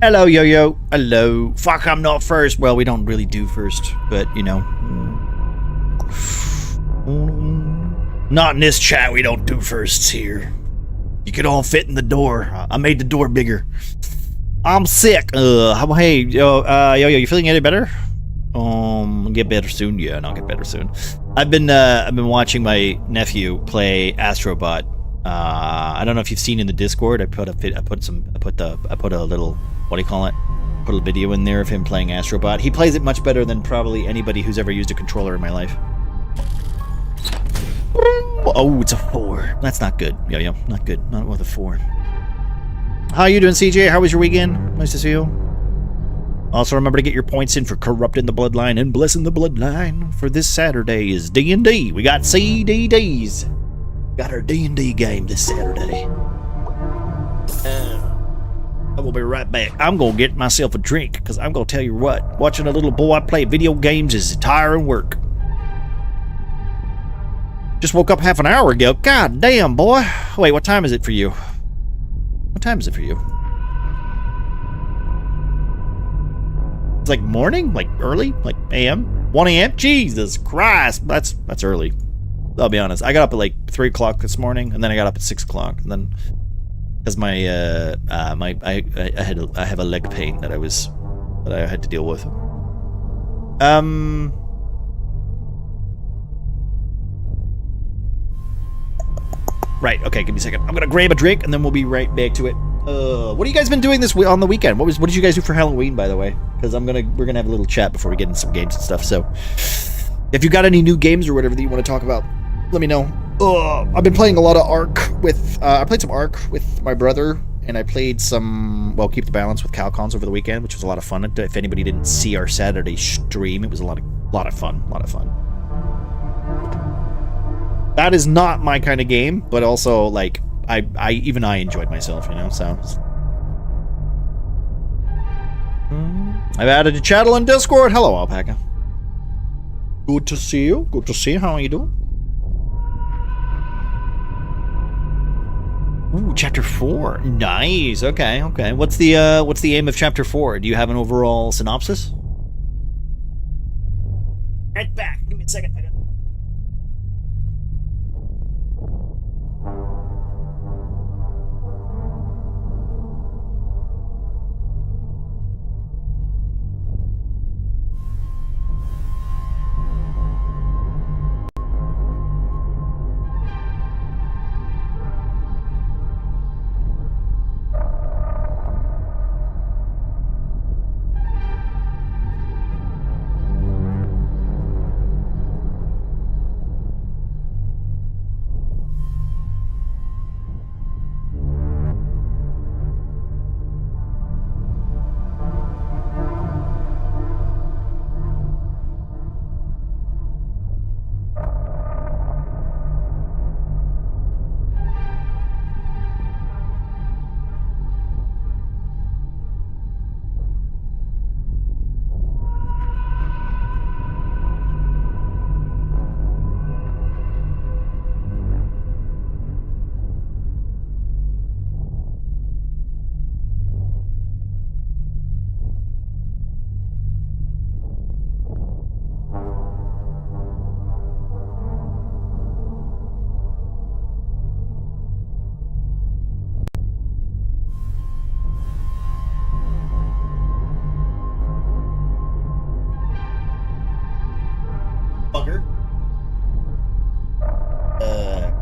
Hello, Yo-Yo. Hello. Fuck, I'm not first. Well, we don't really do first, but, you know. Not in this chat, we don't do firsts here. You could all fit in the door. I made the door bigger. I'm sick. Hey, Yo-Yo, you feeling any better? Get better soon. Yeah, and I'll get better soon. I've been watching my nephew play Astrobot. I don't know if you've seen in the Discord. I put a little, what do you call it? Put a video in there of him playing Astrobot. He plays it much better than probably anybody who's ever used a controller in my life. Oh, it's a 4. That's not good. Yo, not good. Not with a 4. How you doing, CJ? How was your weekend? Nice to see you. Also, remember to get your points in for Corrupting the Bloodline and Blessing the Bloodline. For this Saturday is D&D. We got CDDs. Got our D&D game this Saturday. I will be right back. I'm going to get myself a drink, because I'm going to tell you what. Watching a little boy play video games is tiring work. Just woke up half an hour ago. God damn, boy. Wait, what time is it for you? What time is it for you? It's like morning? Like early? Like AM? 1 a.m.? Jesus Christ. That's early. I'll be honest. I got up at like 3 o'clock this morning, and then I got up at 6 o'clock, and then because I have a leg pain that I had to deal with. Right. Okay. Give me a second. I'm gonna grab a drink, and then we'll be right back to it. What have you guys been doing on the weekend? What did you guys do for Halloween, by the way? Because we're gonna have a little chat before we get into some games and stuff. So, if you got any new games or whatever that you want to talk about, let me know. I've been playing a lot of Ark with. I played some Ark with my brother, and I played some. Well, Keep the Balance with Calcons over the weekend, which was a lot of fun. If anybody didn't see our Saturday stream, it was a lot of fun. A lot of fun. That is not my kind of game, but also like I enjoyed myself, you know. So I've added a channel on Discord. Hello, Alpaca. Good to see you. Good to see you. How are you doing? Ooh, chapter 4. Nice. Okay. What's the aim of chapter 4? Do you have an overall synopsis? Right back. Give me a second.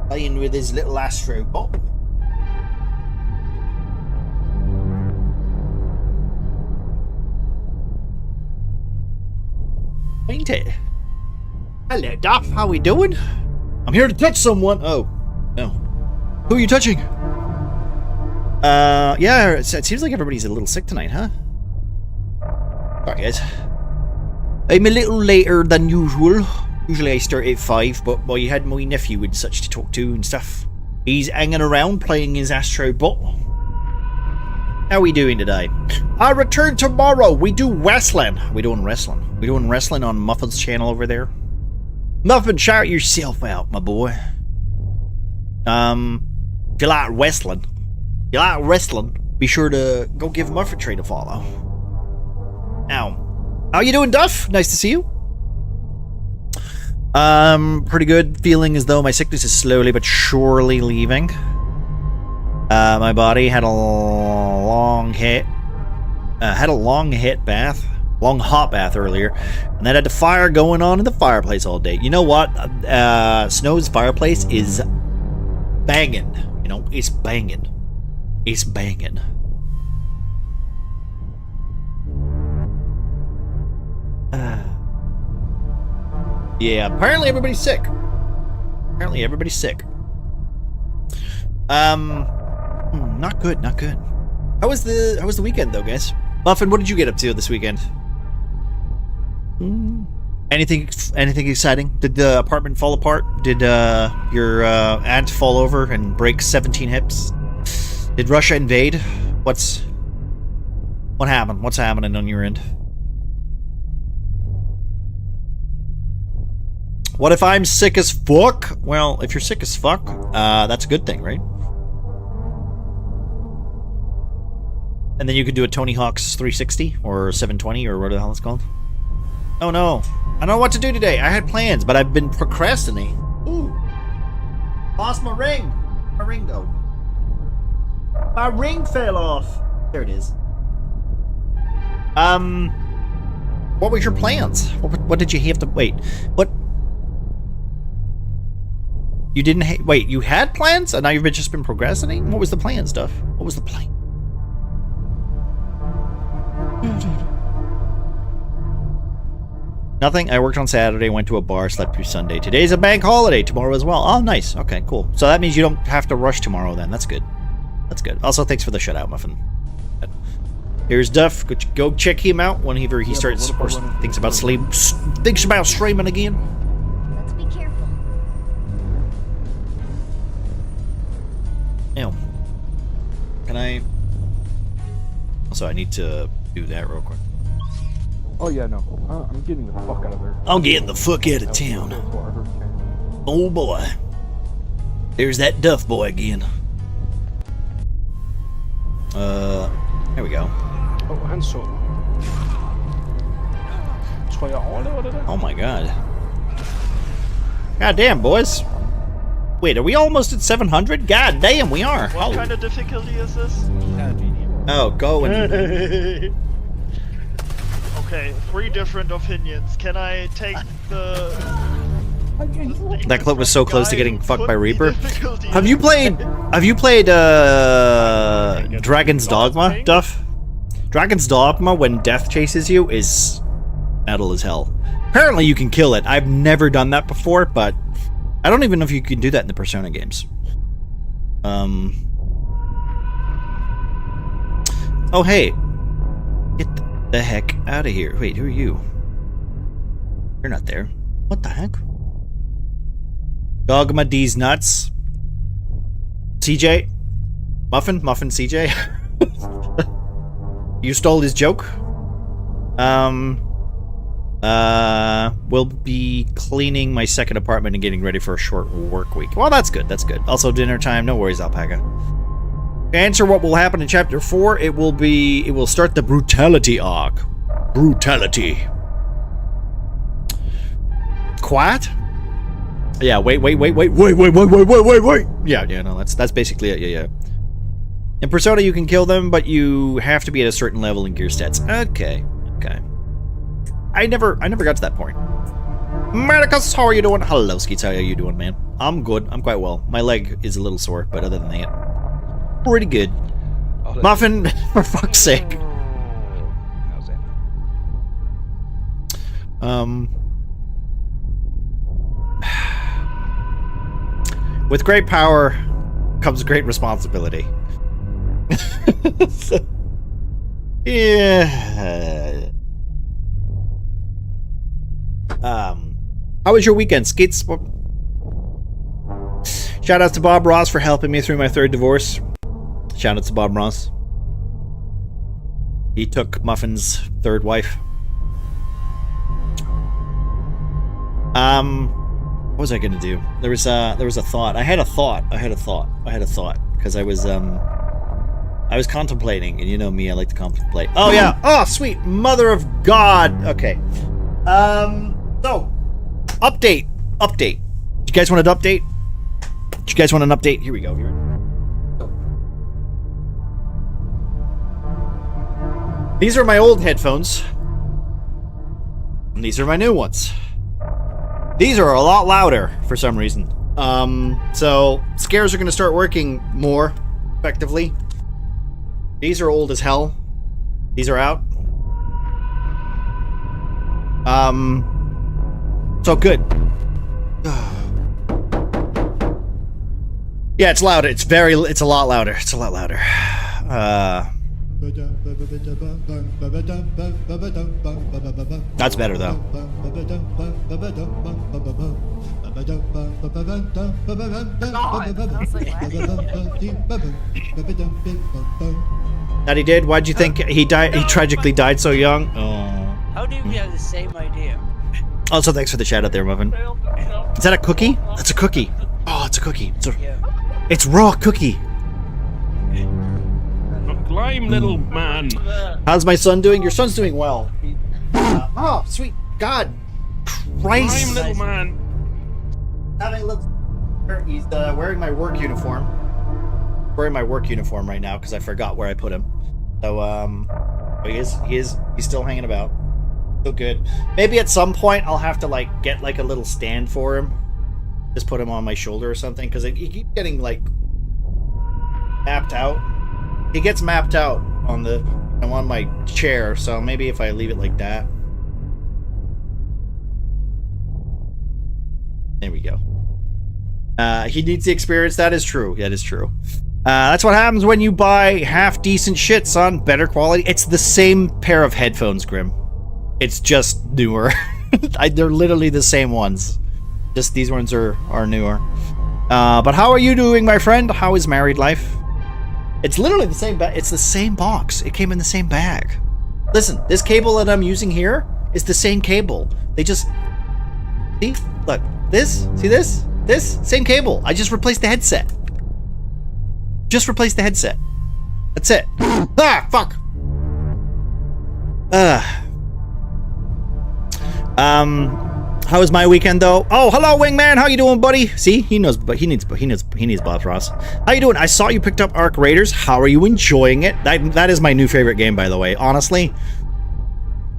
Playing with his little Astrobot. Ain't it? Hello, Duff. How we doing? I'm here to touch someone. Oh, no. Who are you touching? Yeah, it seems like everybody's a little sick tonight, huh? Sorry, guys. I'm a little later than usual. Usually I start at 5, but I had my nephew and such to talk to and stuff. He's hanging around playing his Astrobot. How are we doing today? I return tomorrow. We do wrestling. We doing wrestling. We doing wrestling on Muffin's channel over there. Muffin, shout yourself out, my boy. If you like wrestling, be sure to go give Muffin Train a follow. Now, how you doing, Duff? Nice to see you. Pretty good. Feeling as though my sickness is slowly but surely leaving. My body had a long hot bath earlier, and then had the fire going on in the fireplace all day. You know what? Snow's fireplace is banging. You know, it's banging. It's banging. Yeah, apparently everybody's sick. Not good, not good. How was the weekend though, guys? Muffin, what did you get up to this weekend? Anything exciting? Did the apartment fall apart? Did your aunt fall over and break 17 hips? Did Russia invade? What happened? What's happening on your end? What if I'm sick as fuck? Well, if you're sick as fuck, that's a good thing, right? And then you could do a Tony Hawk's 360 or 720 or whatever the hell it's called. Oh no, I don't know what to do today. I had plans, but I've been procrastinating. Ooh, lost my ring. My ring though. My ring fell off. There it is. What was your plans? What did you have to wait? What? You didn't wait. You had plans, and now you've just been procrastinating. What was the plan, Stuff? What was the plan? Nothing. I worked on Saturday, went to a bar, slept through Sunday. Today's a bank holiday. Tomorrow as well. Oh, nice. Okay, cool. So that means you don't have to rush tomorrow then. That's good. That's good. Also, thanks for the shutout, Muffin. Here's Duff. Go check him out whenever he starts or thinks about streaming again. Let's be careful. Now, can I? Also, I need to do that real quick. Oh yeah, no. I'm getting the fuck out of there. I'm getting the fuck out of town. Oh boy. There's that Duff boy again. There we go. Han så. Tror jeg overlever det der? Oh my god. God damn, boys. Wait, are we almost at 700? God damn, we are. What kind of difficulty is this? Oh, go and... Okay, 3 different opinions. Can I take the That clip was so close to getting fucked by Reaper. difficulty? Have you played Dragon's Dogma, Duff? Dragon's Dogma, when death chases you, is metal as hell. Apparently you can kill it. I've never done that before, but I don't even know if you can do that in the Persona games. Oh hey. Get the heck out of here. Wait, who are you? You're not there. What the heck? Dogma D's nuts. CJ? Muffin CJ? You stole his joke? We'll be cleaning my second apartment and getting ready for a short work week. Well, that's good, that's good. Also dinner time, no worries, Alpaca. To answer what will happen in chapter 4, it will start the brutality arc. Brutality. Quiet? Yeah, wait. Yeah, no, that's basically it, yeah. In Persona, you can kill them, but you have to be at a certain level in gear stats. Okay. I never got to that point. Maricus, how are you doing? Hello, Skeets, how are you doing, man? I'm good, I'm quite well. My leg is a little sore, but other than that, pretty good. Muffin, for fuck's sake. How's that? With great power comes great responsibility. Yeah. How was your weekend, Skates? Shout out to Bob Ross for helping me through my 3rd divorce. Shout out to Bob Ross. He took Muffin's 3rd wife. What was I gonna do? There was a thought. I had a thought because I was I was contemplating, and you know me, I like to contemplate. Oh yeah. Oh sweet mother of God. Okay. So update. You guys want an update? Do you guys want an update? Here we go. Here. These are my old headphones. And these are my new ones. These are a lot louder for some reason. So scares are gonna start working more effectively. These are old as hell. These are out. So good. Yeah, it's louder. It's a lot louder. It's a lot louder. That's better though. That he did? Why'd you think he died? He tragically died so young? Oh. How do we have the same idea? Also, thanks for the shout out there, Muffin. Is that a cookie? That's a cookie. Oh, it's a cookie. It's raw cookie. Climb, little man. How's my son doing? Your son's doing well. Oh, sweet God. Christ. Climb, little man. He's wearing my work uniform. Wearing my work uniform right now because I forgot where I put him. So he's still hanging about. So good. Maybe at some point I'll have to like get like a little stand for him. Just put him on my shoulder or something because he keeps getting like mapped out. He gets mapped out on my chair, so maybe if I leave it like that. There we go. He needs the experience. That is true. That is true. That's what happens when you buy half decent shit, son. Better quality. It's the same pair of headphones, Grim. It's just newer. They're literally the same ones. Just these ones are newer. But how are you doing, my friend? How is married life? It's literally the same it's the same box. It came in the same bag. Listen, this cable that I'm using here is the same cable. They just... See? Look. This? See this? This? Same cable. I just replaced the headset. Just replaced the headset. That's it. Ah, fuck. How was my weekend though? Oh, hello, Wingman. How you doing, buddy? See, he knows, but he needs Bob Ross. How you doing? I saw you picked up Arc Raiders. How are you enjoying it? That is my new favorite game, by the way. Honestly,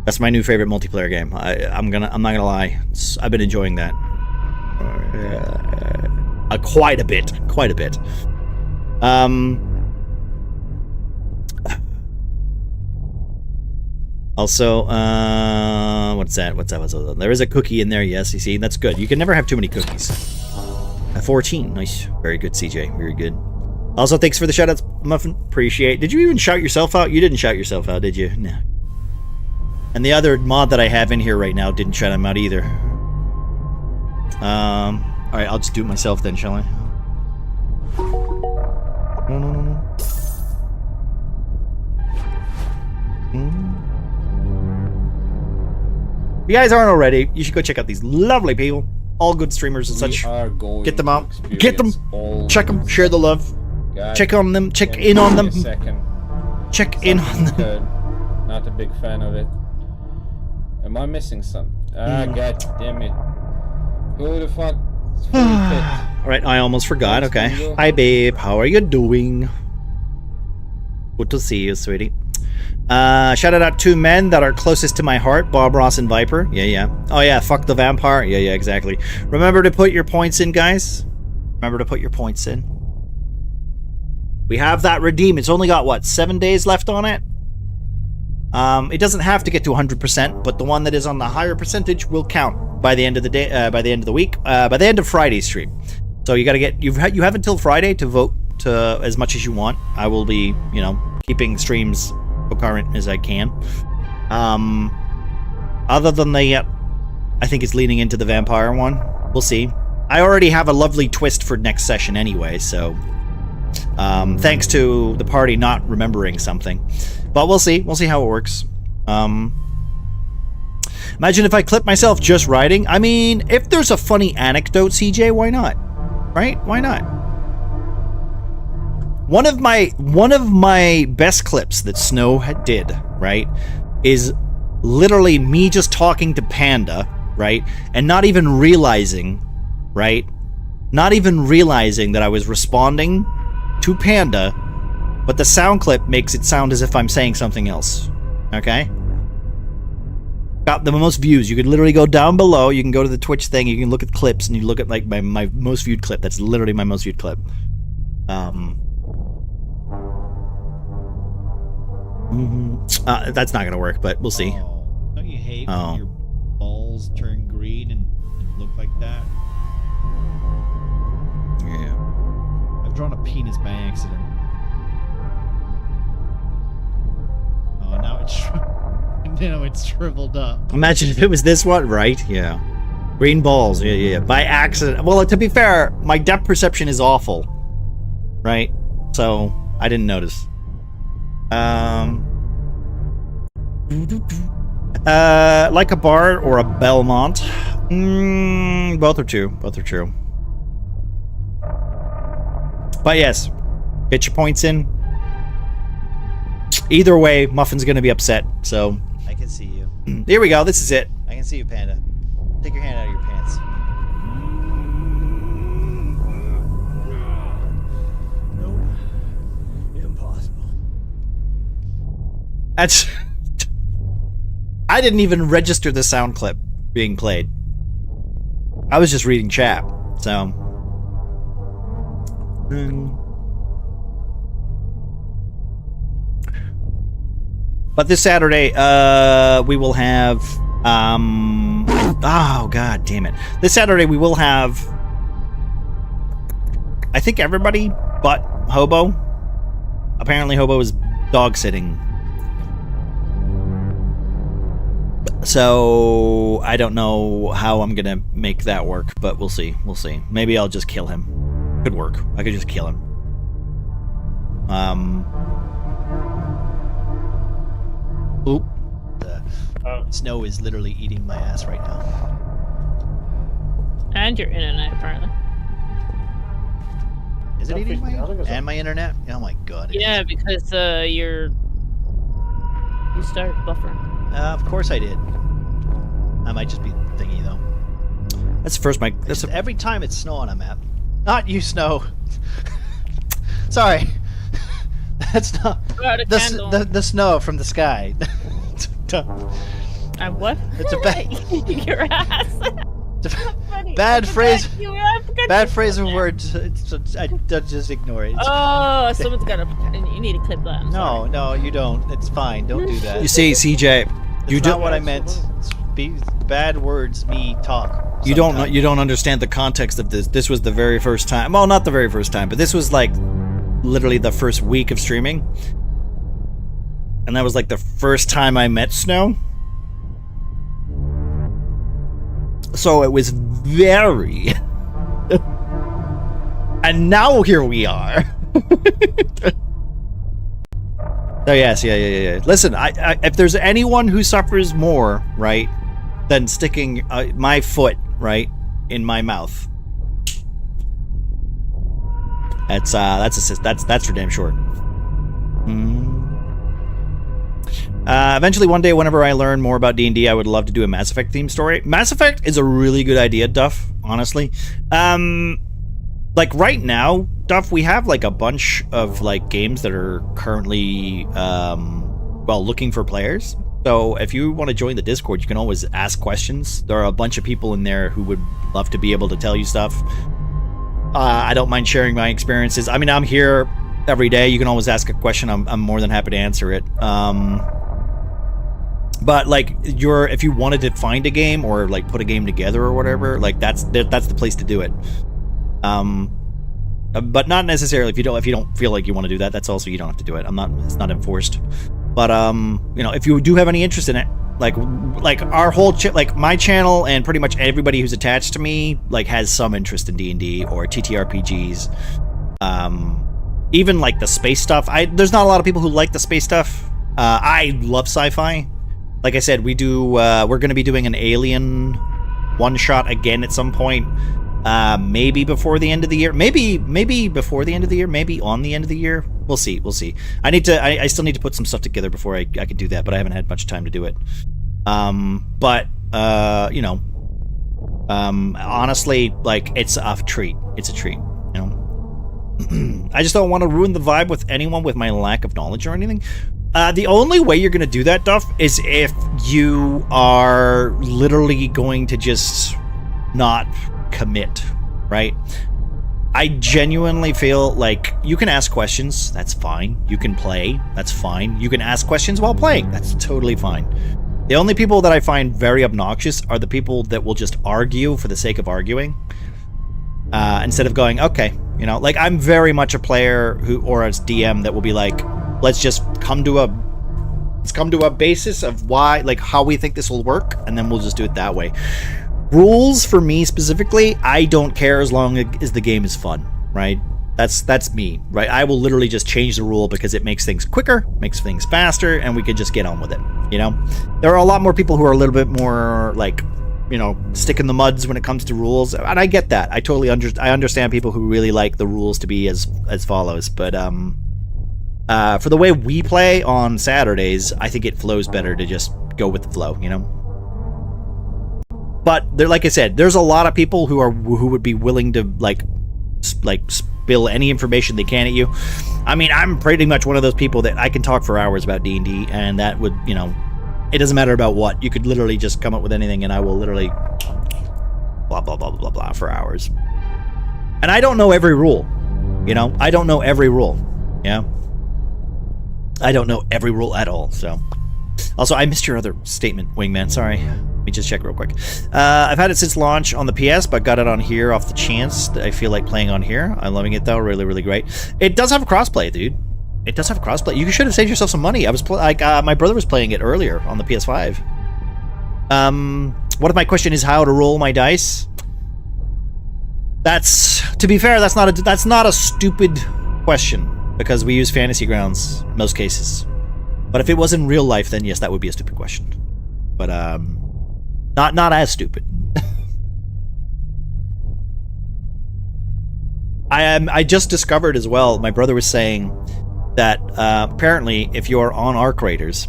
that's my new favorite multiplayer game. I'm not gonna lie. I've been enjoying that quite a bit. Also, what's that? There is a cookie in there, yes, you see? That's good. You can never have too many cookies. 14, nice. Very good, CJ, very good. Also, thanks for the shoutouts, Muffin, appreciate. Did you even shout yourself out? You didn't shout yourself out, did you? No. And the other mod that I have in here right now didn't shout him out either. Alright, I'll just do it myself then, shall I? No. If you guys aren't already, you should go check out these lovely people. All good streamers and such. Get them out. Get them. Check them. Share the love. Check on them. Check in on them. Check in on them. Good. Not a big fan of it. Am I missing some? God damn it. Who the fuck? Alright, I almost forgot. Okay. Hi, babe. How are you doing? Good to see you, sweetie. Shout out 2 men that are closest to my heart, Bob Ross and Viper. Yeah. Oh yeah, fuck the vampire. Yeah, exactly. Remember to put your points in, guys. Remember to put your points in. We have that redeem. It's only got, what, 7 days left on it? It doesn't have to get to 100%, but the one that is on the higher percentage will count by the end of the day, by the end of the week, by the end of Friday's stream. So you gotta get, you have until Friday to vote to as much as you want. I will be, you know, keeping streams current as I can. Other than that, I think it's leaning into the vampire one. We'll see. I already have a lovely twist for next session anyway, so thanks to the party not remembering something. But we'll see. We'll see how it works. Imagine if I clip myself just writing. I mean, if there's a funny anecdote, CJ, why not? Right? Why not? one of my best clips that Snow did, right, is literally me just talking to Panda, right, and not even realizing that I was responding to Panda, but the sound clip makes it sound as if I'm saying something else. Okay? Got the most views. You could literally go down below, you can go to the Twitch thing, you can look at clips, and you look at like my most viewed clip. That's literally my most viewed clip. That's not gonna work, but we'll see. Oh, don't you hate when your balls turn green and look like that? Yeah. I've drawn a penis by accident. Oh, now it's shriveled up. Imagine if it was this one, right? Yeah. Green balls, yeah. By accident. Well, to be fair, my depth perception is awful. Right? So, I didn't notice. Like a Bard or a Belmont? Both are true. Both are true. But yes, get your points in. Either way, Muffin's gonna be upset, so... I can see you. Here we go, this is it. I can see you, Panda. Take your hand out of your pants. Nope. Impossible. That's... I didn't even register the sound clip being played. I was just reading chat, so... But this Saturday, we will have... oh, god damn it. This Saturday, we will have... I think everybody but Hobo. Apparently, Hobo is dog-sitting. So, I don't know how I'm gonna make that work, but we'll see. We'll see. Maybe I'll just kill him. Could work. I could just kill him. Oop. Snow is literally eating my ass right now. And your internet, apparently. Is it eating my and my internet? Oh my god. Yeah, because you started buffering. Of course I did. I might just be thingy though. That's the first mic. That's every time it's snow on a map. Not you, Snow. Sorry. That's not the snow from the sky. What? It's a bad your ass. bad phrase. Bad phrase of words. I just ignore it. Oh, someone's got to. You need to clip that. No, you don't. It's fine. Don't do that. You see, CJ, you don't. What I meant. Bad words. Me talk. You don't understand the context of this. This was the very first time. Well, not the very first time, but this was like literally the first week of streaming, and that was like the first time I met Snow. So it was very... And now here we are. So yes, yeah. Listen, I if there's anyone who suffers more, right, than sticking my foot, right, in my mouth, that's for damn sure. Eventually, one day, whenever I learn more about D&D, I would love to do a Mass Effect themed story. Mass Effect is a really good idea, Duff, honestly. Like, right now, Duff, we have, like, a bunch of, like, games that are currently, well, looking for players. So, if you want to join the Discord, you can always ask questions. There are a bunch of people in there who would love to be able to tell you stuff. I don't mind sharing my experiences. I mean, I'm here every day. You can always ask a question. I'm more than happy to answer it. But like, if you wanted to find a game or like put a game together or whatever, like that's the place to do it. But not necessarily if you don't feel like you want to do that. That's also, you don't have to do it. It's not enforced. But you know, if you do have any interest in it, like our whole like my channel and pretty much everybody who's attached to me like has some interest in D&D or TTRPGs. Even like the space stuff. There's not a lot of people who like the space stuff. I love sci-fi. Like I said, we're going to be doing an Alien one-shot again at some point. Maybe before the end of the year. Maybe before the end of the year. Maybe on the end of the year. We'll see. We'll see. I still need to put some stuff together before I could do that, but I haven't had much time to do it. You know, honestly, like, it's a treat. It's a treat, you know. I just don't want to ruin the vibe with anyone with my lack of knowledge or anything. The only way you're going to do that, Duff, is if you are literally going to just not commit, right? I genuinely feel like you can ask questions, that's fine. You can play, that's fine. You can ask questions while playing, that's totally fine. The only people that I find very obnoxious are the people that will just argue for the sake of arguing. Instead of going, okay, you know, like, I'm very much a player who, or as DM, that will be like, let's just come to a basis of why, like, how we think this will work, and then we'll just do it that way. Rules, for me specifically, I don't care as long as the game is fun, right? That's me, right? I will literally just change the rule because it makes things quicker, makes things faster, and we could just get on with it, you know? There are a lot more people who are a little bit more, like, you know, stick in the muds when it comes to rules, and I get that. I totally understand people who really like the rules to be as follows, but for the way we play on Saturdays, I think it flows better to just go with the flow, you know? But there, like I said, there's a lot of people who would be willing to like spill any information they can at you. I mean, I'm pretty much one of those people that I can talk for hours about D&D, and that would, you know, it doesn't matter about what. You could literally just come up with anything, and I will literally blah blah blah blah blah for hours. And I don't know every rule, you know. I don't know every rule, yeah. I don't know every rule at all. So, also, I missed your other statement, Wingman. Sorry. Let me just check real quick. I've had it since launch on the PS, but got it on here off the chance that I feel like playing on here. I'm loving it though, really, really great. It does have crossplay, dude. It does have crossplay. You should have saved yourself some money. I was my brother was playing it earlier on the PS5. What if my question is how to roll my dice? That's, to be fair, that's not a stupid question, because we use Fantasy Grounds most cases. But if it was in real life, then yes, that would be a stupid question. But not as stupid. I just discovered as well, my brother was saying that apparently if you're on Arc Raiders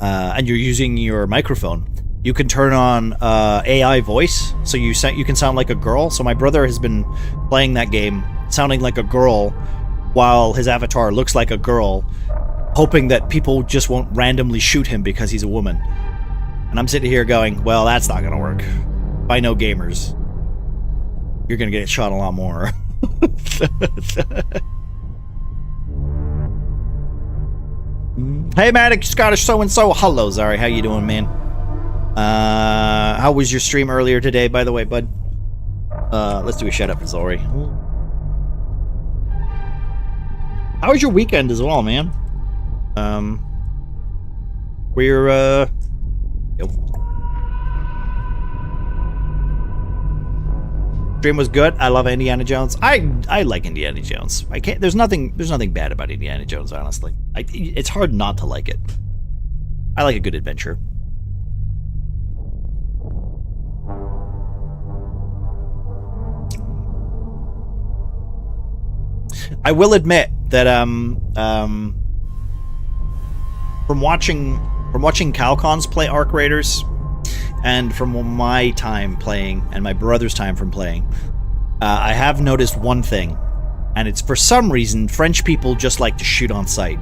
and you're using your microphone, you can turn on AI voice, so you can sound like a girl. So my brother has been playing that game sounding like a girl while his avatar looks like a girl, hoping that people just won't randomly shoot him because he's a woman. And I'm sitting here going, well, that's not gonna work. If I know gamers, you're gonna get shot a lot more. Hey, Matic, Scottish so-and-so. Hello, Zari. How you doing, man? How was your stream earlier today, by the way, bud? Let's do a shout-out for Zari. How was your weekend as well, man? Stream was good. I love Indiana Jones. I like Indiana Jones. I can't. There's nothing bad about Indiana Jones, honestly. It's hard not to like it. I like a good adventure. I will admit that from watching Calcons play Arc Raiders, and from my time playing and my brother's time from playing, I have noticed one thing, and it's for some reason French people just like to shoot on sight.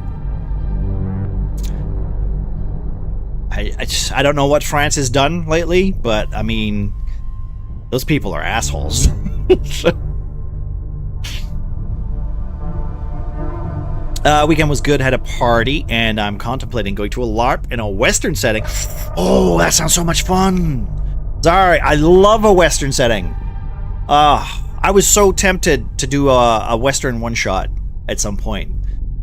I don't know what France has done lately, but I mean, those people are assholes. Weekend was good, had a party, and I'm contemplating going to a LARP in a Western setting. Oh, that sounds so much fun! Sorry, I love a Western setting. I was so tempted to do a Western one-shot at some point.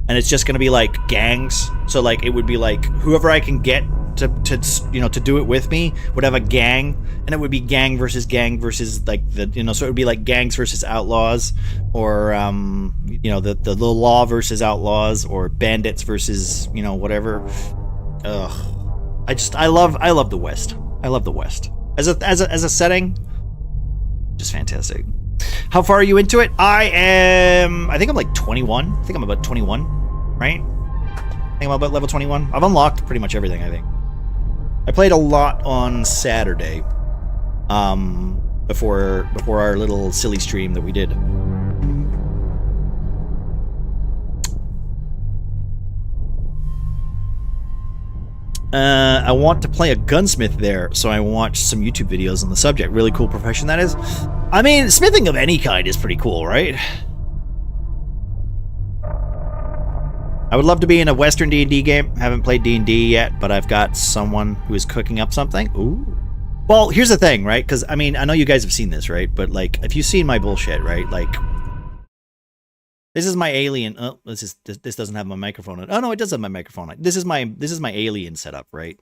And it's just gonna be like gangs. So like it would be like whoever I can get to do it with me would have a gang, and it would be gang versus like the, so it would be like gangs versus outlaws, or the law versus outlaws, or bandits versus whatever. I love the West. I love the West as a setting. Just fantastic. How far are you into it? I think I'm like 21. I think I'm about 21, right? I think I'm about level 21. I've unlocked pretty much everything, I think. I played a lot on Saturday. Before our little silly stream that we did. I want to play a gunsmith there, so I watched some YouTube videos on the subject. Really cool profession that is. I mean, smithing of any kind is pretty cool, right? I would love to be in a Western D&D game. Haven't played D&D yet, but I've got someone who is cooking up something. Ooh. Well, here's the thing, right? Because, I mean, I know you guys have seen this, right? But, like, if you've seen my bullshit, right? Like, this is my alien... Oh, this doesn't have my microphone on. Oh, no, it does have my microphone on. This is my alien setup, right?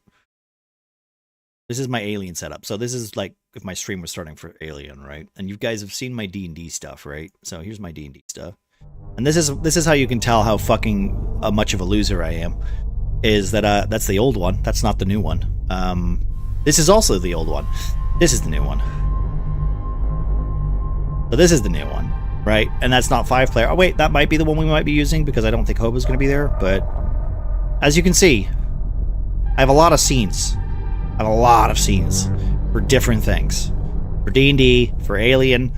This is my alien setup. So this is, like, if my stream was starting for Alien, right? And you guys have seen my D&D stuff, right? So here's my D&D stuff. And this is how you can tell how fucking much of a loser I am. Is that, that's the old one. That's not the new one. This is also the old one. This is the new one. So this is the new one, right? And that's not 5-player. Oh wait, that might be the one we might be using because I don't think Hobo's going to be there. But as you can see, I have a lot of scenes. I have a lot of scenes for different things. For D&D, for Alien.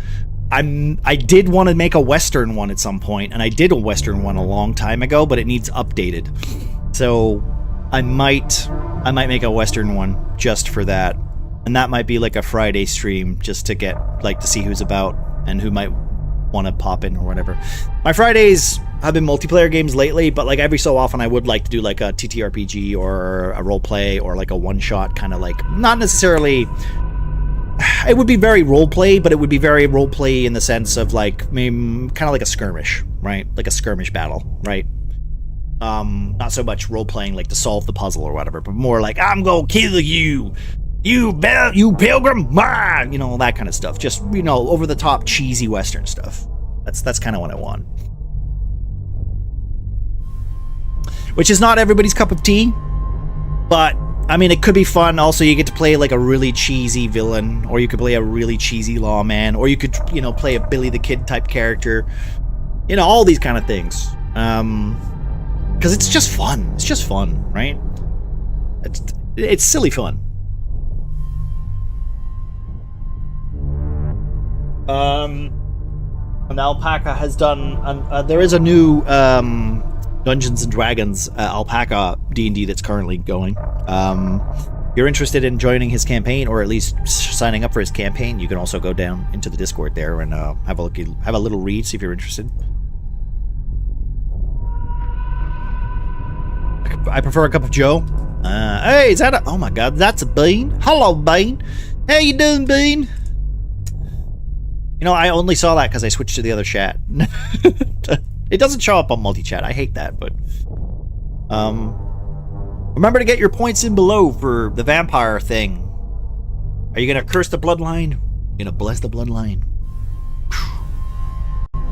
I did want to make a Western one at some point, and I did a Western one a long time ago, but it needs updated. So I might make a Western one just for that. And that might be like a Friday stream just to get, like, to see who's about and who might want to pop in or whatever. My Fridays have been multiplayer games lately, but like every so often I would like to do like a TTRPG or a role play or like a one-shot kind of like, not necessarily, it would be very role play, but it would be very role play in the sense of like, kind of like a skirmish, right? Like a skirmish battle, right? Not so much role-playing like to solve the puzzle or whatever, but more like, I'm gonna kill you pilgrim, you know, that kind of stuff. Just, you know, over-the-top cheesy Western stuff. That's kind of what I want. Which is not everybody's cup of tea, but, I mean, it could be fun. Also, you get to play like a really cheesy villain, or you could play a really cheesy lawman, or you could, you know, play a Billy the Kid type character. You know, all these kind of things. Because it's just fun. It's just fun, right? It's silly fun. And Alpaca has done... there is a new Dungeons & Dragons Alpaca D&D that's currently going. If you're interested in joining his campaign, or at least signing up for his campaign, you can also go down into the Discord there and have a little read, see if you're interested. I prefer a cup of Joe. Hey, is that a... Oh my god, that's a Bean. Hello, Bean. How you doing, Bean? You know, I only saw that because I switched to the other chat. It doesn't show up on multi-chat. I hate that, but... remember to get your points in below for the vampire thing. Are you gonna curse the bloodline? You gonna bless the bloodline?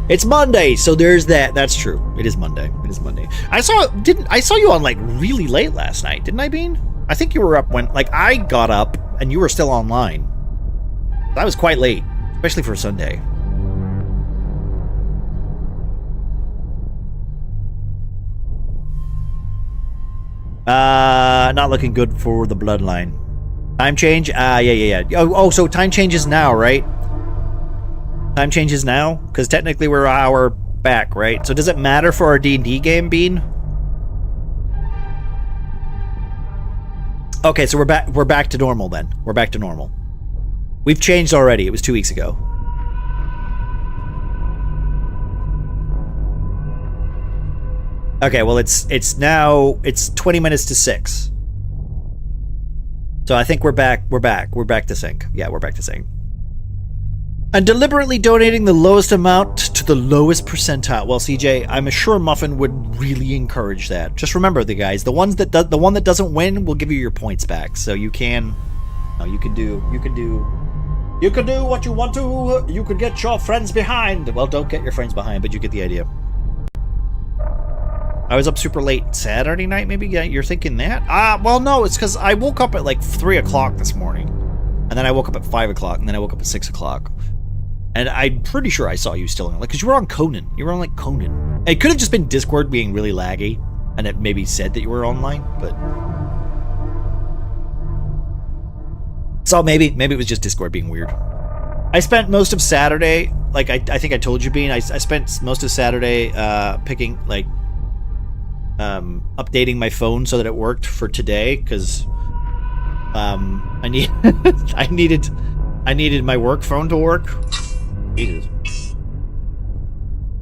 It's Monday, so there's that. That's true. It is Monday. It is Monday. I saw you on like really late last night, didn't I, Bean? I think you were up when like I got up and you were still online. That was quite late, especially for a Sunday. Not looking good for the bloodline. Time change? Yeah. Oh, so time changes now, right? Time changes now? Because technically we're an hour back, right? So does it matter for our D&D game, Bean? Okay, so we're back to normal then. We're back to normal. We've changed already. It was 2 weeks ago. Okay, well it's now 20 minutes to 6. So I think we're back to sync. Yeah, we're back to sync. And deliberately donating the lowest amount to the lowest percentile. Well, CJ, I'm sure Muffin would really encourage that. Just remember, the one that doesn't win will give you your points back. So you can do what you want to. You could get your friends behind. Well, don't get your friends behind, but you get the idea. I was up super late Saturday night, maybe? Yeah, you're thinking that? Well, no, it's because I woke up at like 3 o'clock this morning. And then I woke up at 5 o'clock, and then I woke up at 6 o'clock. And I'm pretty sure I saw you still on, like, because you were on Conan. You were on, like, Conan. It could have just been Discord being really laggy, and it maybe said that you were online, but... So maybe it was just Discord being weird. I spent most of Saturday, like, I think I told you, Bean, I spent most of Saturday, picking, like, updating my phone so that it worked for today, because, I needed my work phone to work. Jesus.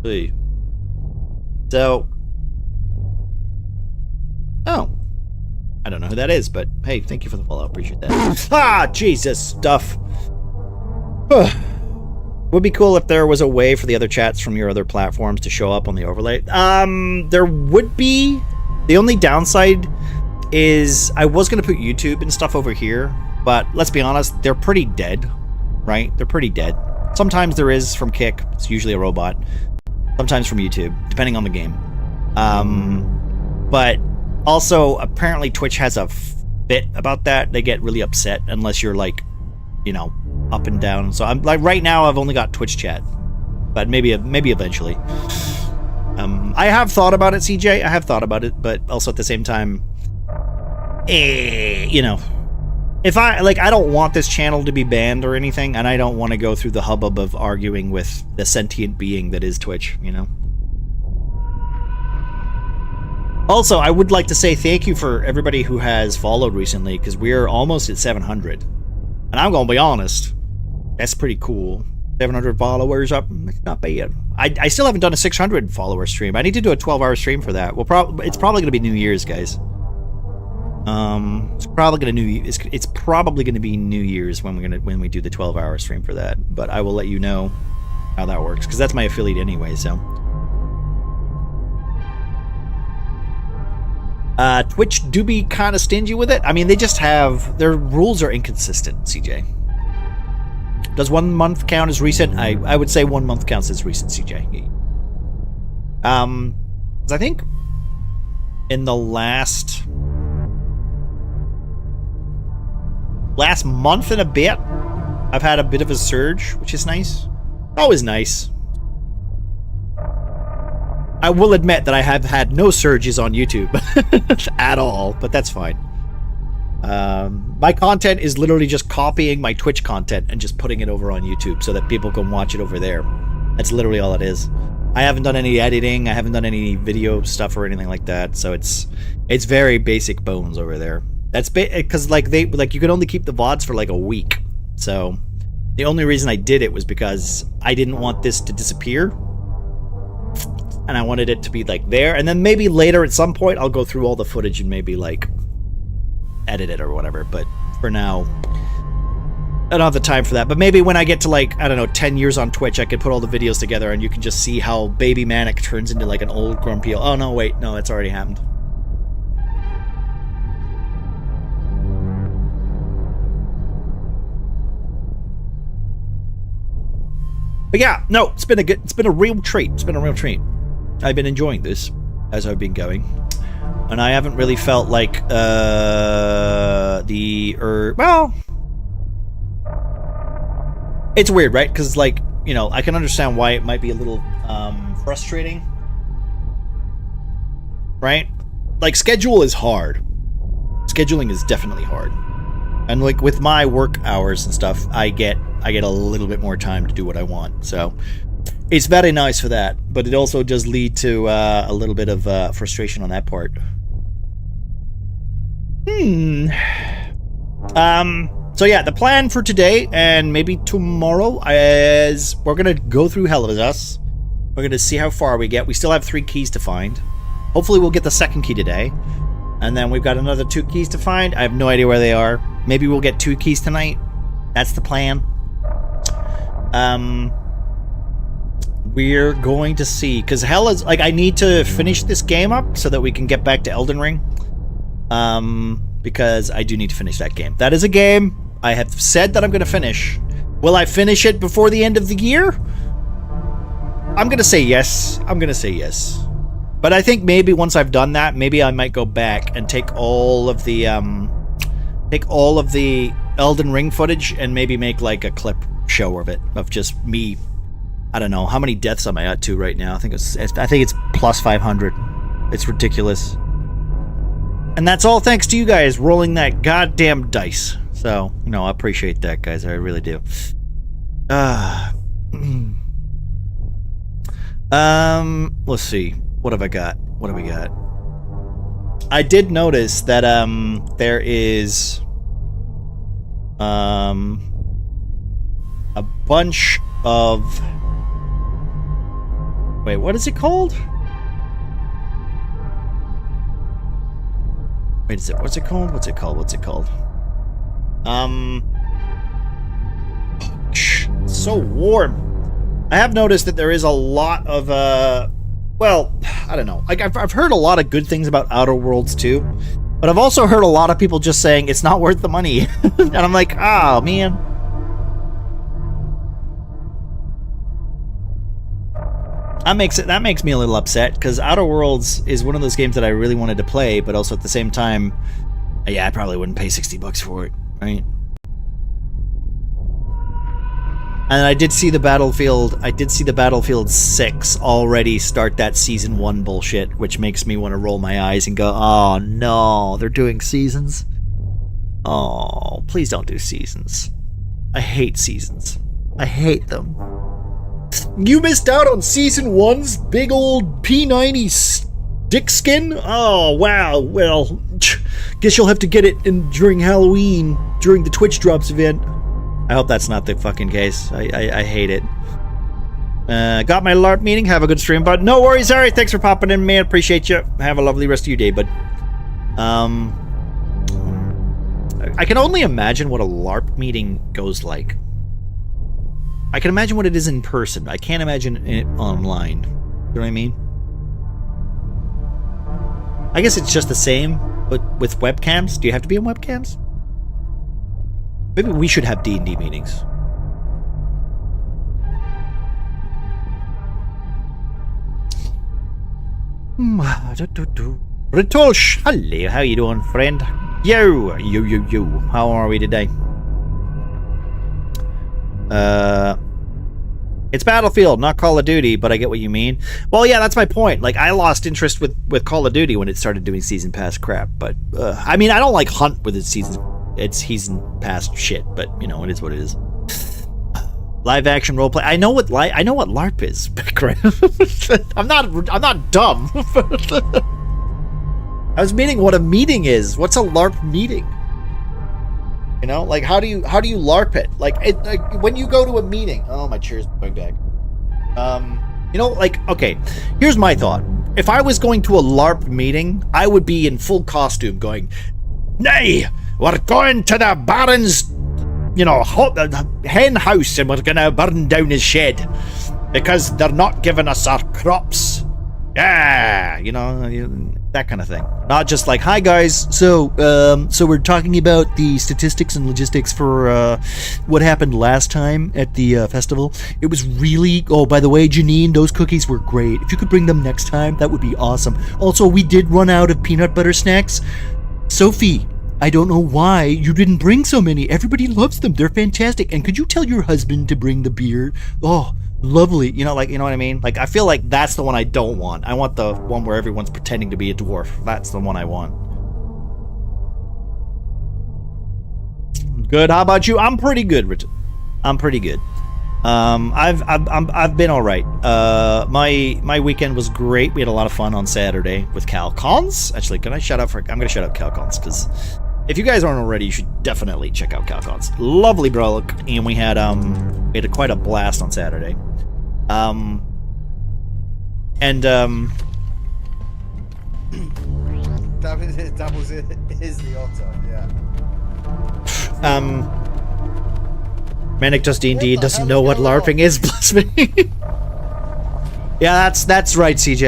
See. So. Oh. I don't know who that is, but hey, thank you for the follow. Appreciate that. Ah, Jesus stuff. Would be cool if there was a way for the other chats from your other platforms to show up on the overlay. There would be. The only downside is I was going to put YouTube and stuff over here, but let's be honest, they're pretty dead, right? They're pretty dead. Sometimes there is from Kick. It's usually a robot. Sometimes from YouTube, depending on the game. But also, apparently Twitch has a fit about that. They get really upset unless you're like, you know, up and down. So I'm like, right now I've only got Twitch chat, but maybe eventually. I have thought about it, CJ. I have thought about it, but also at the same time, you know, if I don't want this channel to be banned or anything, and I don't want to go through the hubbub of arguing with the sentient being that is Twitch, you know. Also, I would like to say thank you for everybody who has followed recently, because we're almost at 700. And I'm going to be honest, that's pretty cool. 700 followers up, it's not bad. I still haven't done a 600 follower stream. I need to do a 12-hour stream for that. It's probably going to be New Year's, guys. It's probably going to be New Year's when we do the 12-hour stream for that. But I will let you know how that works, because that's my affiliate anyway, so. Twitch do be kind of stingy with it. I mean, they just have... Their rules are inconsistent, CJ. Does 1 month count as recent? I would say 1 month counts as recent, CJ. 'Cause I think in the last month and a bit, I've had a bit of a surge, which is nice. Always nice. I will admit that I have had no surges on YouTube at all, but that's fine. My content is literally just copying my Twitch content and just putting it over on YouTube so that people can watch it over there. That's literally all it is. I haven't done any editing, I haven't done any video stuff or anything like that, so it's very basic bones over there. That's because like you could only keep the VODs for like a week. So the only reason I did it was because I didn't want this to disappear. And I wanted it to be like there, and then maybe later at some point I'll go through all the footage and maybe like edit it or whatever, but for now I don't have the time for that. But maybe when I get to like, I don't know, 10 years on Twitch, I could put all the videos together and you can just see how Baby Manic turns into like an old grumpy... Oh no, wait, no, it's already happened. But yeah, no, it's been a real treat. It's been a real treat. I've been enjoying this as I've been going, and I haven't really felt like well, it's weird, right? Because like, you know, I can understand why it might be a little frustrating, right? Like, schedule is hard. Scheduling is definitely hard, and like with my work hours and stuff, I get a little bit more time to do what I want. So it's very nice for that, but it also does lead to a little bit of frustration on that part. So yeah, the plan for today and maybe tomorrow is we're gonna go through Hell of Us. We're gonna see how far we get. We still have 3 keys to find. Hopefully we'll get the 2nd key today. And then we've got another 2 keys to find. I have no idea where they are. Maybe we'll get 2 keys tonight. That's the plan. We're going to see, because hell is like, I need to finish this game up so that we can get back to Elden Ring. Because I do need to finish that game. That is a game I have said that I'm going to finish. Will I finish it before the end of the year? I'm going to say yes. I'm going to say yes. But I think maybe once I've done that, maybe I might go back and take all of the Elden Ring footage and maybe make like a clip show of it, of just me. I don't know how many deaths am I at to right now. I think it's plus 500. It's ridiculous. And that's all thanks to you guys rolling that goddamn dice. So, you know, I appreciate that, guys. I really do. Let's see. What have I got? What do we got? I did notice that there is a bunch of... Wait, what is it called? Wait, what's it called? It's so warm. I have noticed that there is a lot of well, I don't know. Like I've heard a lot of good things about Outer Worlds too, but I've also heard a lot of people just saying it's not worth the money. And I'm like, oh man. That makes me a little upset, because Outer Worlds is one of those games that I really wanted to play, but also at the same time, yeah, I probably wouldn't pay $60 for it, right? And I did see the Battlefield 6 already start that Season 1 bullshit, which makes me want to roll my eyes and go, oh no, they're doing seasons? Oh, please don't do seasons. I hate seasons. I hate them. You missed out on Season 1's big old P90 stick skin? Oh, wow. Well, guess you'll have to get it during Halloween, during the Twitch Drops event. I hope that's not the fucking case. I hate it. Got my LARP meeting. Have a good stream, bud. No worries, Harry. Thanks for popping in, man. Appreciate you. Have a lovely rest of your day, bud. I can only imagine what a LARP meeting goes like. I can imagine what it is in person. I can't imagine it online. You know what I mean? I guess it's just the same, but with webcams. Do you have to be on webcams? Maybe we should have D&D meetings. Ritolsh, hello, how you doing, friend? Yo. How are we today? It's Battlefield, not Call of Duty, but I get what you mean. Well, yeah, that's my point. Like, I lost interest with Call of Duty when it started doing season pass crap, but I mean, I don't like Hunt with its season pass shit, but you know, it is what it is. Live action roleplay. I know what LARP is. I'm not dumb. I was meaning what a meeting is. What's a LARP meeting? You know, like how do you LARP it? Like when you go to a meeting. Oh, my chair's going back. You know, like, okay, here's my thought. If I was going to a LARP meeting, I would be in full costume going, "Nay, we're going to the Baron's, you know, hen house, and we're gonna burn down his shed because they're not giving us our crops." Yeah, you know, that kind of thing. Not just like, "Hi guys, so we're talking about the statistics and logistics for what happened last time at the festival. It was really, oh, by the way, Janine, those cookies were great. If you could bring them next time, that would be awesome. Also, we did run out of peanut butter snacks. Sophie, I don't know why you didn't bring so many. Everybody loves them. They're fantastic. And could you tell your husband to bring the beer? Oh, lovely." You know, like, you know what I mean? Like, I feel like that's the one I don't want. I want the one where everyone's pretending to be a dwarf. That's the one I want. Good. How about you? I'm pretty good, Richard. I'm pretty good. I've been all right. My weekend was great. We had a lot of fun on Saturday with CalCons. Actually, I'm gonna shout out CalCons, because if you guys aren't already, you should definitely check out CalCons. Lovely, bro. And we had quite a blast on Saturday. That was it. Is the otter, yeah. Manic Just D&D doesn't know what LARPing is, bless me. Yeah, that's right, CJ.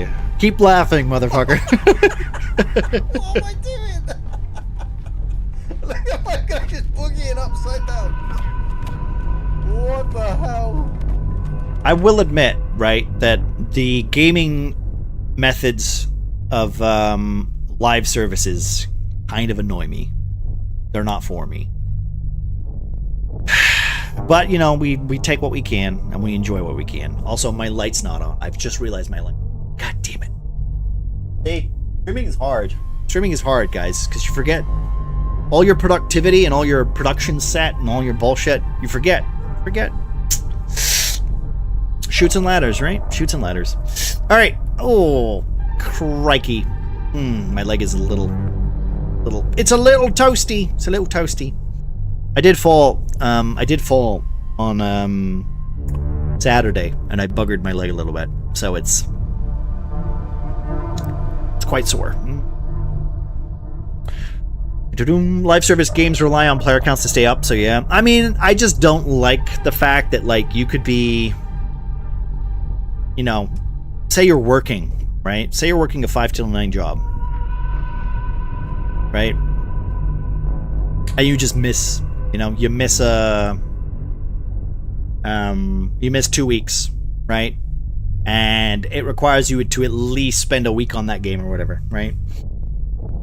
Yeah. Keep laughing, motherfucker. What am I doing? Look at my guy just boogieing upside down. What the hell? I will admit, right, that the gaming methods of live services kind of annoy me. They're not for me. But, you know, we take what we can, and we enjoy what we can. Also, my light's not on. I've just realized my light. God damn it. Hey, streaming is hard. Streaming is hard, guys, because you forget. All your productivity and all your production set and all your bullshit, you forget. Forget. Shoots and ladders, right? Shoots and ladders. Alright. Oh, crikey. My leg is a little... It's a little toasty. It's a little toasty. I did fall on Saturday, and I buggered my leg a little bit, so it's quite sore. Live service games rely on player counts to stay up, so yeah. I mean, I just don't like the fact that, like, you could be, you know, say you're working, right? Say you're working a 5 till 9 job, right? And you just miss. You know, you miss you miss 2 weeks, right? And it requires you to at least spend a week on that game or whatever, right?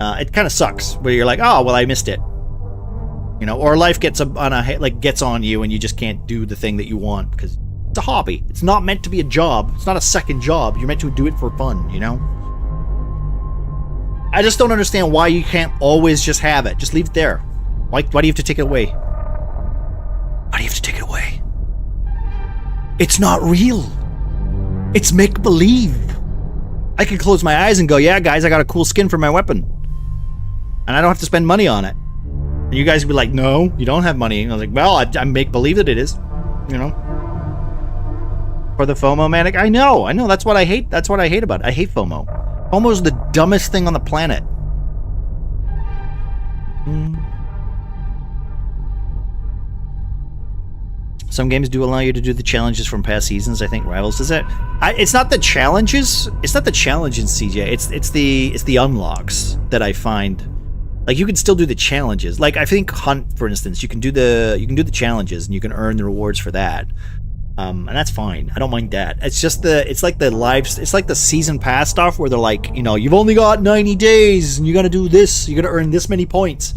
It kind of sucks where you're like, oh, well, I missed it, you know, or life gets gets on you and you just can't do the thing that you want because it's a hobby. It's not meant to be a job. It's not a second job. You're meant to do it for fun, you know? I just don't understand why you can't always just have it. Just leave it there. Why do you have to take it away? Why do you have to take it away? It's not real. It's make-believe. I can close my eyes and go, yeah, guys, I got a cool skin for my weapon. And I don't have to spend money on it. And you guys would be like, no, you don't have money. And I was like, well, I make-believe that it is. You know? For the FOMO manic? I know. That's what I hate. That's what I hate about it. I hate FOMO. FOMO is the dumbest thing on the planet. Some games do allow you to do the challenges from past seasons. I think Rivals does it. It's not the challenges. It's not the challenge in CJ. It's the unlocks that I find. Like, you can still do the challenges. Like, I think Hunt, for instance, you can do the challenges and you can earn the rewards for that. And that's fine. I don't mind that. It's just it's like the season pass stuff where they're like, you know, you've only got 90 days and you got to do this. You got to earn this many points,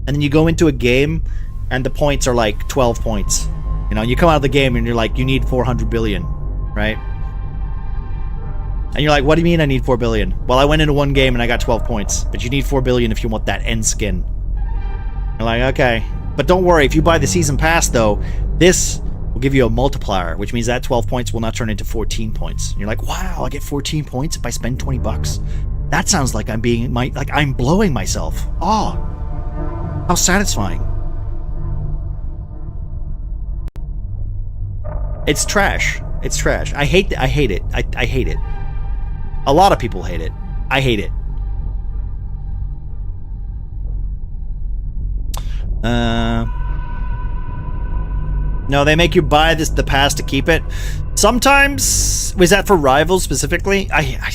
and then you go into a game and the points are like 12 points. You know, you come out of the game and you're like, you need 400 billion, right? And you're like, what do you mean I need 4 billion? Well, I went into one game and I got 12 points, but you need 4 billion if you want that end skin. You're like, okay. But don't worry, if you buy the season pass though, this will give you a multiplier, which means that 12 points will not turn into 14 points. And you're like, wow, I get 14 points if I spend 20 bucks. That sounds like I'm blowing myself. Oh, how satisfying. It's trash. It's trash. I hate it. I hate it. I hate it. A lot of people hate it. I hate it. No, they make you buy the pass to keep it. Sometimes, was that for Rivals specifically? I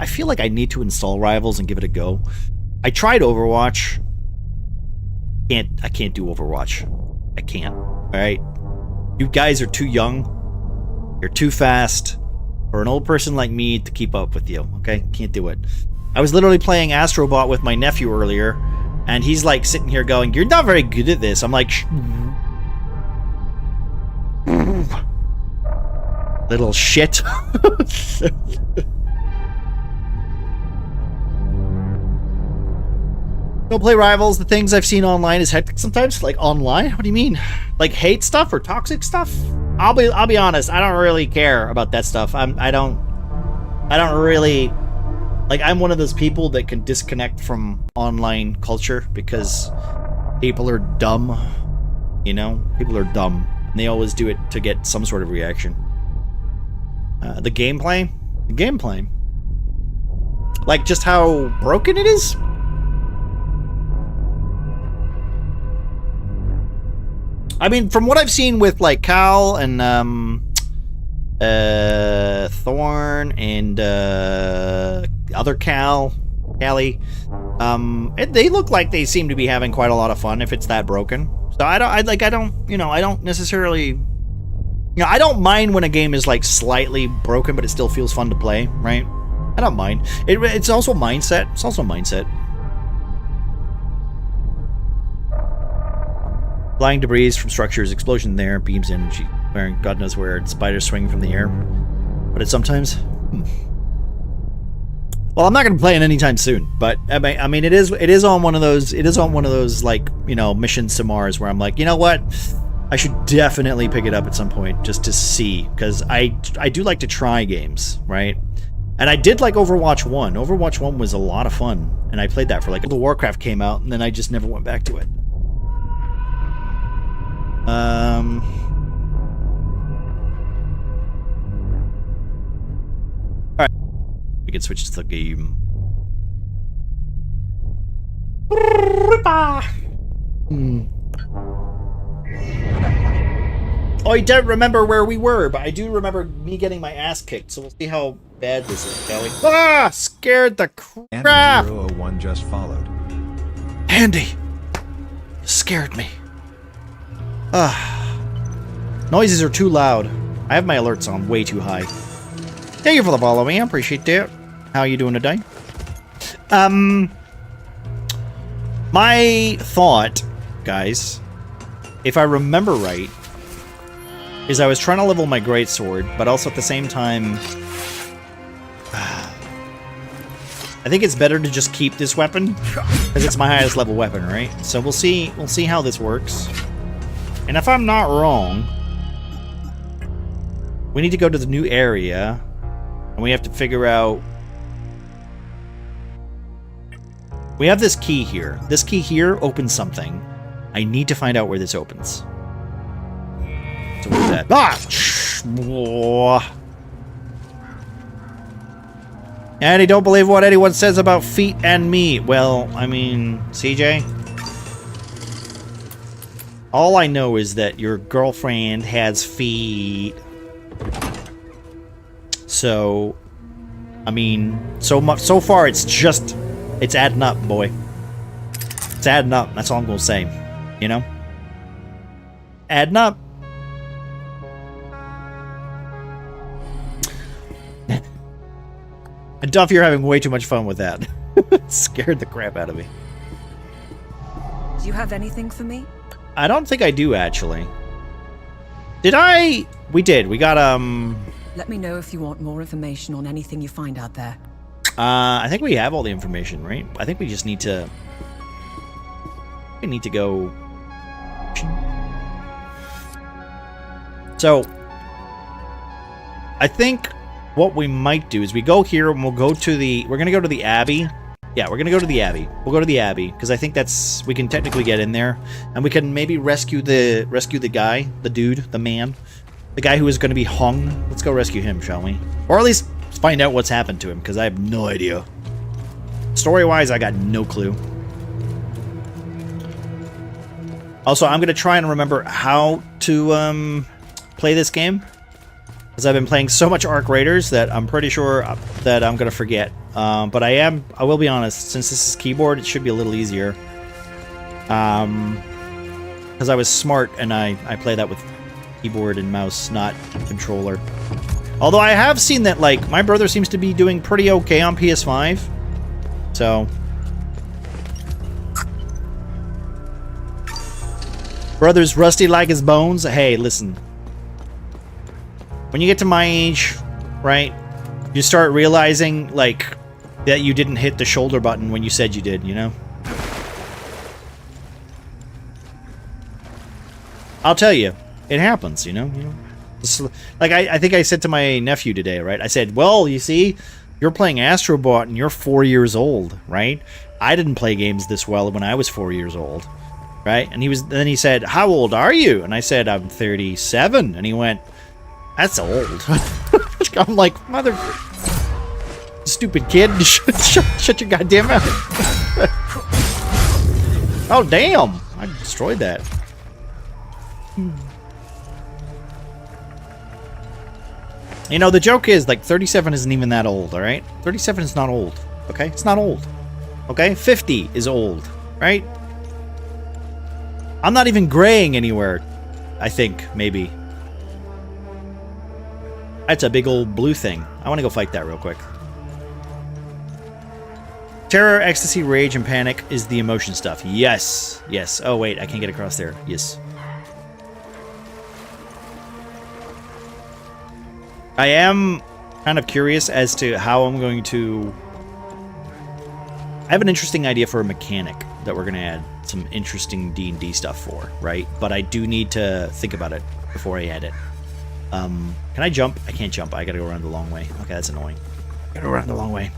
feel like I need to install Rivals and give it a go. I tried Overwatch. I can't do Overwatch. I can't. All right. You guys are too young. You're too fast for an old person like me to keep up with you. Okay? Can't do it. I was literally playing Astrobot with my nephew earlier, and he's like sitting here going, "You're not very good at this." I'm like, little shit. Don't play Rivals. The things I've seen online is hectic sometimes. Like online? What do you mean? Like hate stuff or toxic stuff? I'll be honest. I don't really care about that stuff. I don't really, like, I'm one of those people that can disconnect from online culture because people are dumb. You know, people are dumb, and they always do it to get some sort of reaction. The gameplay, like just how broken it is. I mean, from what I've seen with like Cal and Thorn and other Callie, they look like they seem to be having quite a lot of fun if it's that broken. So I don't necessarily, you know, I don't mind when a game is like slightly broken, but it still feels fun to play, right? I don't mind. It's also mindset. It's also mindset. Flying debris from structures, explosion there, beams in, wearing God knows where, and spiders swing from the air. But it's sometimes... Well, I'm not going to play it anytime soon, but I mean, it is on one of those, like, you know, missions to Mars where I'm like, you know what? I should definitely pick it up at some point just to see, because I do like to try games, right? And I did like Overwatch 1. Overwatch 1 was a lot of fun, and I played that for like, the Warcraft came out, and then I just never went back to it. Alright. We can switch to the game. Oh, I don't remember where we were, but I do remember me getting my ass kicked, so we'll see how bad this is, shall we? Ah! Scared the crap! And 001 just followed. Andy! You scared me. Noises are too loud. I have my alerts on way too high. Thank you for the follow me, I appreciate that. How are you doing today? My thought, guys, if I remember right, is I was trying to level my greatsword, but also at the same time, I think it's better to just keep this weapon because it's my highest level weapon, right? So we'll see how this works. And if I'm not wrong, we need to go to the new area, and we have to figure out. We have this key here. This key here opens something. I need to find out where this opens. So where's that? Ah! Andy, don't believe what anyone says about feet and me. Well, I mean, CJ? All I know is that your girlfriend has feet. So, I mean, so far it's adding up, boy. It's adding up. That's all I'm gonna say. You know? Adding up. And Duff, you're having way too much fun with that. It scared the crap out of me. Do you have anything for me? I don't think I do, actually. Did I? We did. We got, Let me know if you want more information on anything you find out there. I think we have all the information, right? I think we just need to... We need to go... So... I think what we might do is we go here and we'll go to the... We're gonna go to the Abbey. Yeah, we're gonna go to the Abbey. We'll go to the Abbey, because I think that's... We can technically get in there. And we can maybe rescue the guy, the dude, the man. The guy who is gonna be hung. Let's go rescue him, shall we? Or at least find out what's happened to him, because I have no idea. Story-wise, I got no clue. Also, I'm gonna try and remember how to play this game, because I've been playing so much Arc Raiders that I'm pretty sure that I'm gonna forget. But I will be honest, since this is keyboard, it should be a little easier. Because I was smart and I play that with keyboard and mouse, not controller. Although I have seen that, like, my brother seems to be doing pretty okay on PS5. So... Brother's rusty like his bones. Hey, listen. When you get to my age, right, you start realizing, like, that you didn't hit the shoulder button when you said you did, you know? I'll tell you, it happens, you know? Like, I think I said to my nephew today, right? I said, well, you see, you're playing Astro Bot and you're 4 years old, right? I didn't play games this well when I was 4 years old, right? And then he said, how old are you? And I said, I'm 37. And he went, that's old. I'm like, mother... Stupid kid. Shut your goddamn mouth. Oh, damn. I destroyed that. You know, the joke is, like, 37 isn't even that old, alright? 37 is not old, okay? It's not old, okay? 50 is old, right? I'm not even graying anywhere, I think, maybe. That's a big old blue thing. I want to go fight that real quick. Terror, ecstasy, rage, and panic is the emotion stuff. Yes. Yes. Oh, wait. I can't get across there. Yes. I am kind of curious as to how I'm going to... I have an interesting idea for a mechanic that we're going to add some interesting D&D stuff for, right? But I do need to think about it before I add it. Can I jump? I can't jump. I gotta go around the long way. Okay, that's annoying. Gotta go around the long way.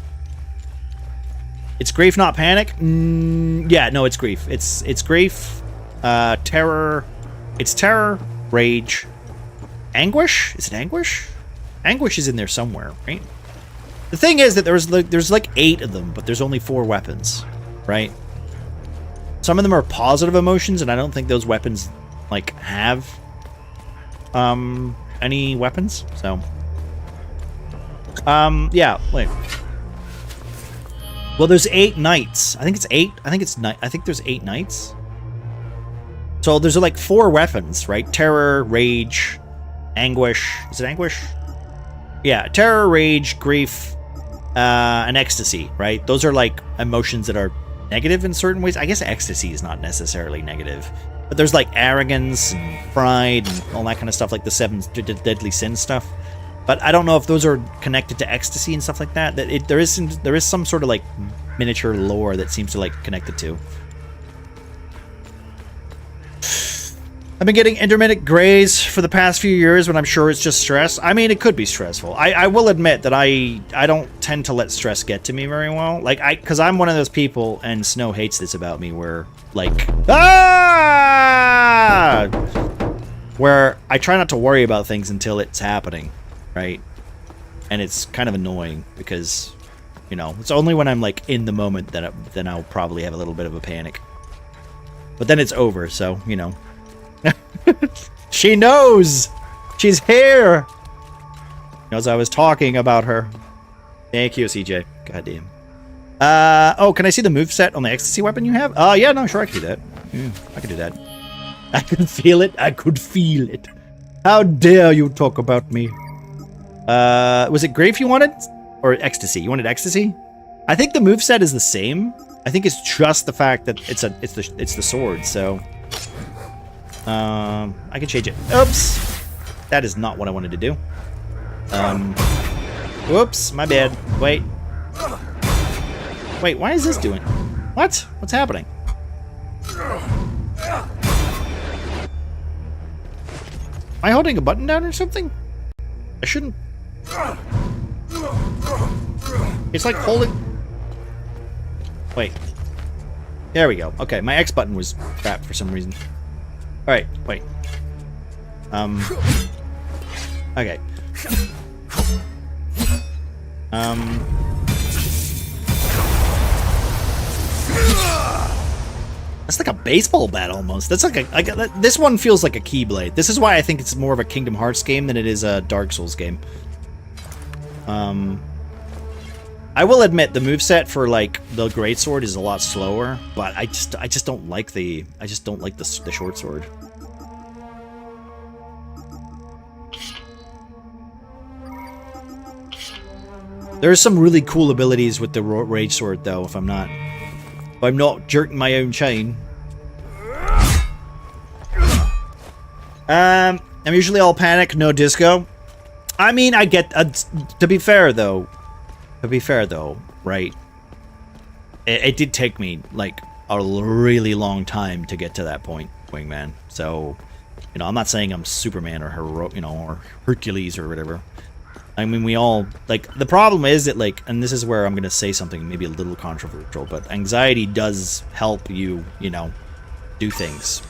It's grief, not panic? Yeah, no, it's grief. It's grief, terror. It's terror, rage, anguish? Is it anguish? Anguish is in there somewhere, right? The thing is that there's like 8 of them, but there's only 4 weapons, right? Some of them are positive emotions, and I don't think those weapons like have any weapons. So yeah, wait. Well, there's 8 knights. I think it's 8. I think there's 8 knights. So there's like 4 weapons, right? Terror, rage, anguish. Is it anguish? Yeah, terror, rage, grief, and ecstasy, right? Those are like emotions that are negative in certain ways. I guess ecstasy is not necessarily negative, but there's like arrogance and pride and all that kind of stuff, like the 7 deadly sins stuff. But I don't know if those are connected to ecstasy and stuff like that. There is some sort of like miniature lore that seems to like connect the two. I've been getting intermittent grays for the past few years, but I'm sure it's just stress. I mean, it could be stressful. I will admit that I don't tend to let stress get to me very well. Like, because I'm one of those people, and Snow hates this about me, where, like, where I try not to worry about things until it's happening, right? And it's kind of annoying, because, you know, it's only when I'm, like, in the moment that then I'll probably have a little bit of a panic. But then it's over, so, you know. She knows! She's here! Knows I was talking about her. Thank you, CJ. Goddamn. Oh, can I see the moveset on the ecstasy weapon you have? Yeah, no, sure, I can do that. Yeah, I can do that. I can feel it. I could feel it. How dare you talk about me? Was it grief you wanted? Or ecstasy? You wanted ecstasy? I think the moveset is the same. I think it's just the fact that it's the sword, so... I can change it. Oops! That is not what I wanted to do. Whoops, my bad. Wait. Wait, why is this doing? What? What's happening? Am I holding a button down or something? I shouldn't... It's like holding... Wait. There we go. Okay, my X button was crap for some reason. Alright, wait. Okay. That's like a baseball bat almost. That's like this one feels like a Keyblade. This is why I think it's more of a Kingdom Hearts game than it is a Dark Souls game. I will admit the moveset for like the greatsword is a lot slower, but I just don't like the short sword. There's some really cool abilities with the rage sword though, if I'm not jerking my own chain. I'm usually all panic, no disco. I mean, I get to be fair though, right? It did take me like a really long time to get to that point, Wingman. So, you know, I'm not saying I'm Superman or or Hercules or whatever. I mean, we all like the problem is that like, and this is where I'm gonna say something maybe a little controversial, but anxiety does help you, you know, do things,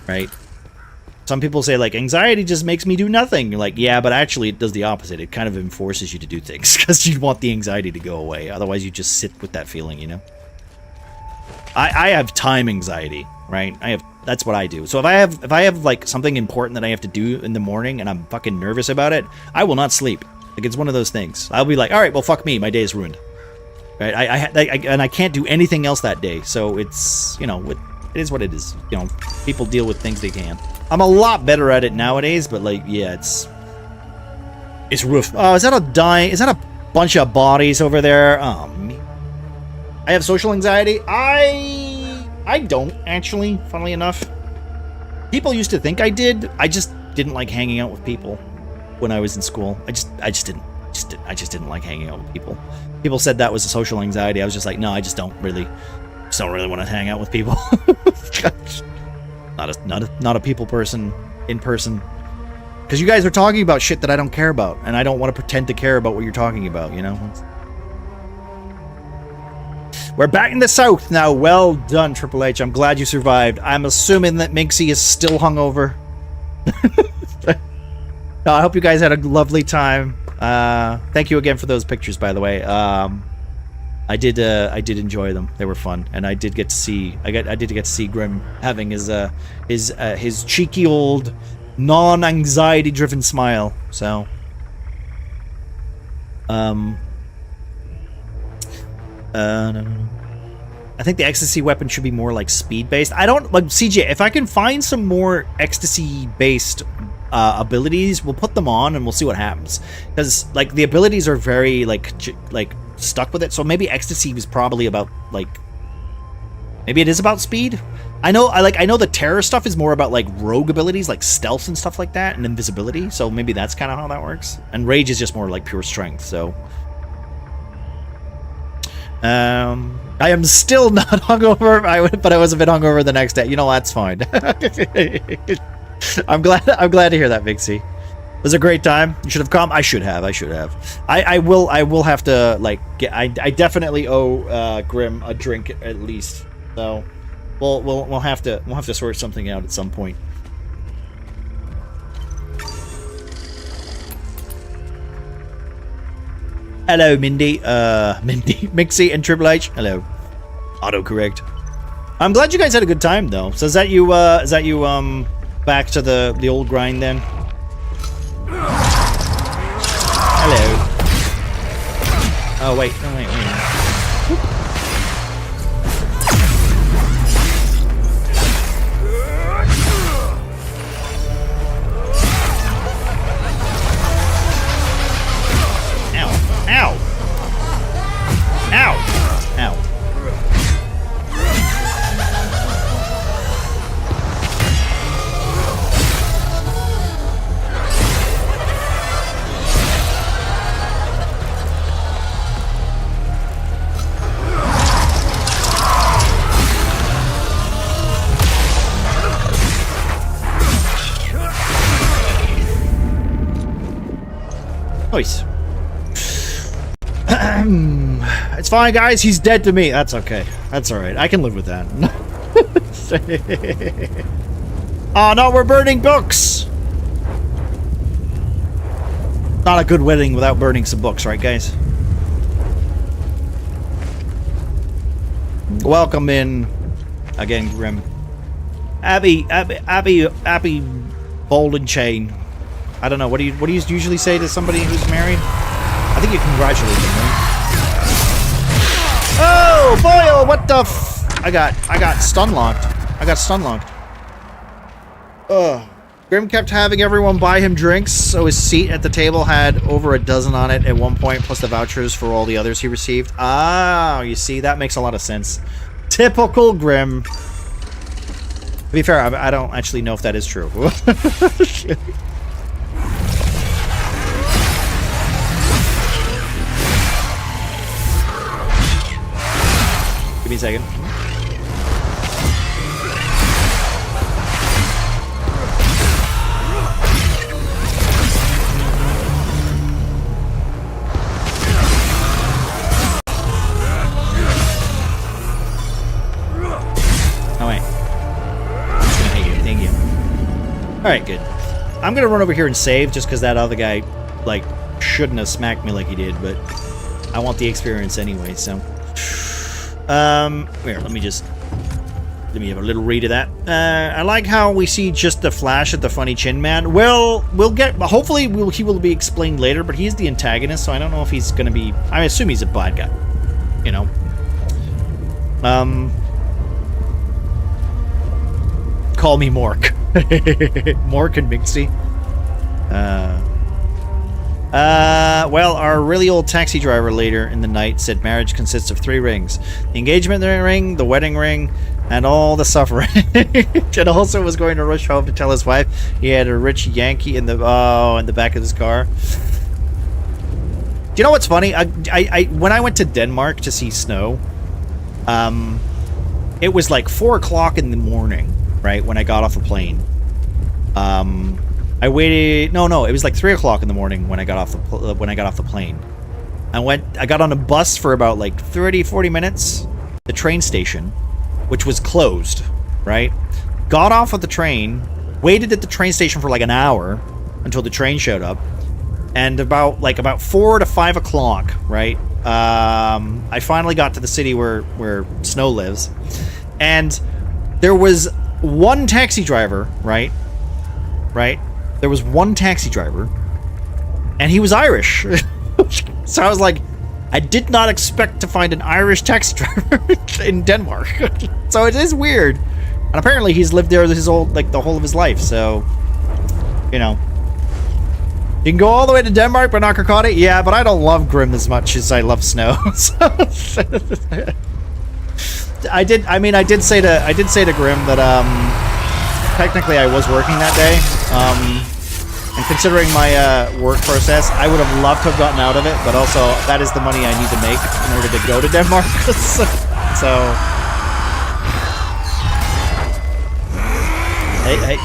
right? Some people say, like, anxiety just makes me do nothing. You're like, yeah, but actually it does the opposite. It kind of enforces you to do things because you want the anxiety to go away. Otherwise, you just sit with that feeling, you know? I have time anxiety, right? That's what I do. So if I have, like, something important that I have to do in the morning and I'm fucking nervous about it, I will not sleep. Like, it's one of those things. I'll be like, all right, well, fuck me. My day is ruined. Right? And I can't do anything else that day. So it's, you know, it is what it is. You know, people deal with things they can. I'm a lot better at it nowadays, but like, yeah, it's rough. Oh, is that a bunch of bodies over there? Oh, me. I have social anxiety. I don't actually, funnily enough. People used to think I did. I just didn't like hanging out with people. when I was in school. I just didn't like hanging out with people. People said that was a social anxiety. I was just like, no, I just don't really want to hang out with people. not a people person in person. Because you guys are talking about shit that I don't care about, and I don't want to pretend to care about what you're talking about, you know? We're back in the south now. Well done, Triple H. I'm glad you survived. I'm assuming that Minxie is still hungover. No, I hope you guys had a lovely time. Thank you again for those pictures, by the way. I did enjoy them. They were fun, and I did get to see Grim having his cheeky old non-anxiety driven smile. So no. I think the ecstasy weapon should be more like speed based. I don't like CJ. If I can find some more ecstasy based abilities, we'll put them on and we'll see what happens. Because like the abilities are very like stuck with it. So maybe ecstasy was probably about like maybe it is about speed. I know the terror stuff is more about like rogue abilities like stealth and stuff like that and invisibility. So maybe that's kind of how that works. And rage is just more like pure strength. So I am still not hungover, but I was a bit hungover the next day. You know, that's fine. I'm glad to hear that, Vixie. It was a great time. You should have come. I should have. I will have to like get. I definitely owe Grim a drink at least. So we'll have to sort something out at some point. Hello, Mindy. Mixie and Triple H. Hello. Autocorrect. I'm glad you guys had a good time though. So is that you back to the old grind then? Hello. Oh wait, no wait. Ow! Ow! Ow! Nice. It's fine, guys. He's dead to me. That's okay. That's alright. I can live with that. Oh no, we're burning books! Not a good wedding without burning some books, right, guys? Welcome in again, Grim. Abby, Bold and Chain. I don't know. What do you usually say to somebody who's married? I think you congratulate them, right? Oh boy! Oh, what the I got stun locked. Ugh. Grim kept having everyone buy him drinks, so his seat at the table had over a dozen on it at one point, plus the vouchers for all the others he received. Ah, you see, that makes a lot of sense. Typical Grim. To be fair, I don't actually know if that is true. Give me a second. Oh wait. Thank you. Thank you. Alright, good. I'm gonna run over here and save just because that other guy, like, shouldn't have smacked me like he did, but I want the experience anyway, so. Here, let me have a little read of that. I like how we see just the flash at the funny chin man. Well, hopefully he will be explained later, but he's the antagonist, so I don't know if he's gonna be, I assume he's a bad guy, you know. Call me Mork. Mork and Mixie. Well, our really old taxi driver later in the night said marriage consists of 3 rings. The engagement ring, the wedding ring, and all the suffering. And also was going to rush home to tell his wife he had a rich Yankee in the back of his car. Do you know what's funny? I when I went to Denmark to see snow, it was like 4 o'clock in the morning, right, when I got off the plane. I waited. No, it was like 3 o'clock in the morning when I got off the plane. I got on a bus for about like 30-40 minutes. The train station, which was closed, right? Got off of the train, waited at the train station for like an hour until the train showed up, and about 4 to 5 o'clock, right? I finally got to the city where Snow lives, and there was one taxi driver, right? There was one taxi driver, and he was Irish. So I was like, I did not expect to find an Irish taxi driver in Denmark. So it is weird. And apparently he's lived there the whole of his life, so you know. You can go all the way to Denmark but not Kirkcaldy? Yeah, but I don't love Grim as much as I love Snow. I did say to Grim that technically I was working that day. And considering my work process, I would have loved to have gotten out of it, but also that is the money I need to make in order to go to Denmark. So hey.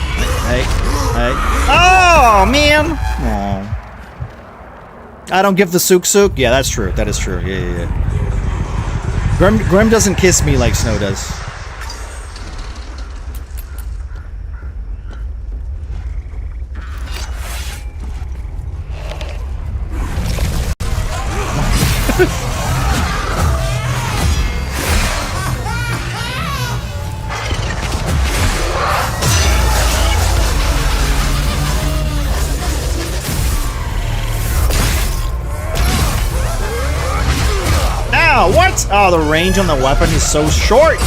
Oh man! Aw. I don't give the sook. Yeah, that's true. That is true. Yeah. Grim doesn't kiss me like Snow does. What? Oh, the range on the weapon is so short.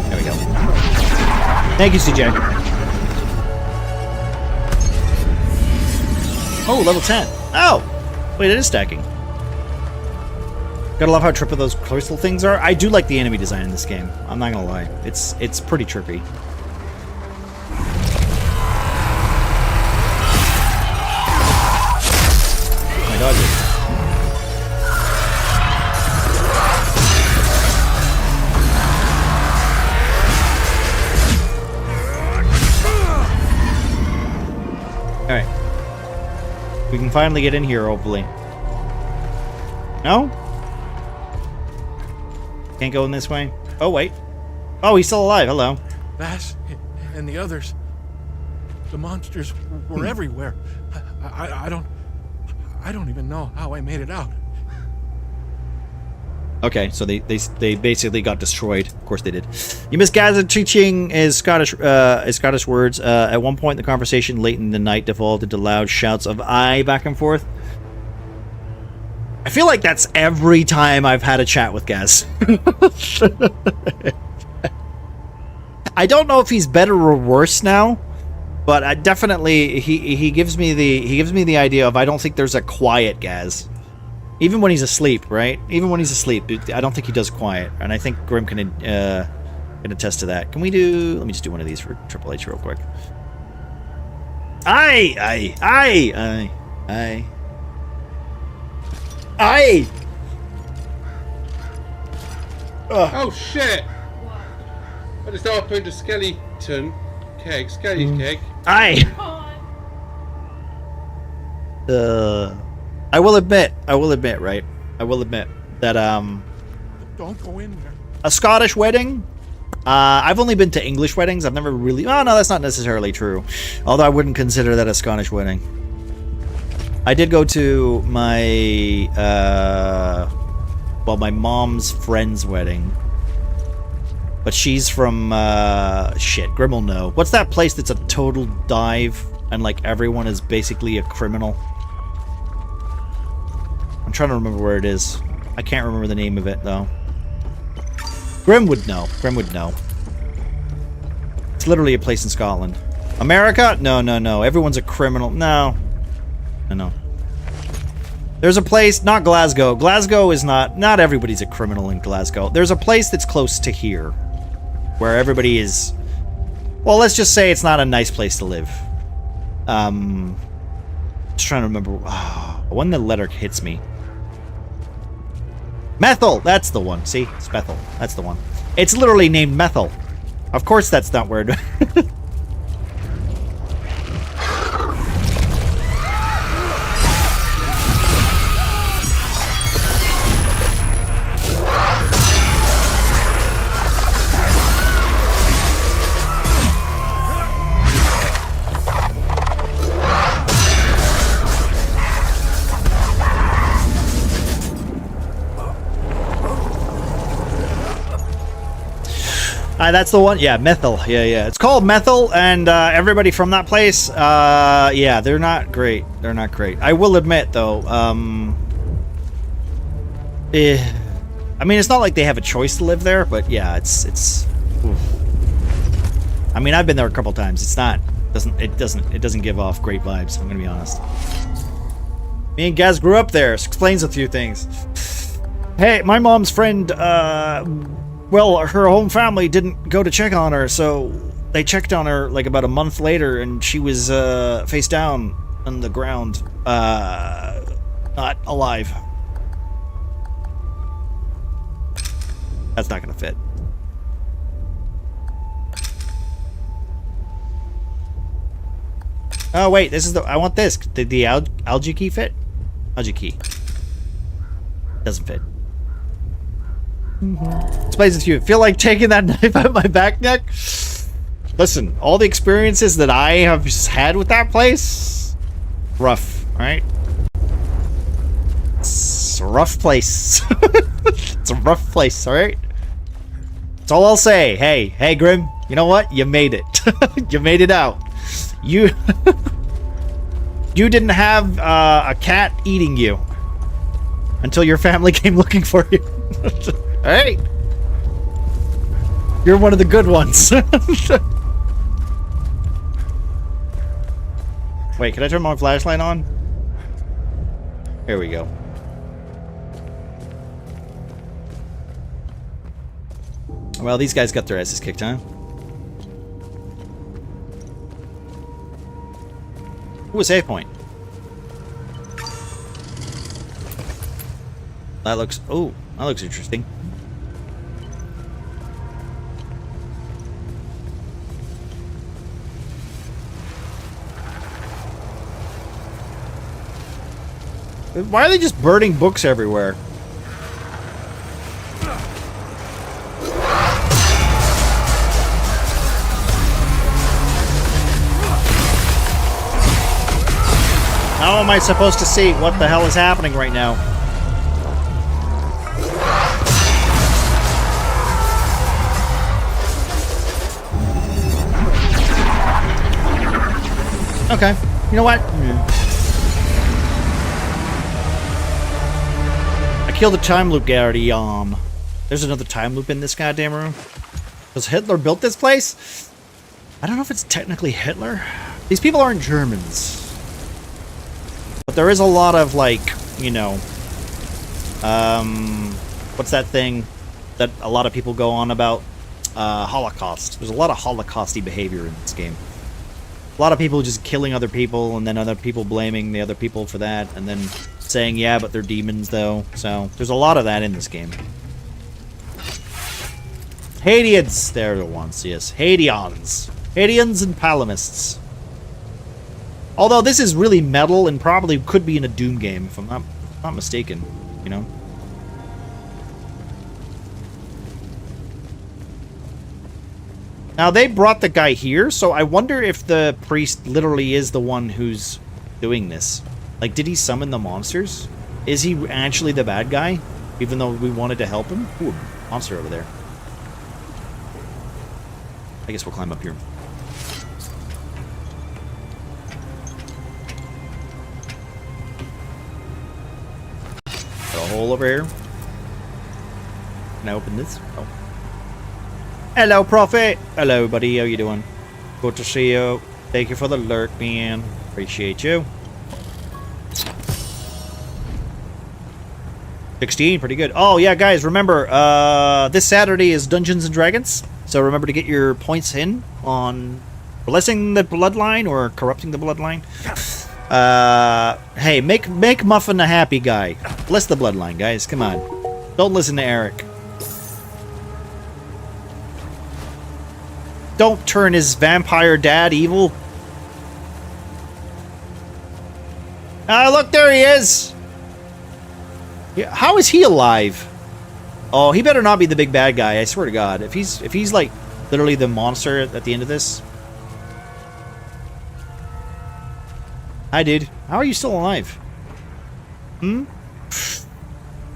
There we go. Thank you, CJ. Oh, level 10. Oh! Wait, it is stacking. Gotta love how trippy those crystal things are. I do like the enemy design in this game. I'm not gonna lie. It's pretty trippy. Alright. We can finally get in here, hopefully. No? Can't go in this way? Oh, wait. Oh, he's still alive. Hello. Vash and the others. The monsters were everywhere. I don't even know how I made it out. Okay, so they basically got destroyed. Of course they did. You missed Gaza teaching his Scottish words. At one point, the conversation late in the night devolved into loud shouts of "I" back and forth. I feel like that's every time I've had a chat with Gaz. I don't know if he's better or worse now, but definitely he gives me the idea of I don't think there's a quiet Gaz. Even when he's asleep, right? Even when he's asleep, I don't think he does quiet. And I think Grim can attest to that. Can we do... Let me just do one of these for Triple H real quick. Aye! Oh shit! I just opened a skeleton keg. Keg. Aye! I will admit, right? I will admit that Don't go in there. a Scottish wedding. I've only been to English weddings. I've never really. Oh no, that's not necessarily true. Although I wouldn't consider that a Scottish wedding. I did go to my my mom's friend's wedding, but she's from Grim will know. What's that place that's a total dive and like everyone is basically a criminal? I'm trying to remember where it is. I can't remember the name of it, though. Grim would know. It's literally a place in Scotland. America? No. Everyone's a criminal. No. There's a place, not Glasgow. Glasgow is not everybody's a criminal in Glasgow. There's a place that's close to here where everybody is, well, let's just say it's not a nice place to live. Just trying to remember when the letter hits me. Methil, that's the one. See, it's Methil. That's the one. It's literally named Methil. Of course, that's not word. That's the one. Yeah, Methil. Yeah. It's called Methil, and everybody from that place, yeah, they're not great. They're not great. I will admit, though, I mean, it's not like they have a choice to live there, but yeah, it's. Oof. I mean, I've been there a couple times. It's not. It doesn't give off great vibes. I'm gonna be honest. Me and Gaz grew up there. So explains a few things. Hey, my mom's friend. Well, her home family didn't go to check on her, so they checked on her like about a month later, and she was face down on the ground, not alive. That's not gonna fit. Oh wait, this is the. I want this. Did the algae key fit? Algae key doesn't fit. Explains it to you. Feel like taking that knife out my back neck? Listen, all the experiences that I have had with that place, rough, right? It's a rough place. It's a rough place, alright? That's all I'll say. Hey, Grim, you know what? You made it. You made it out. You didn't have a cat eating you until your family came looking for you. Hey! You're one of the good ones. Wait, can I turn my flashlight on? Here we go. Well, these guys got their asses kicked, huh? Ooh, a save point. That looks... Oh, that looks interesting. Why are they just burning books everywhere? How am I supposed to see what the hell is happening right now? Okay, you know what? I killed a time loop guard. There's another time loop in this goddamn room. Does Hitler built this place? I don't know if it's technically Hitler. These people aren't Germans. But there is a lot of, like, you know, what's that thing that a lot of people go on about? Holocaust. There's a lot of Holocausty behavior in this game. A lot of people just killing other people, and then other people blaming the other people for that, and then saying, yeah, but they're demons, though. So, there's a lot of that in this game. Hadians! They're the ones, yes. Hadians. Hadians and Palamists. Although this is really metal and probably could be in a Doom game, if I'm not mistaken, you know? Now, they brought the guy here, so I wonder if the priest literally is the one who's doing this. Like, did he summon the monsters? Is he actually the bad guy? Even though we wanted to help him? Ooh, monster over there. I guess we'll climb up here. Got a hole over here. Can I open this? Oh. Hello, Prophet! Hello, buddy. How you doing? Good to see you. Thank you for the lurk, man. Appreciate you. 16, pretty good. Oh yeah, guys, remember this Saturday is Dungeons and Dragons, so remember to get your points in on blessing the bloodline or corrupting the bloodline. Hey, make Muffin a happy guy. Bless the bloodline, guys. Come on, don't listen to Eric. Don't turn his vampire dad evil. Ah, look, there he is. Yeah, how is he alive? Oh, he better not be the big bad guy. I swear to God, if he's like literally the monster at the end of this. Hi, dude. How are you still alive? Hmm.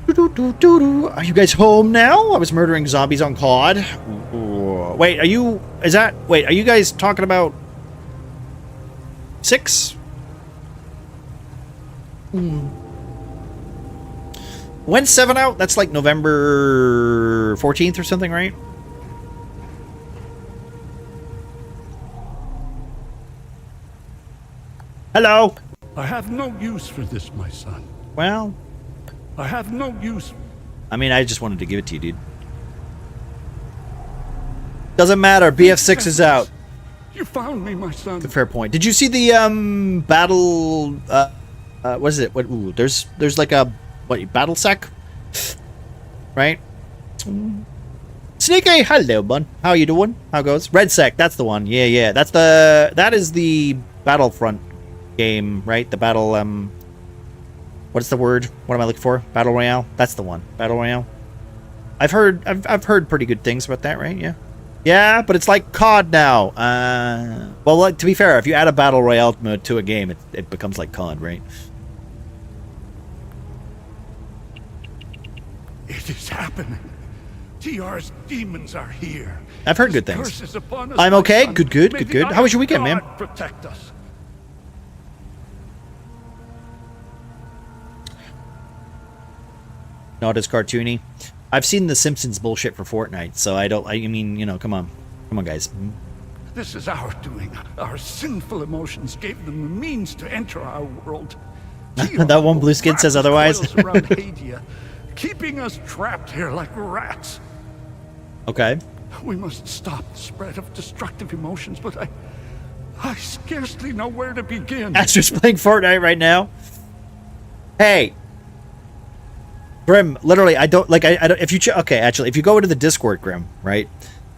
Are you guys home now? I was murdering zombies on COD. Wait, are you? Wait, are you guys talking about 6? When's 7 out? That's like November 14th or something, right? Hello. I have no use for this, my son. Well, I have no use. I mean, I just wanted to give it to you, dude. Doesn't matter. BF6 is out. You found me, my son. Fair point. Did you see the battle? What is it? What? Ooh, there's like a battle sec, right? Sneaky, hello, bud. How you doing? How goes? Red sec. That's the one. Yeah. That is the Battlefront game, right? The battle. What's the word? What am I looking for? Battle Royale. That's the one. Battle Royale. I've heard pretty good things about that, right? Yeah. Yeah, but it's like COD now. Well, like, to be fair, if you add a Battle Royale mode to a game, it becomes like COD, right? It is happening. TR's demons are here. I've heard good things. I'm okay. Good. How was your weekend, man? Protect us. Not as cartoony. I've seen the Simpsons bullshit for Fortnite, so I mean, you know, come on, guys. This is our doing. Our sinful emotions gave them the means to enter our world. That one blue skin says otherwise. Around Hadia, keeping us trapped here like rats. Okay. We must stop the spread of destructive emotions, but I scarcely know where to begin. Astra's playing Fortnite right now. Hey. Grim, literally, I don't, if you, okay, actually, if you go into the Discord, Grim, right,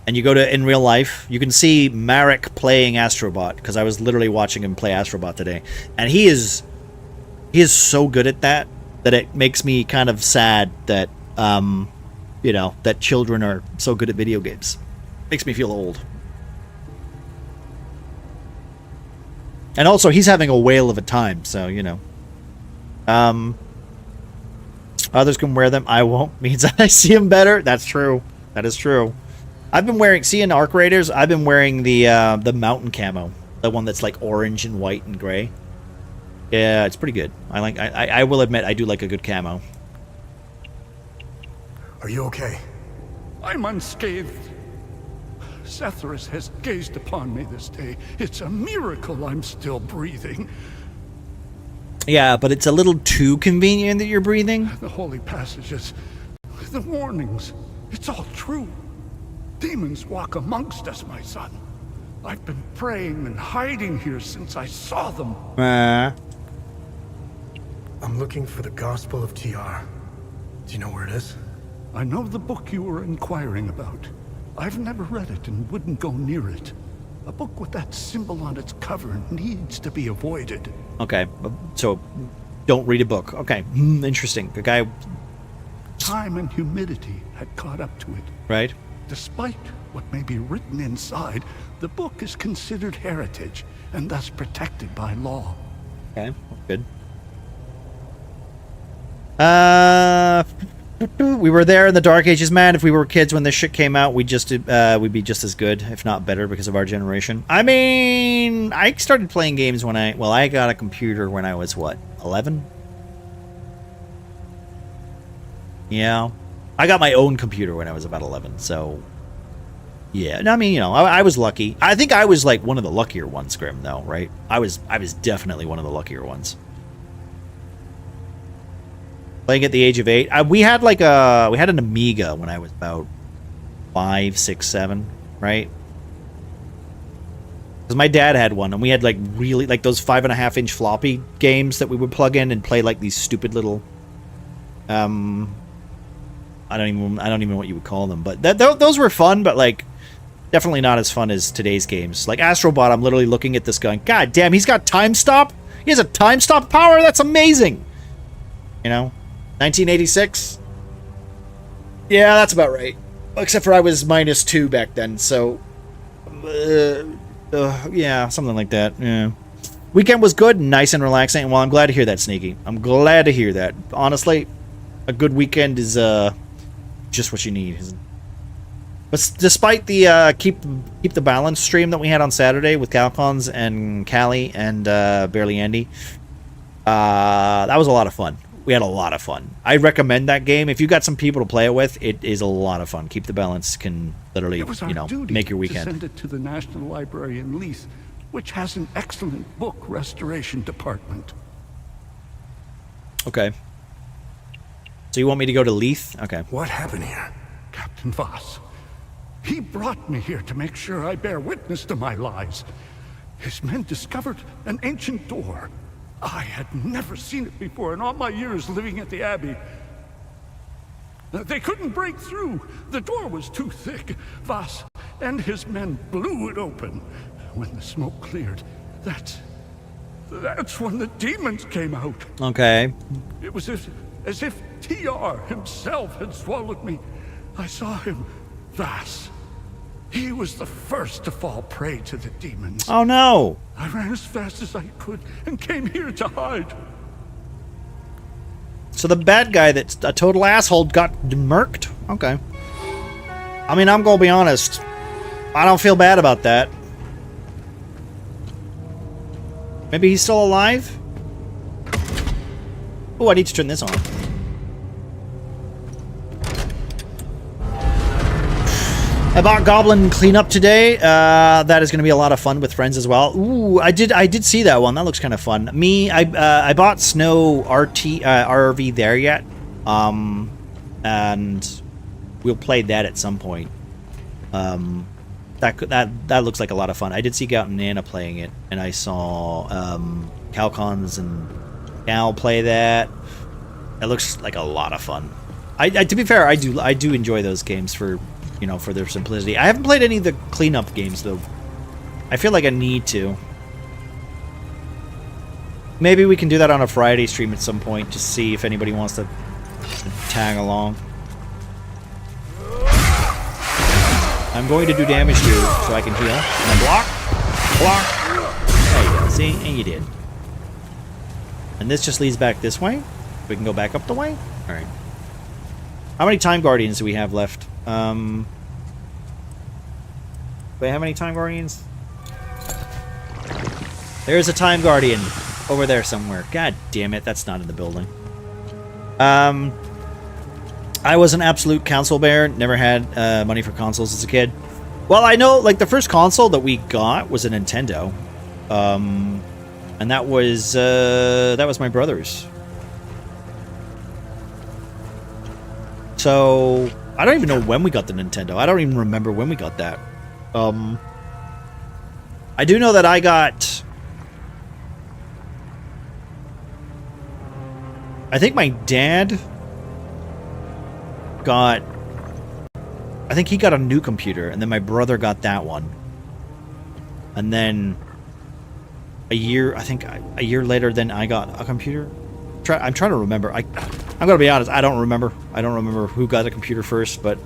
and you go to in real life, you can see Marek playing Astrobot, because I was literally watching him play Astrobot today, and he is so good at that it makes me kind of sad that, you know, that children are so good at video games. Makes me feel old. And also, he's having a whale of a time, so, you know. Others can wear them. I won't. Means I see them better. That's true. That is true. I've been wearing, seeing Arc Raiders, I've been wearing the mountain camo. The one that's like orange and white and gray. Yeah, it's pretty good. I will admit, I do like a good camo. Are you okay? I'm unscathed. Sethrus has gazed upon me this day. It's a miracle I'm still breathing. Yeah, but it's a little too convenient that you're breathing. The holy passages, the warnings, it's all true. Demons walk amongst us, my son. I've been praying and hiding here since I saw them. I'm looking for the Gospel of TR. Do you know where it is? I know the book you were inquiring about. I've never read it and wouldn't go near it. A book with that symbol on its cover needs to be avoided. Okay, so don't read a book. Okay, interesting. The guy... Time and humidity had caught up to it. Right. Despite what may be written inside, the book is considered heritage and thus protected by law. Okay, good. We were there in the Dark Ages, man. If we were kids when this shit came out, we'd be just as good, if not better, because of our generation. I mean, I started playing games when I got a computer when I was, what, 11? Yeah. I got my own computer when I was about 11, so... Yeah, no, I mean, you know, I was lucky. I think I was, like, one of the luckier ones, Grim, though, right? I was definitely one of the luckier ones. Playing at the age of 8. We had like we had an Amiga when I was about 5, 6, 7, right? Because my dad had one, and we had like really like those 5.5-inch floppy games that we would plug in and play like these stupid little, I don't even know what you would call them, but those were fun, but like definitely not as fun as today's games. Like Astrobot, I'm literally looking at this going, God damn, he's got time stop. He has a time stop power. That's amazing. You know, 1986. Yeah, that's about right. Except for I was -2 back then, so yeah, something like that. Yeah. Weekend was good, nice and relaxing. Well, I'm glad to hear that, Sneaky. I'm glad to hear that. Honestly, a good weekend is just what you need. But despite the keep the balance stream that we had on Saturday with Calcons and Callie and Barely Andy, that was a lot of fun. We had a lot of fun. I recommend that game. If you got some people to play it with, it is a lot of fun. Keep the Balance can literally, you know, make your weekend. To send it to the National Library in Leith, which has an excellent book restoration department. Okay. So you want me to go to Leith? Okay. What happened here? Captain Voss. He brought me here to make sure I bear witness to my lies. His men discovered an ancient door. I had never seen it before in all my years living at the Abbey. They couldn't break through. The door was too thick. Voss and his men blew it open. When the smoke cleared, that's when the demons came out. Okay. It was as if TR himself had swallowed me. I saw him, Voss. He was the first to fall prey to the demons. Oh no! I ran as fast as I could and came here to hide. So the bad guy that's a total asshole got murked? Okay. I mean, I'm gonna be honest. I don't feel bad about that. Maybe he's still alive? Oh, I need to turn this on. I bought Goblin Cleanup today. That is going to be a lot of fun with friends as well. Ooh, I did see that one. That looks kind of fun. I bought Snow RV there yet, and we'll play that at some point. That looks like a lot of fun. I did see Gout and Nana playing it, and I saw Calcons and Cal play that. It looks like a lot of fun. To be fair, I do enjoy those games for, you know, for their simplicity. I haven't played any of the cleanup games though. I feel like I need to. Maybe we can do that on a Friday stream at some point to see if anybody wants to tag along. I'm going to do damage to you so I can heal. And then block. There you go. See? And you did. And this just leads back this way. We can go back up the way. Alright. How many Time Guardians do we have left? Wait, how many Time Guardians? There's a Time Guardian over there somewhere. God damn it, that's not in the building. I was an absolute console bear. Never had money for consoles as a kid. Well, I know, like, the first console that we got was a Nintendo. And that was my brother's. So, I don't even know when we got the Nintendo. I don't even remember when we got that. I do know that I got... I think my dad got... I think he got a new computer, and then my brother got that one. And then a year later, then I got a computer. I'm trying to remember. I'm gonna be honest, I don't remember. I don't remember who got a computer first, but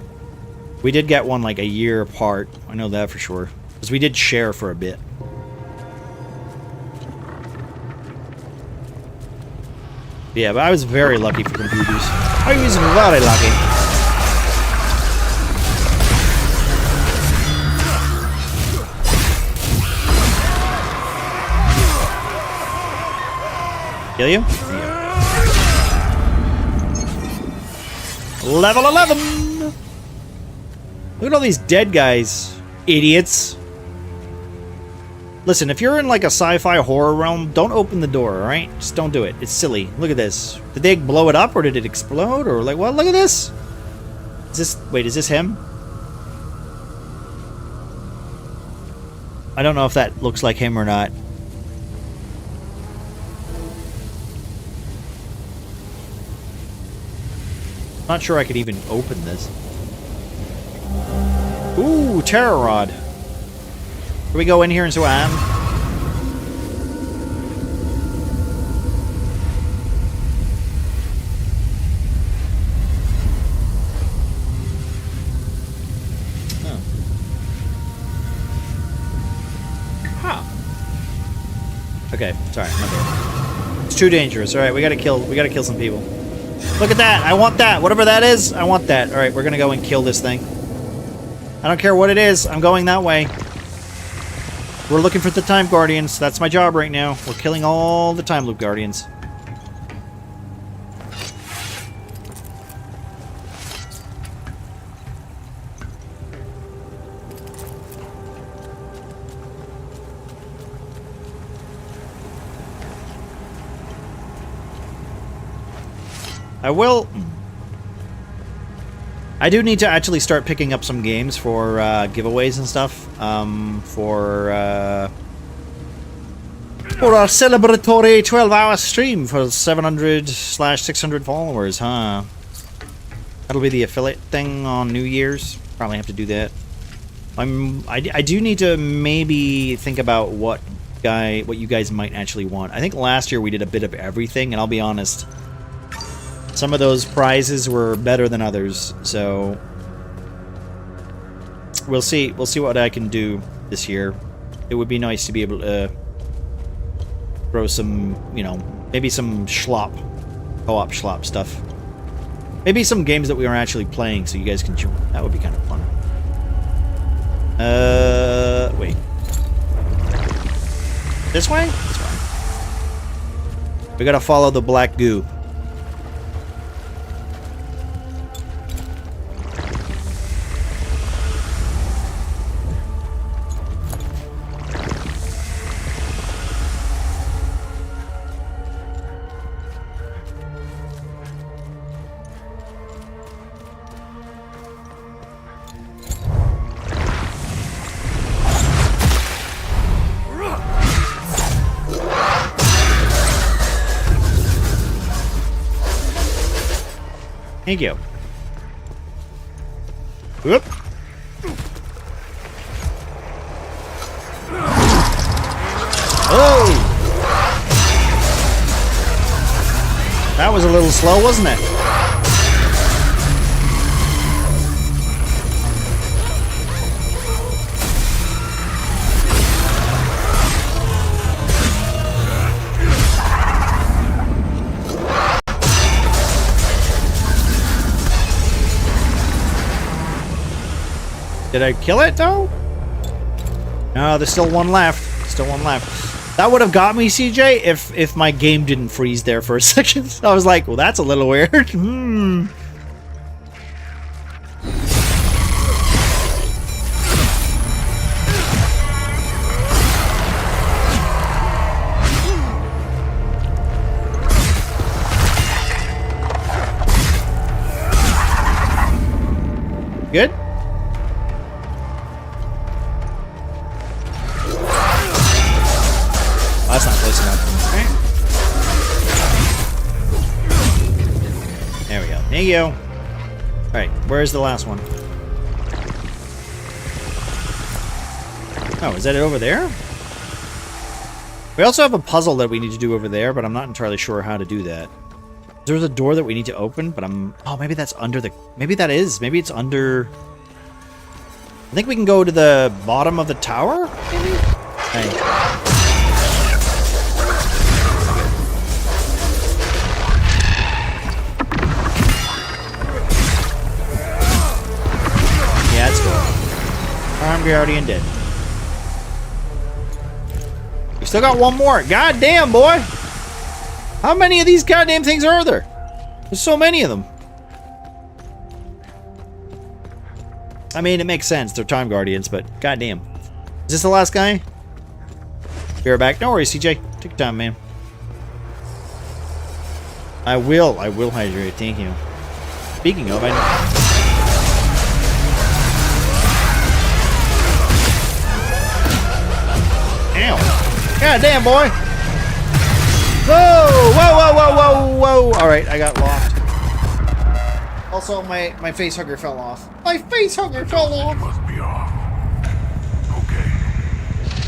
we did get one like a year apart. I know that for sure. Because we did share for a bit. Yeah, but I was very lucky for computers. I was very lucky. Kill you? Yeah. Level 11! Look at all these dead guys. Idiots. Listen, if you're in like a sci-fi horror realm, don't open the door, alright? Just don't do it. It's silly. Look at this. Did they blow it up or did it explode? Or like, what? Look at this! Is this... Wait, is this him? I don't know if that looks like him or not. Not sure I could even open this. Ooh, Terror Rod. Can we go in here and swam? Oh. Huh. Okay, sorry, my bad. It's too dangerous. All right, we gotta kill some people. Look at that! I want that! Whatever that is, I want that. Alright, we're gonna go and kill this thing. I don't care what it is, I'm going that way. We're looking for the Time Guardians. That's my job right now. We're killing all the Time Loop Guardians. I do need to actually start picking up some games for giveaways and stuff. For our celebratory 12-hour stream for 700/600 followers, huh? That'll be the affiliate thing on New Year's. Probably have to do that. I do need to maybe think about what you guys might actually want. I think last year we did a bit of everything, and I'll be honest. Some of those prizes were better than others, so we'll see. We'll see what I can do this year. It would be nice to be able to throw some, you know, maybe some co-op schlop stuff. Maybe some games that we are actually playing, so you guys can join. That would be kind of fun. Wait. This way? This way. We gotta follow the black goo. Thank you. Whoop. Oh! That was a little slow, wasn't it? Did I kill it, though? No, there's still one left. Still one left. That would have got me, CJ, if my game didn't freeze there for a second. I was like, well, that's a little weird. Good? That's not close enough. Okay. There we go. There you go. Alright, where's the last one? Oh, is that it over there? We also have a puzzle that we need to do over there, but I'm not entirely sure how to do that. There's a door that we need to open, but oh, maybe that's under the... Maybe that is. Maybe it's under... I think we can go to the bottom of the tower, maybe? Hey. Yeah, that's cool. Time Guardian dead. We still got one more. God damn, boy! How many of these goddamn things are there? There's so many of them. I mean, it makes sense. They're Time Guardians, but goddamn. Is this the last guy? Be right back. No worries, CJ. Take your time, man. I will hydrate. Thank you. Speaking of, I know. Ow. God damn, boy. Whoa, whoa, whoa, whoa, whoa, whoa. All right, I got locked. Also, my face hugger fell off. My face hugger fell off. Must be off. Okay.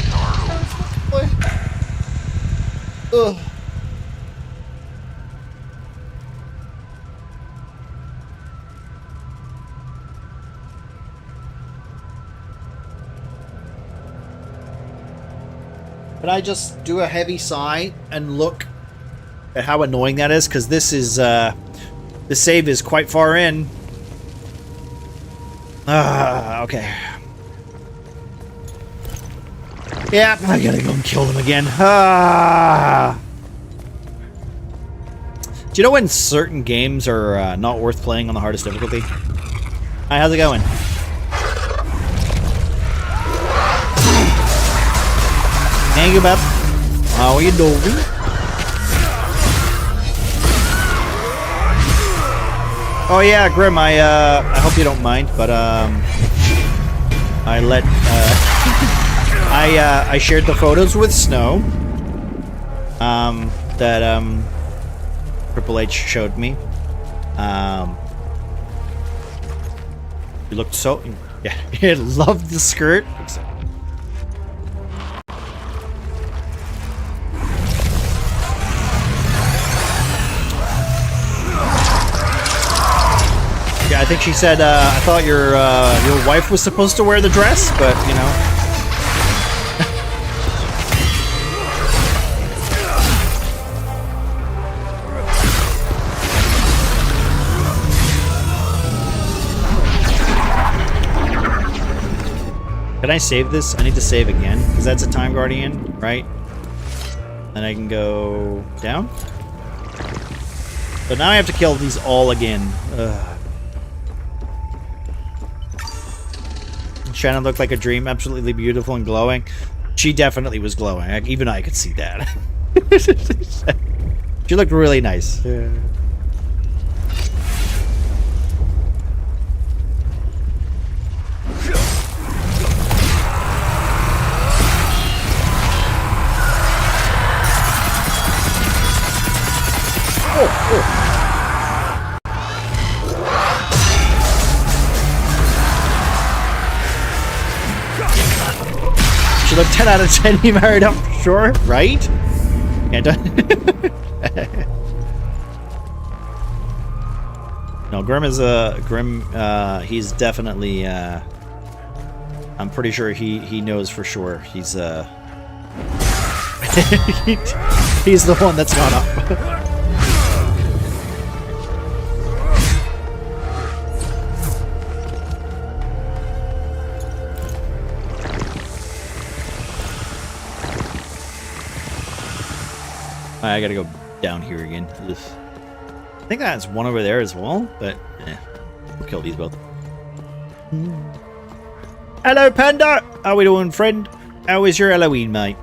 Start over. Ugh. Can I just do a heavy sigh and look at how annoying that is? Because this is, this save is quite far in. Okay. Yeah, I gotta go and kill them again. Do you know when certain games are not worth playing on the hardest difficulty? Hi, how's it going? Thank you, Beth. How are you doing? Oh yeah, Grim. I hope you don't mind, but I let I shared the photos with Snow. That Triple H showed me. You looked so yeah. I loved the skirt. Yeah, I think she said, I thought your wife was supposed to wear the dress, but, you know. Can I save this? I need to save again, because that's a Time Guardian, right? Then I can go down. But now I have to kill these all again. Ugh. Shannon looked like a dream, absolutely beautiful and glowing. She definitely was glowing. Even I could see that. She looked really nice. Yeah. She looked 10 out of 10. He married up, sure, right? Yeah, no, Grim is a Grim. He's definitely. I'm pretty sure he knows for sure. He's he's the one that's gone up. I gotta go down here again. Ugh. I think that's one over there as well, but we'll kill these both. Hello, Panda! How we doing, friend? How was your Halloween, mate?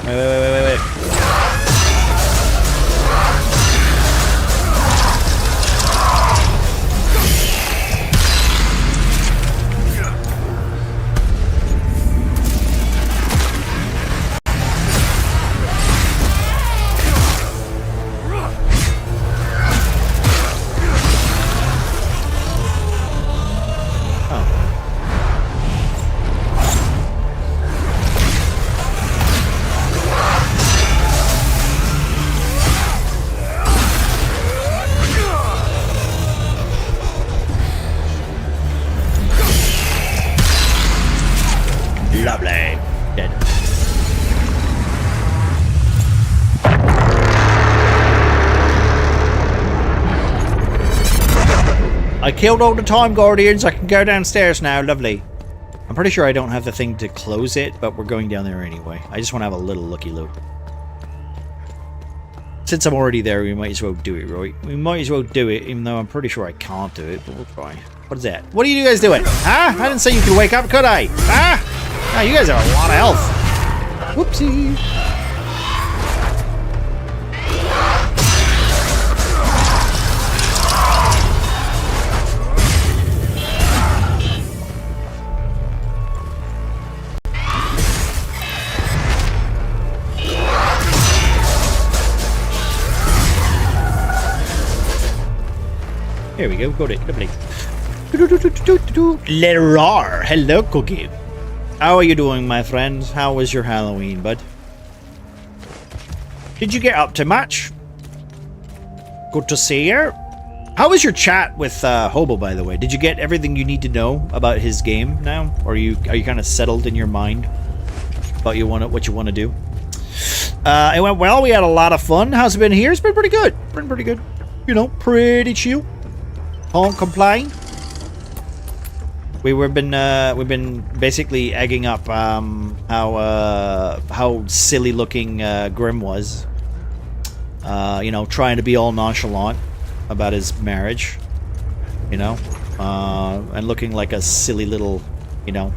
Wait. Lovely. Dead. I killed all the Time Guardians. I can go downstairs now. Lovely. I'm pretty sure I don't have the thing to close it, but we're going down there anyway. I just want to have a little looky-look. Since I'm already there, we might as well do it, right? We might as well do it, even though I'm pretty sure I can't do it, but we'll try. What is that? What are you guys doing? Huh? I didn't say you could wake up, could I? Huh? Oh, you guys have a lot of health. Whoopsie. Here we go. Got it. Lerar. Hello, Cookie. How are you doing, my friend? How was your Halloween, bud? Did you get up to much? Good to see you. How was your chat with Hobo, by the way? Did you get everything you need to know about his game now? Or are you kind of settled in your mind about what you want to do? It went well. We had a lot of fun. How's it been here? It's been pretty good. Been pretty good. You know, pretty chill. Don't complain. We've been basically egging up how silly looking Grim was. You know, trying to be all nonchalant about his marriage. You know, and looking like a silly little, you know,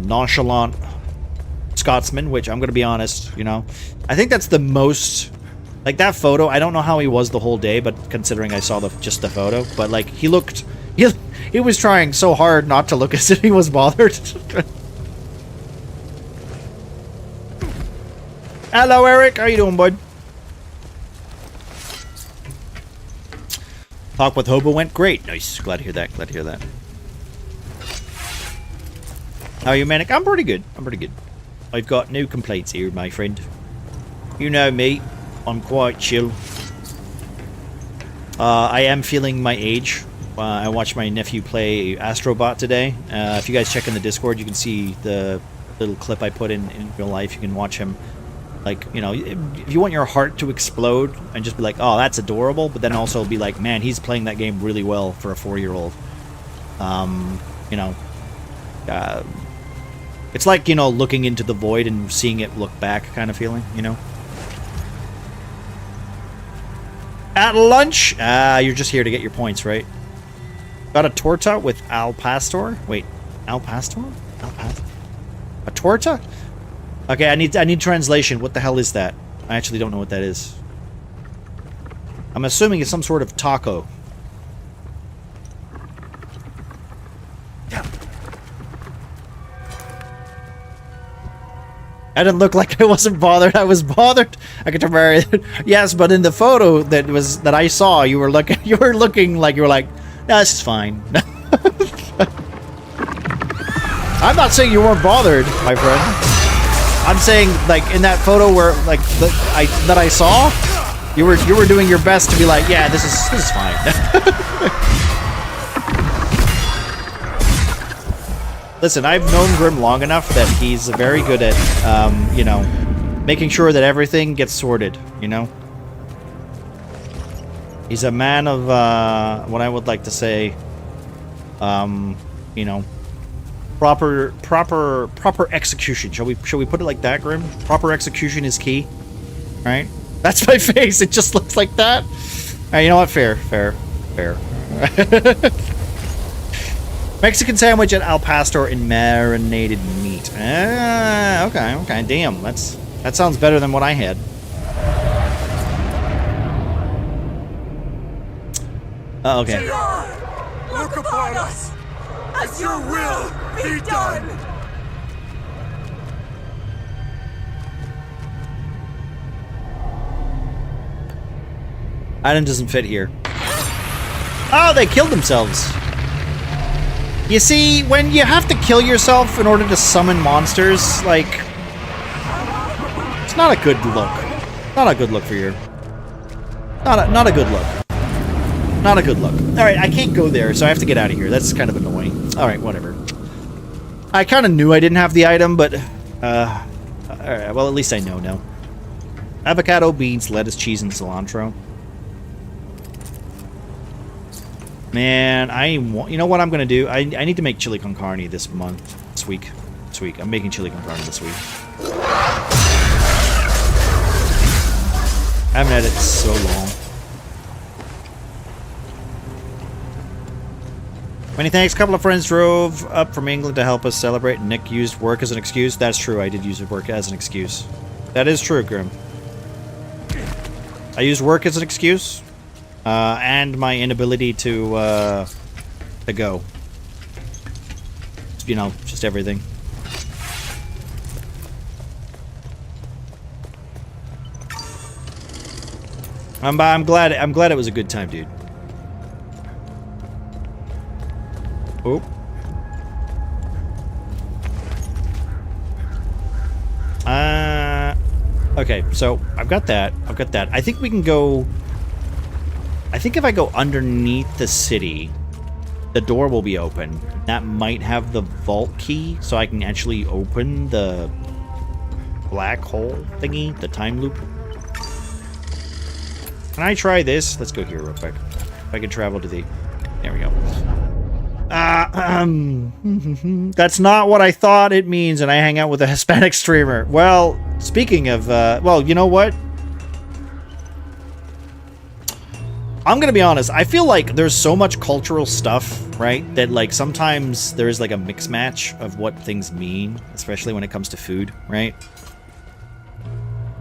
nonchalant Scotsman. Which I'm gonna be honest, you know, I think that's the most. Like, that photo, I don't know how he was the whole day, but considering I saw just the photo, but, like, he looked... He was trying so hard not to look as if he was bothered. Hello, Eric. How you doing, bud? Talk with Hobo went great. Nice. Glad to hear that. Glad to hear that. How are you, Manic? I'm pretty good. I'm pretty good. I've got no complaints here, my friend. You know me. I'm quite chill. I am feeling my age. I watched my nephew play Astrobot today. If you guys check in the Discord, you can see the little clip I put in real life. You can watch him. Like, you know, if you want your heart to explode and just be like, oh, that's adorable, but then also be like, man, he's playing that game really well for a 4-year-old. You know, it's like, you know, looking into the void and seeing it look back kind of feeling, you know? At lunch? You're just here to get your points, right? Got a torta with Al Pastor? Wait, Al Pastor? Al Pastor? A torta? Okay, I need translation. What the hell is that? I actually don't know what that is. I'm assuming it's some sort of taco. I didn't look like I wasn't bothered. I was bothered. I could marry. Yes, but in the photo that I saw, you were looking like you were like, no, this is fine. I'm not saying you weren't bothered, my friend. I'm saying, like, in that photo where, like, that I saw, you were doing your best to be like, yeah, this is fine. Listen, I've known Grim long enough that he's very good at, you know, making sure that everything gets sorted, you know? He's a man of, what I would like to say, you know, proper execution. Shall we put it like that, Grim? Proper execution is key, right? That's my face. It just looks like that. You know what? Fair. Mexican sandwich at Al Pastor and marinated meat. Okay. Damn, that sounds better than what I had. Oh, okay. Look upon us, as your will be done. Item doesn't fit here. Oh, they killed themselves. You see, when you have to kill yourself in order to summon monsters, like, it's not a good look. Not a good look for your... Not a good look. Not a good look. Alright, I can't go there, so I have to get out of here. That's kind of annoying. Alright, whatever. I kind of knew I didn't have the item, but... Alright, well, at least I know now. Avocado, beans, lettuce, cheese, and cilantro. Man, you know what I'm gonna do? I need to make chili con carne this week. I'm making chili con carne this week. I haven't had it so long. Many thanks. A couple of friends drove up from England to help us celebrate. Nick used work as an excuse. That's true. I did use work as an excuse. That is true, Grim. I used work as an excuse, and my inability to go. You know, just everything. I'm glad it was a good time, dude. Oh. Okay, so I've got that. I think we can go... I think if I go underneath the city, the door will be open. That might have the vault key, so I can actually open the black hole thingy, the time loop. Can I try this? Let's go here real quick. If I can travel to the... There we go. That's not what I thought it means, and I hang out with a Hispanic streamer. Well, speaking of, well, you know what? I'm gonna be honest, I feel like there's so much cultural stuff, right, that like sometimes there's like a mix match of what things mean, especially when it comes to food, right?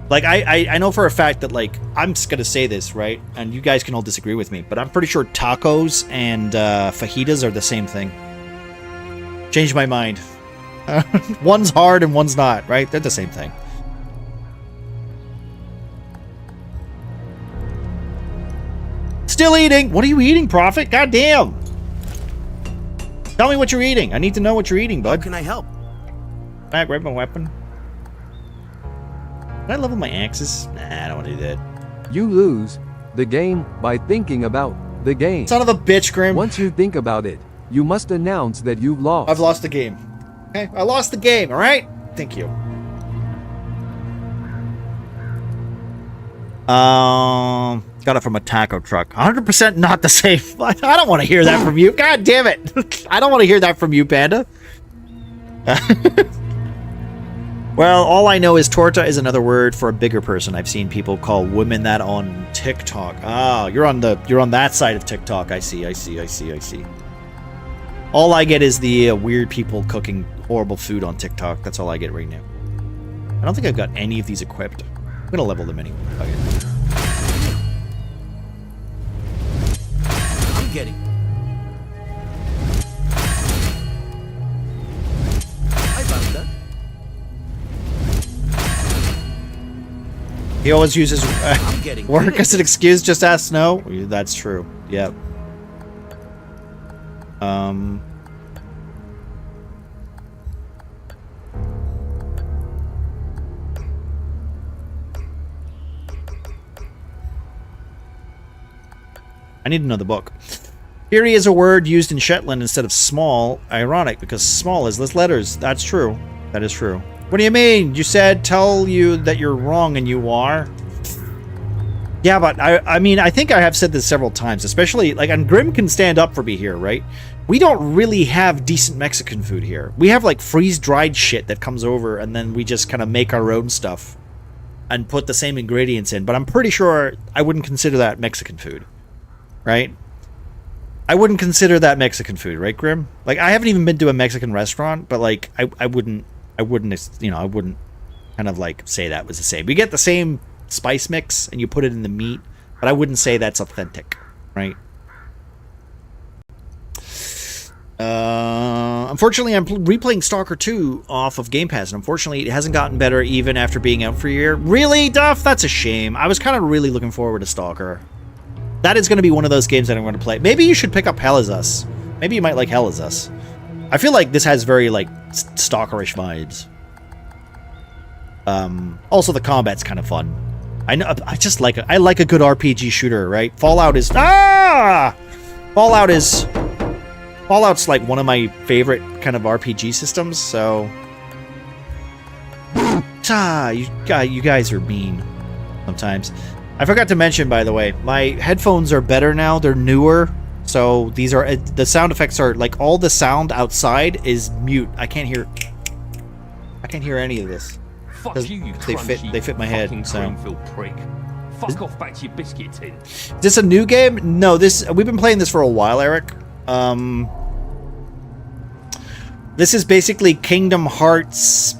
Like, I know for a fact that, like, I'm just gonna say this, right? And you guys can all disagree with me, but I'm pretty sure tacos and fajitas are the same thing. Changed my mind. One's hard and one's not, right? They're the same thing. Still eating! What are you eating, Prophet? God damn! Tell me what you're eating. I need to know what you're eating, bud. How can I help? Can I grab my weapon? Can I level my axes? Nah, I don't want to do that. You lose the game by thinking about the game. Son of a bitch, Grim. Once you think about it, you must announce that you've lost. I've lost the game. Okay, I lost the game, alright? Thank you. Got it from a taco truck. 100% not the same. I don't want to hear that from you. God damn it. I don't want to hear that from you, Panda. Well, all I know is torta is another word for a bigger person. I've seen people call women that on TikTok. Ah, you're on that side of TikTok. I see. All I get is the weird people cooking horrible food on TikTok. That's all I get right now. I don't think I've got any of these equipped. I'm gonna level them anyway. Okay. I'm getting. Hi, Banda. He always uses work as an excuse. Just ask Snow. That's true. Yep. I need another book. Fury is a word used in Shetland instead of small. Ironic, because small is less letters. That's true. That is true. What do you mean? You said tell you that you're wrong and you are? Yeah, but I mean, I think I have said this several times, especially, like, and Grim can stand up for me here, right? We don't really have decent Mexican food here. We have, like, freeze-dried shit that comes over, and then we just kind of make our own stuff and put the same ingredients in. But I'm pretty sure I wouldn't consider that Mexican food, right? I wouldn't consider that Mexican food, right, Grim? Like, I haven't even been to a Mexican restaurant, but, like, I wouldn't, you know, I wouldn't kind of, like, say that was the same. We get the same spice mix and you put it in the meat, but I wouldn't say that's authentic, right? Unfortunately, I'm replaying Stalker 2 off of Game Pass, and unfortunately it hasn't gotten better even after being out for a year. Really, Duff? That's a shame. I was kind of really looking forward to Stalker. That is going to be one of those games that I'm going to play. Maybe you should pick up Hell Is Us. Maybe you might like Hell Is Us. I feel like this has very, like, Stalker-ish vibes. Also, the combat's kind of fun. I know. I just like I like a good RPG shooter, right? Fallout's like one of my favorite kind of RPG systems. So, you guys are mean sometimes. I forgot to mention, by the way, my headphones are better now. They're newer, So these are the sound effects are like all the sound outside is mute. I can't hear any of this. Fuck you, They fit my head. So Greenfield prick. Fuck off back to your biscuit tin. is this a new game? No, we've been playing this for a while, Eric. This is basically Kingdom Hearts,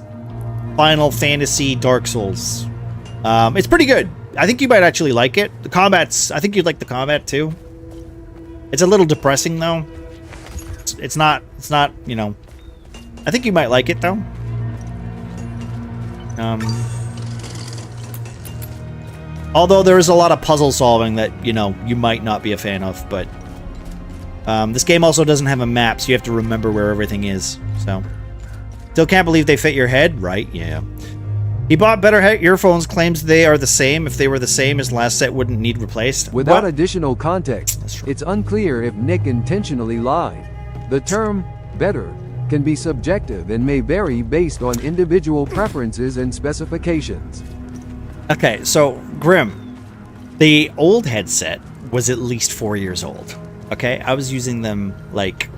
Final Fantasy, Dark Souls. It's pretty good. I think you might actually like it. The combat's... I think you'd like the combat, too. It's a little depressing, though. It's not, you know... I think you might like it, though. Although there is a lot of puzzle solving that, you know, you might not be a fan of, but... this game also doesn't have a map, so you have to remember where everything is, so... Still can't believe they fit your head? Right, yeah. He bought better earphones, claims they are the same. If they were the same, his last set wouldn't need replaced. Without additional context, it's unclear if Nick intentionally lied. The term better can be subjective and may vary based on individual preferences and specifications. Okay, so, Grim, the old headset was at least 4 years old. Okay, I was using them, like,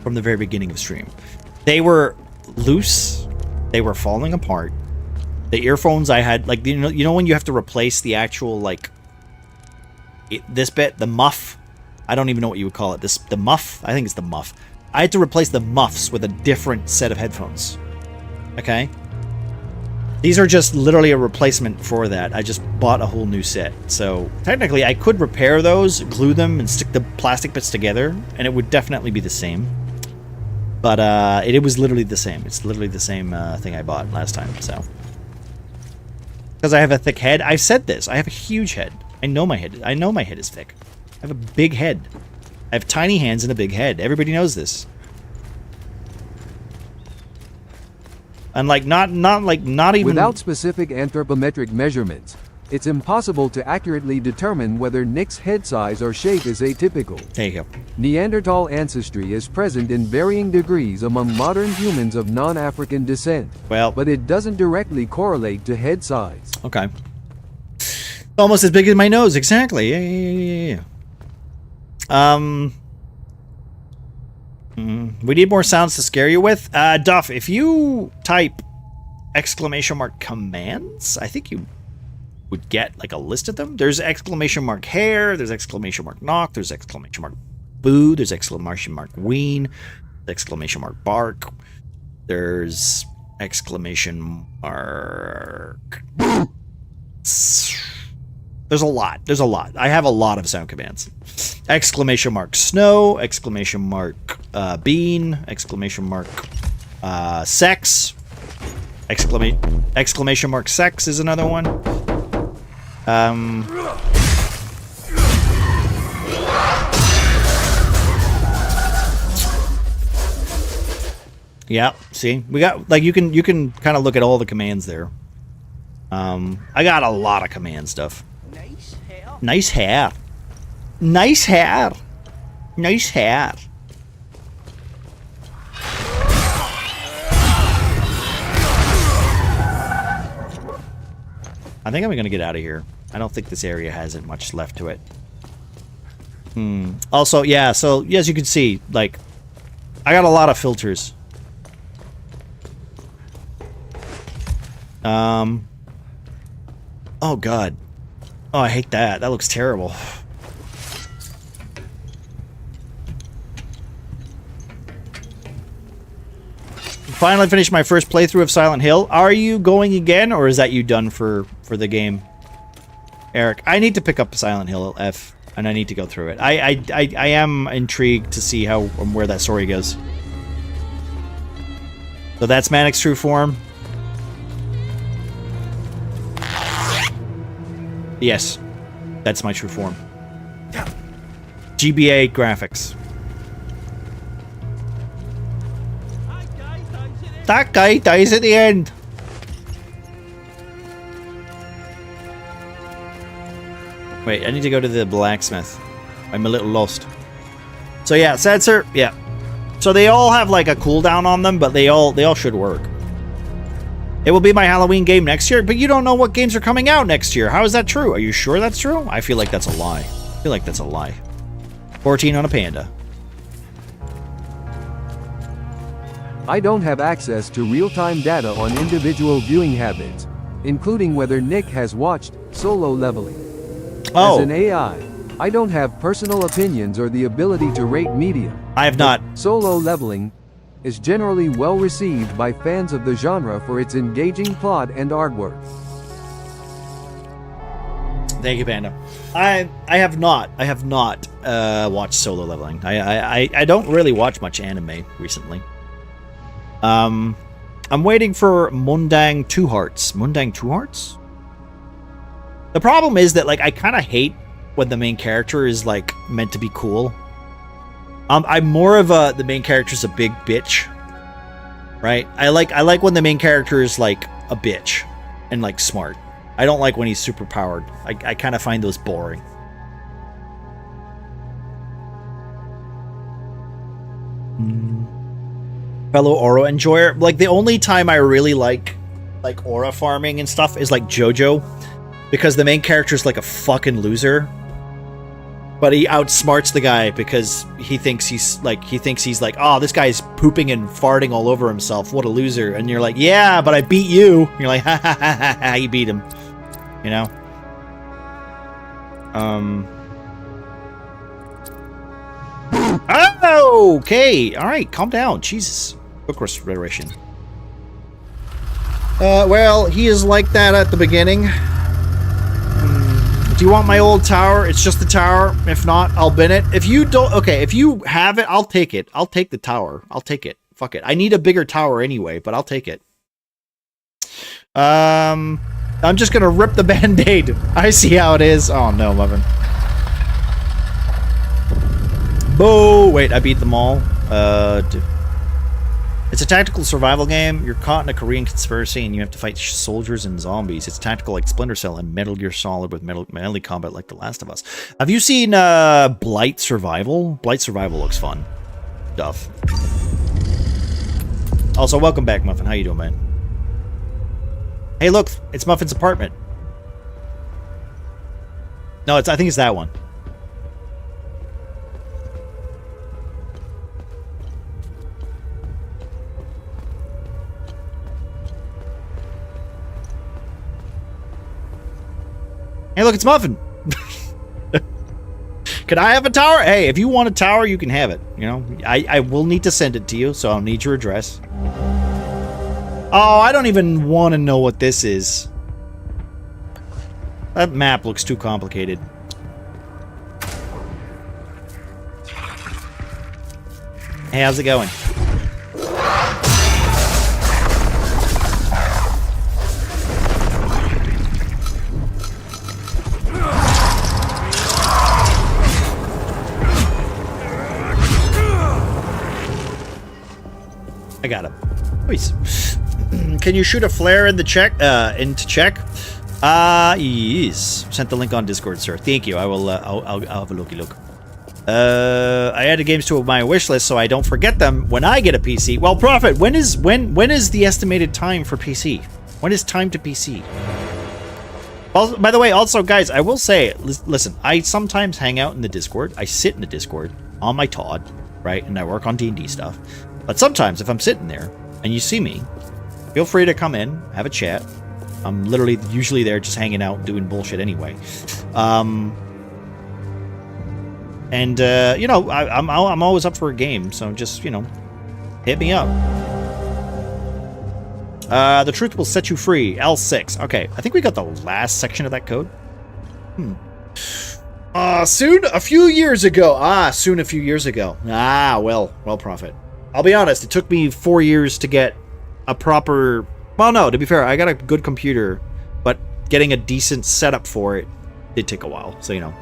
from the very beginning of stream. They were loose. They were falling apart. The earphones I had, like, you know when you have to replace the actual, like, this bit, the muff? I don't even know what you would call it. The muff? I think it's the muff. I had to replace the muffs with a different set of headphones. Okay? These are just literally a replacement for that. I just bought a whole new set. So, technically, I could repair those, glue them, and stick the plastic bits together, and it would definitely be the same. But, it was literally the same. It's literally the same thing I bought last time, so. Because I have a thick head. I've said this. I have a huge head. I know my head is thick. I have a big head. I have tiny hands and a big head. Everybody knows this. And like not even without specific anthropometric measurements, it's impossible to accurately determine whether Nick's head size or shape is atypical. There you go. Neanderthal ancestry is present in varying degrees among modern humans of non-African descent. Well, but it doesn't directly correlate to head size. Okay. Almost as big as my nose, exactly. Yeah. We need more sounds to scare you with. Duff, if you type !commands, I think you would get like a list of them. There's !hair, there's !knock, there's !boo, there's !ween, !bark, there's There's a lot. I have a lot of sound commands. !snow, !bean, !sex, !sex is another one. Yeah, see? We got, like, you can kind of look at all the commands there. I got a lot of command stuff. Nice hair. Nice hair. Nice hair. I think I'm gonna get out of here. I don't think this area hasn't much left to it. Also, yeah, so as you can see, like, I got a lot of filters. Oh god. Oh, I hate that. That looks terrible. Finally finished my first playthrough of Silent Hill. Are you going again, or is that you done for the game? Eric, I need to pick up Silent Hill F, and I need to go through it. I am intrigued to see how where that story goes. So that's Manic's true form. Yes, that's my true form. GBA graphics. That guy dies at the end. Wait, I need to go to the blacksmith. I'm a little lost. So yeah, sensor, yeah. So they all have like a cooldown on them, but they all should work. It will be my Halloween game next year, but you don't know what games are coming out next year. How is that true? Are you sure that's true? I feel like that's a lie. I feel like that's a lie. 14 on a panda. I don't have access to real-time data on individual viewing habits, including whether Nick has watched Solo Leveling. Oh. As an AI, I don't have personal opinions or the ability to rate media. I have not. Solo Leveling is generally well received by fans of the genre for its engaging plot and artwork. Thank you, Panda. I have not watched Solo Leveling. I don't really watch much anime recently. I'm waiting for Mundang Two Hearts. Mundang Two Hearts? The problem is that, like, I kind of hate when the main character is, like, meant to be cool. I'm more of the main character's a big bitch. Right? I like when the main character is, like, a bitch. And, like, smart. I don't like when he's super powered. I kind of find those boring. Fellow aura enjoyer. Like, the only time I really like aura farming and stuff is like JoJo, because the main character is like a fucking loser, but he outsmarts the guy because he thinks he's like, oh, this guy's pooping and farting all over himself, what a loser. And you're like, yeah, but I beat you. And you're like, ha ha ha ha ha, you beat him, you know. Oh, okay, all right, calm down, Jesus. Book restoration. Well, he is like that at the beginning. Do you want my old tower? It's just the tower. If not, I'll bin it. If you don't, okay, if you have it, I'll take it. I'll take the tower. I'll take it. Fuck it. I need a bigger tower anyway, but I'll take it. I'm just gonna rip the band-aid. I see how it is. Oh no, Muffin. Boo! Wait, I beat them all. It's a tactical survival game. You're caught in a Korean conspiracy and you have to fight soldiers and zombies. It's tactical like Splinter Cell and Metal Gear Solid with melee combat like The Last of Us. Have you seen Blight Survival? Blight Survival looks fun. Duff. Also, welcome back, Muffin. How you doing, man? Hey, look, it's Muffin's apartment. No, I think it's that one. Hey, look, it's Muffin. Can I have a tower? Hey, if you want a tower, you can have it. You know, I will need to send it to you, so I'll need your address. Oh, I don't even want to know what this is. That map looks too complicated. Hey, how's it going? I got him. Please. Can you shoot a flare in the check? Into check? Yes. Sent the link on Discord, sir. Thank you. I will. I'll have a looky look. I added games to my wish list so I don't forget them when I get a PC. Well, Prophet, when is the estimated time for PC? When is time to PC? Also, by the way, also, guys, I will say, listen, I sometimes hang out in the Discord. I sit in the Discord on my Todd, right, and I work on D&D stuff. But sometimes, if I'm sitting there and you see me, feel free to come in, have a chat. I'm literally usually there just hanging out, doing bullshit anyway. You know, I'm always up for a game, so just, you know, hit me up. The truth will set you free. L6. Okay, I think we got the last section of that code. Soon a few years ago. Soon a few years ago. Well, Prophet. I'll be honest, it took me 4 years to get a proper... Well, no, to be fair, I got a good computer, but getting a decent setup for it did take a while, so, you know.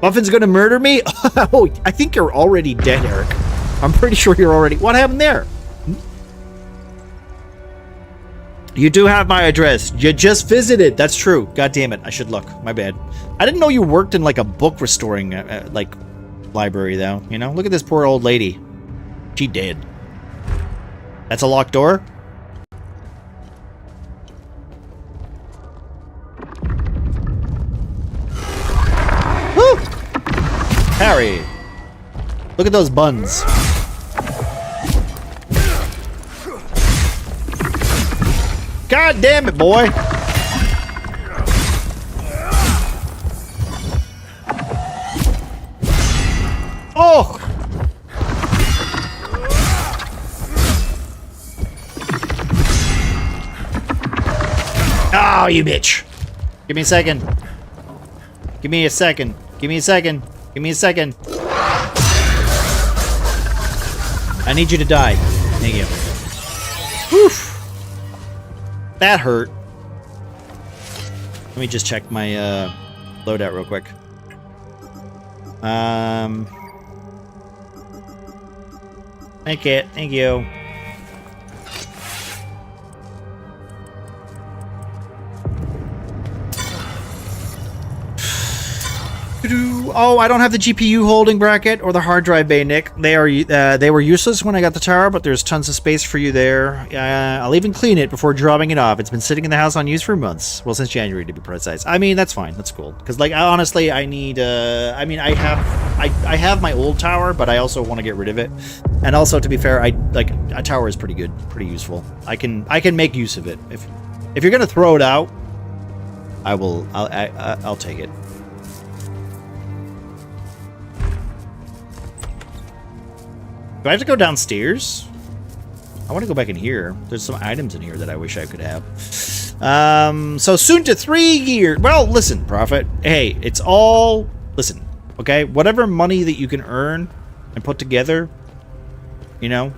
Muffin's gonna murder me? Oh, I think you're already dead, Eric. I'm pretty sure you're already... What happened there? You do have my address. You just visited. That's true. God damn it. I should look. My bad. I didn't know you worked in, like, a book restoring, like, library, though. You know? Look at this poor old lady. She dead. That's a locked door? Woo! Harry. Look at those buns. God damn it, boy. Oh! Oh, you bitch. Give me a second. Give me a second. Give me a second. Give me a second. I need you to die. Thank you. Woof. That hurt. Let me just check my loadout real quick. Thank you. Thank you. Oh, I don't have the GPU holding bracket or the hard drive bay, Nick. They were useless when I got the tower, but there's tons of space for you there. I'll even clean it before dropping it off. It's been sitting in the house unused for months. Well, since January to be precise. I mean, that's fine. That's cool. Because, like, honestly, I need. I mean, I have my old tower, but I also want to get rid of it. And also, to be fair, a tower is pretty good, pretty useful. I can make use of it. If you're gonna throw it out, I'll take it. Do I have to go downstairs? I want to go back in here. There's some items in here that I wish I could have. So soon to 3 years. Well, listen, Prophet. Hey, it's all... Listen, okay? Whatever money that you can earn and put together, you know?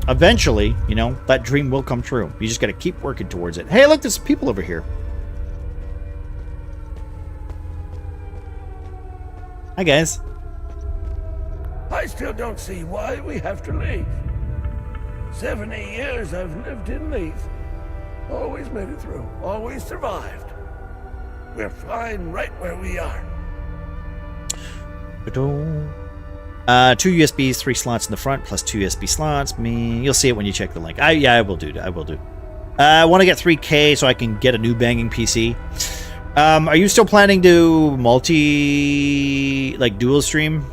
Eventually, you know, that dream will come true. You just got to keep working towards it. Hey, look, there's people over here. Hi, guys. I still don't see why we have to leave. 70 years I've lived in Leith. Always made it through. Always survived. We're fine right where we are. 2 USBs, 3 slots in the front, plus 2 USB slots. You'll see it when you check the link. Yeah, I will do. I will do. I want to get 3K so I can get a new banging PC. Are you still planning to dual stream,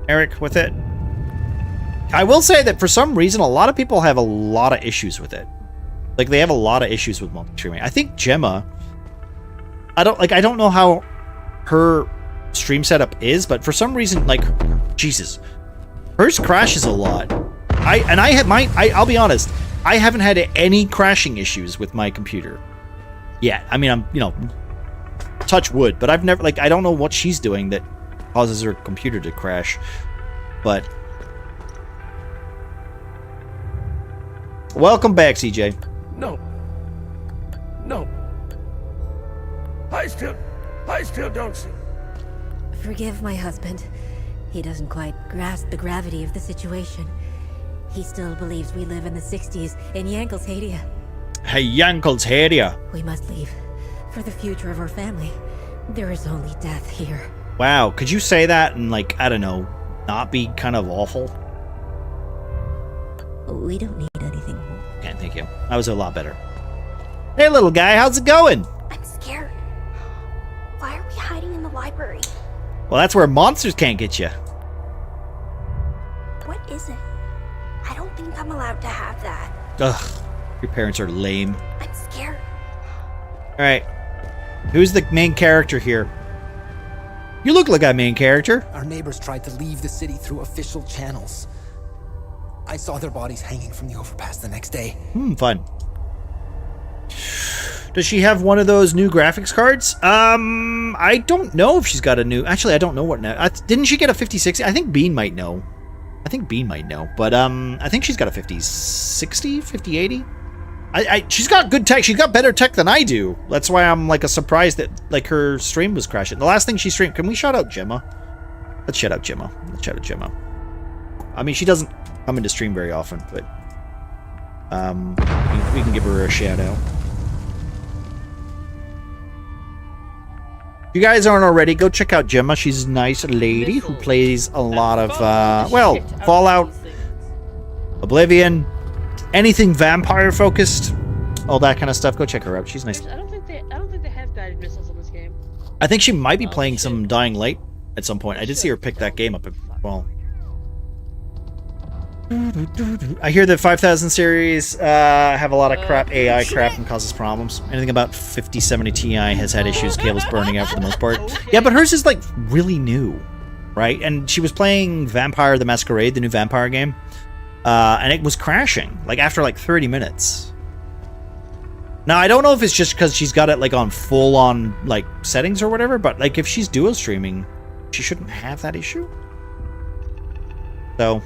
Eric, with it? I will say that for some reason, a lot of people have a lot of issues with it. Like, they have a lot of issues with multi-streaming. I think Gemma, I don't know how her stream setup is, but for some reason, like, Jesus, hers crashes a lot. I'll be honest, I haven't had any crashing issues with my computer yet. I mean, I'm, touch wood, but I've never, I don't know what she's doing that causes her computer to crash, but welcome back, CJ. No. I still don't see. Forgive my husband. He doesn't quite grasp the gravity of the situation. He still believes we live in the 60s in Yankelshania. Hey, Yankelshania. We must leave. For the future of our family. There is only death here. Wow, could you say that and, I don't know, not be kind of awful? We don't need anything more. Okay, thank you. That was a lot better. Hey, little guy, how's it going? I'm scared. Why are we hiding in the library? Well, that's where monsters can't get you. What is it? I don't think I'm allowed to have that. Ugh, your parents are lame. I'm scared. Alright. Who's the main character here? You look like a main character. Our neighbors tried to leave the city through official channels. I saw their bodies hanging from the overpass the next day. Fun. Does she have one of those new graphics cards? I don't know if she's got a new... Actually, I don't know what now. Didn't she get a 5060? I think Bean might know. But, I think she's got a 5060, 5080? She's got good tech. She's got better tech than I do. That's why I'm surprised that her stream was crashing. The last thing she streamed. Can we shout out Gemma? Let's shout out Gemma. I mean, she doesn't come into stream very often, but we can give her a shout out. If you guys aren't already, go check out Gemma. She's a nice lady who plays a lot of Fallout, Oblivion. Anything vampire focused, all that kind of stuff. Go check her out. She's nice. I don't think they have guided missiles in this game. I think she might be playing some Dying Light at some point. I did see her pick that game up as well. I hear the 5000 series have a lot of crap AI crap and causes problems. Anything about 5070 Ti has had issues, cables burning out for the most part. Yeah, but hers is like really new, right? And she was playing Vampire the Masquerade, the new Vampire game, and it was crashing like after like 30 minutes. Now I don't know if it's just because she's got it like on full on like settings or whatever, but like if she's dual streaming, she shouldn't have that issue. So.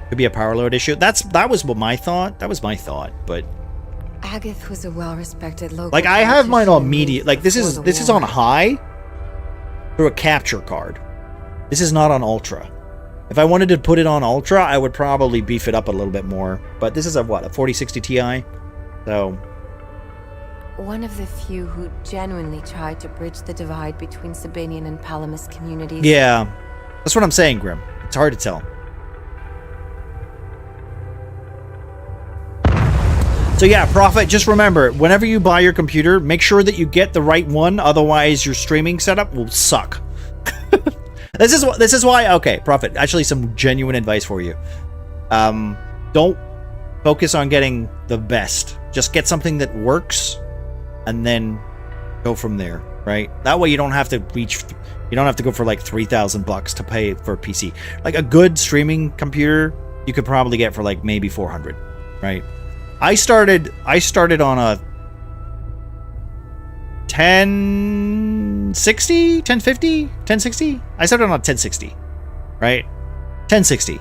Could be a power load issue. That was what my thought. That was my thought, but Agath was a well-respected local. like I have mine on medium. Like this is on high through a capture card. This is not on ultra. If I wanted to put it on ultra, I would probably beef it up a little bit more. But this is a 4060 Ti. So one of the few who genuinely tried to bridge the divide between Sabinian and Palamas communities. yeah, that's what I'm saying, Grim. It's hard to tell. So yeah, Prophet, just remember, whenever you buy your computer, make sure that you get the right one, otherwise your streaming setup will suck. This is why, okay, Prophet, actually some genuine advice for you. Don't focus on getting the best. Just get something that works and then go from there, right? That way you don't have to go for like $3,000 to pay for a PC. Like a good streaming computer, you could probably get for like maybe $400, right? I started on a 1060. I started on a 1060, right? 1060,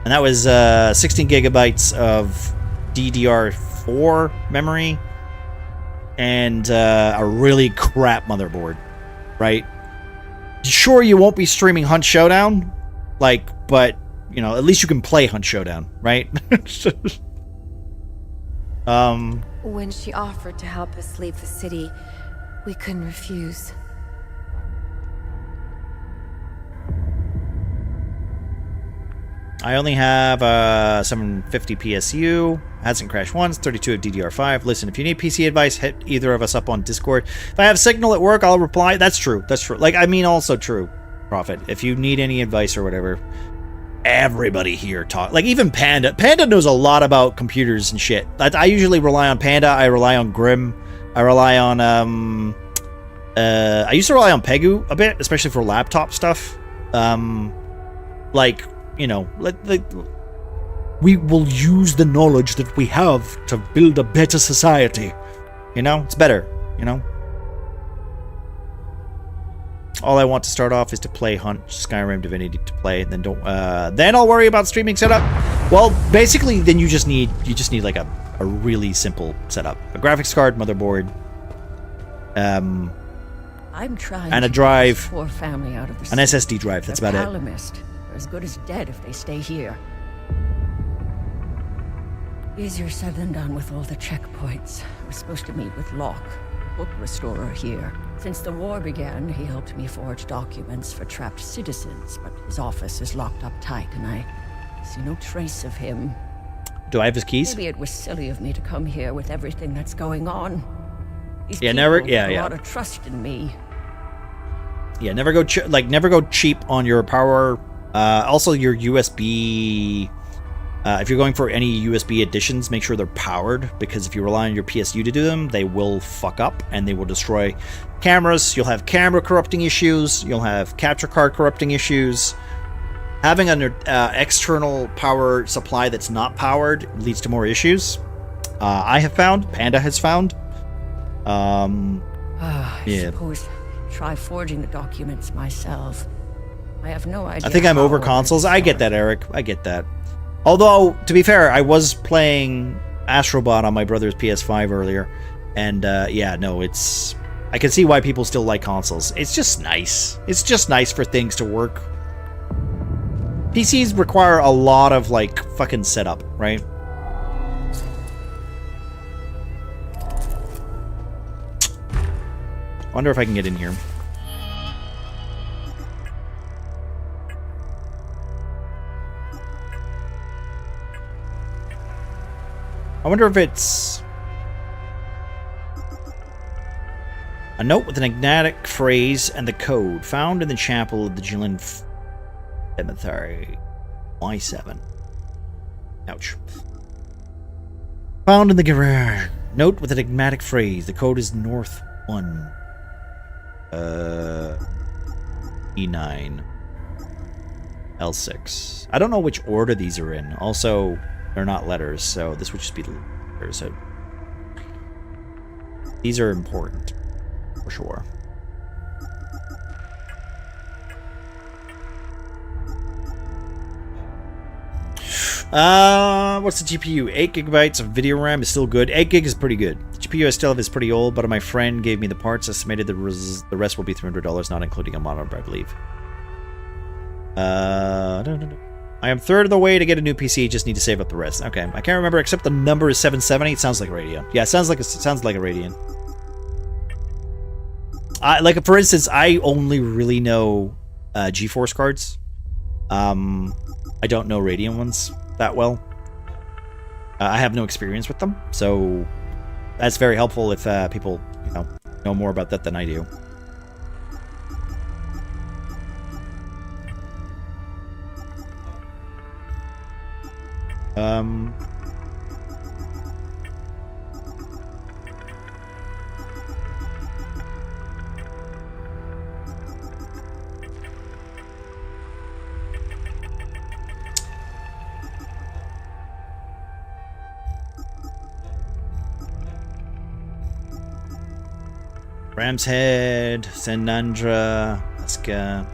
and that was 16 gigabytes of DDR4 memory and a really crap motherboard, right? Sure, you won't be streaming Hunt Showdown, like, but you know, at least you can play Hunt Showdown, right? When she offered to help us leave the city, we couldn't refuse. I only have 750 PSU. Hasn't crashed once. 32 of DDR5. Listen, if you need PC advice, hit either of us up on Discord. If I have signal at work, I'll reply. That's true. That's true. Like, I mean, also true, Prophet. If you need any advice or whatever, everybody here talk. Like, even Panda. Panda knows a lot about computers and shit. I usually rely on Panda. I rely on Grim. I rely on, I used to rely on Pegu a bit, especially for laptop stuff. Like, you know, we will use the knowledge that we have to build a better society. You know, it's better, you know? All I want to start off is to play Hunt, Skyrim, Divinity to play, and then then I'll worry about streaming setup. Well, basically, then you just need like a really simple setup. A graphics card, motherboard, I'm trying and a to drive, get this poor family out of the an city. SSD drive, that's They're about it. Palamist. They're as good as dead if they stay here. Easier said than done with all the checkpoints. We're supposed to meet with Locke, book restorer here. Since the war began, he helped me forge documents for trapped citizens, but his office is locked up tight, and I see no trace of him. Do I have his keys? Maybe it was silly of me to come here with everything that's going on. These Yeah, people never. have Yeah, a yeah. lot of trust in me. Yeah, never go never go cheap on your power. Also, your USB. If you're going for any USB additions, make sure they're powered, because if you rely on your PSU to do them, they will fuck up and they will destroy cameras. You'll have camera corrupting issues. You'll have capture card corrupting issues. Having an external power supply that's not powered leads to more issues. I have found. Panda has found. I Yeah. suppose try forging the documents myself. I have no idea. I think I'm how over or where consoles. to I get start. that, Eric. I get that. Although, to be fair, I was playing Astrobot on my brother's PS5 earlier, and yeah, no, it's... I can see why people still like consoles. It's just nice. It's just nice for things to work. PCs require a lot of, like, fucking setup, right? Wonder if I can get in here. I wonder if it's A note with an enigmatic phrase and the code found in the chapel of the Jilin Cemetery. Y7. Ouch. Found in the garage. Note with an enigmatic phrase. The code is North 1. E9. L6. I don't know which order these are in. Also, they're not letters, so this would just be letters. So these are important, for sure. What's the GPU? 8 gigabytes of video RAM is still good. 8 gig is pretty good. The GPU I still have is pretty old, but my friend gave me the parts. Estimated the rest will be $300, not including a monitor, I believe. I am third of the way to get a new PC. Just need to save up the rest. Okay, I can't remember except the number is 770. It sounds like a Radeon. Yeah, it sounds like a Radeon. Like for instance, I only really know GeForce cards. I don't know Radeon ones that well. I have no experience with them, so that's very helpful if people, know more about that than I do. Ram's Head, Senandra, Aska.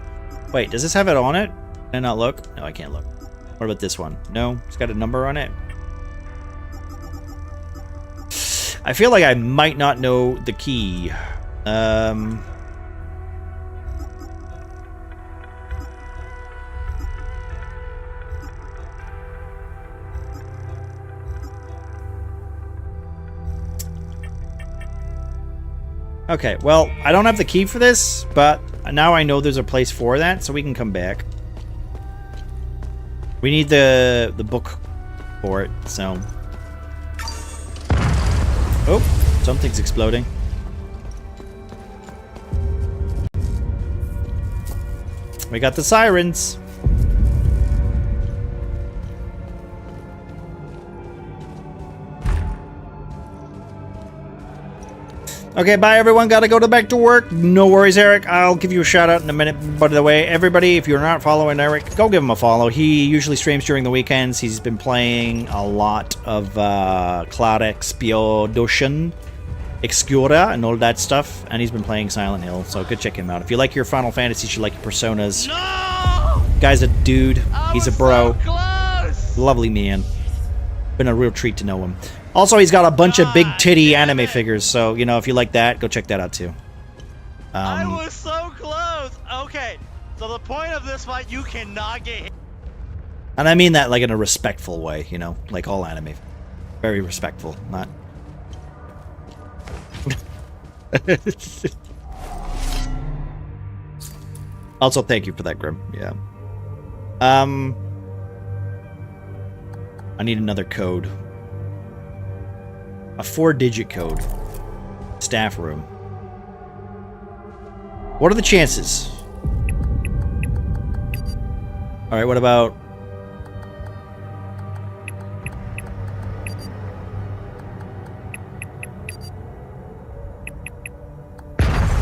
Wait, does this have it on it? Can I not look? No, I can't look. What about this one? No, it's got a number on it. I feel like I might not know the key. Okay, well, I don't have the key for this, but now I know there's a place for that, so we can come back. We need the book for it, so... Oh, something's exploding. We got the sirens. Okay, bye everyone. Gotta go back to work. No worries, Eric. I'll give you a shout out in a minute. By the way, everybody, if you're not following Eric, go give him a follow. He usually streams during the weekends. He's been playing a lot of Cloud Expedition, Excura, and all that stuff. And he's been playing Silent Hill, so go check him out. If you like your Final Fantasy, you like your Personas. No! Guy's a dude. He's a bro. So close! Lovely man. Been a real treat to know him. Also, he's got a bunch of big titty anime figures, so, if you like that, go check that out, too. I was so close! Okay, so the point of this fight, you cannot get hit. And I mean that, like, in a respectful way, like all anime. Very respectful, not... Also, thank you for that, Grim, yeah. I need another code. A 4-digit code. Staff room. What are the chances? Alright, what about...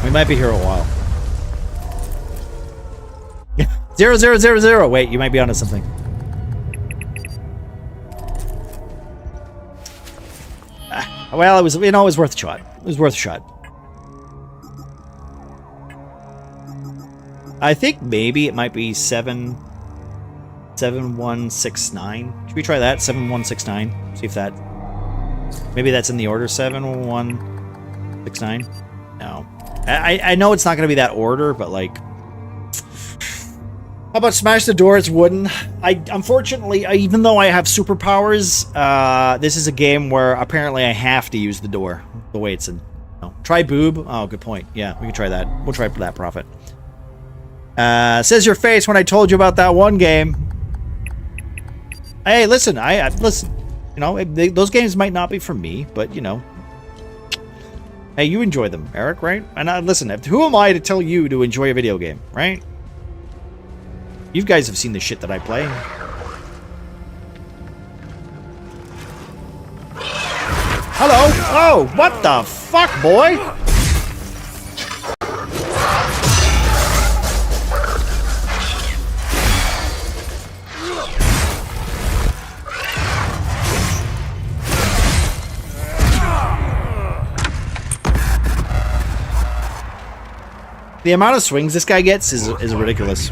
We might be here a while. 0000! Wait, you might be onto something. Well, it was, it was worth a shot. It was worth a shot. I think maybe it might be 7169. Should we try that? 7169. See if that... Maybe that's in the order. 7169. No. I know it's not going to be that order, but like... How about smash the door? It's wooden. Unfortunately, even though I have superpowers, this is a game where apparently I have to use the door the way it's in. No. Try boob. Oh, good point. Yeah, we can try that. We'll try for that profit. Says your face when I told you about that one game. Hey, listen. I listen. Those games might not be for me, but Hey, you enjoy them, Eric, right? And listen, who am I to tell you to enjoy a video game, right? You guys have seen the shit that I play. Hello? Oh, what the fuck, boy? The amount of swings this guy gets is ridiculous.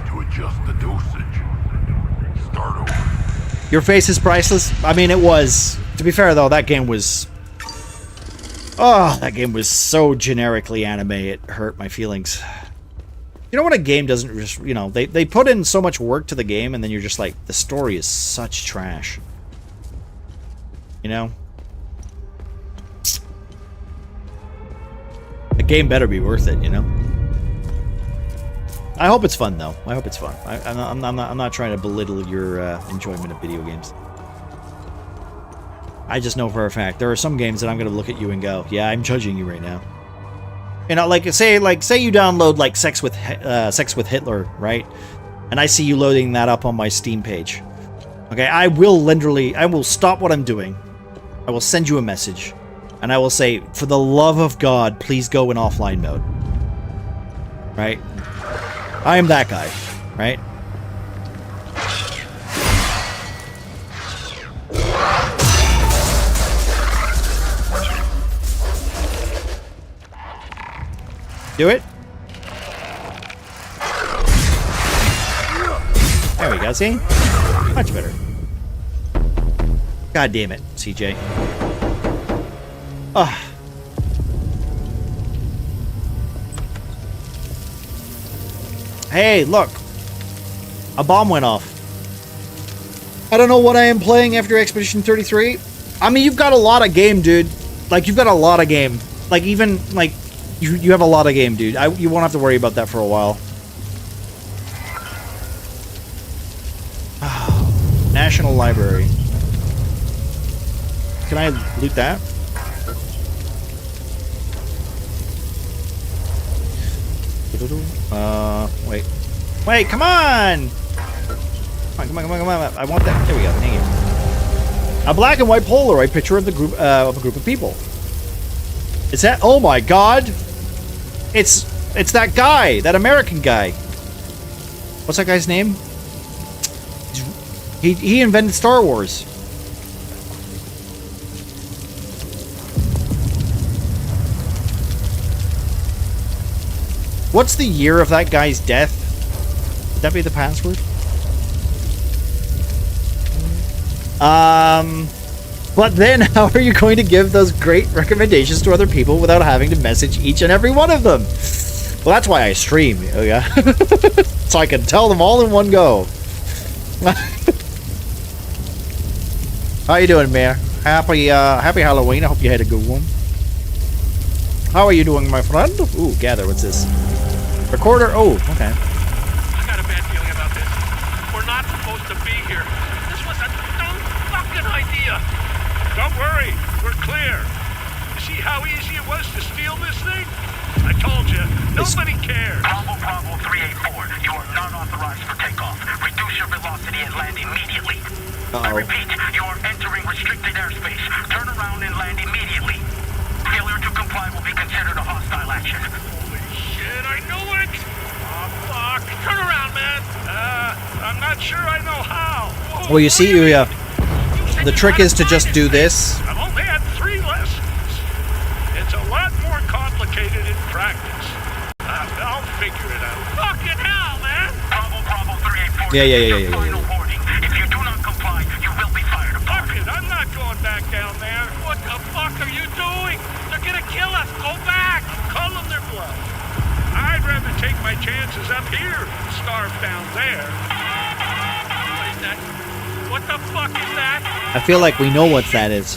Your face is priceless. I mean, it was. To be fair, though, that game was... Oh, that game was so generically anime, it hurt my feelings. You know when a game doesn't just... You know, they put in so much work to the game, and then you're just like, the story is such trash. You know? A game better be worth it, you know? I hope it's fun, though. I hope it's fun. I'm not trying to belittle your enjoyment of video games. I just know for a fact there are some games that I'm gonna look at you and go, "Yeah, I'm judging you right now." You know, like say you download like Sex with Hitler, right? And I see you loading that up on my Steam page. Okay, I will stop what I'm doing. I will send you a message, and I will say, "For the love of God, please go in offline mode." Right? I am that guy, right? Do it. There we go, see? Much better. God damn it, CJ. Ugh. Hey, look. A bomb went off. I don't know what I am playing after Expedition 33. I mean, you've got a lot of game, dude. Like, you've got a lot of game. Like, even, like, you have a lot of game, dude. You won't have to worry about that for a while. National Library. Can I loot that? Wait. Wait, come on! Come on. I want that. There we go. Thank you. A black and white Polaroid picture of the group of a group of people. Is that? Oh my God! It's that guy, that American guy. What's that guy's name? He invented Star Wars. What's the year of that guy's death? Would that be the password? But then how are you going to give those great recommendations to other people without having to message each and every one of them? Well, that's why I stream, yeah. So I can tell them all in one go. How you doing, Mayor? Happy Halloween. I hope you had a good one. How are you doing, my friend? Ooh, gather. What's this? Recorder. Oh, okay. I got a bad feeling about this. We're not supposed to be here. This was a dumb fucking idea. Don't worry, we're clear. You see how easy it was to steal this thing? I told you, nobody cares. Bravo 384, you are not authorized for takeoff. Reduce your velocity and land immediately. I repeat, you are entering restricted airspace. Turn around and land immediately. Failure to comply will be considered a hostile action. Holy shit, I knew it! Oh, fuck. Turn around, man. I'm not sure I know how. Well, you see, the trick is to just do this. I've only had 3 lessons. It's a lot more complicated in practice. I'll figure it out. Fucking hell, man! Bravo 384. Yeah. Warning. If you do not comply, you will be fired upon. Fuck it, I'm not going back down there. What the fuck are you doing? They're gonna kill us. Go back. Call them their bluff. I'd rather take my chances up here than starve down there. What is that? What the fuck is that? I feel like we know what that is.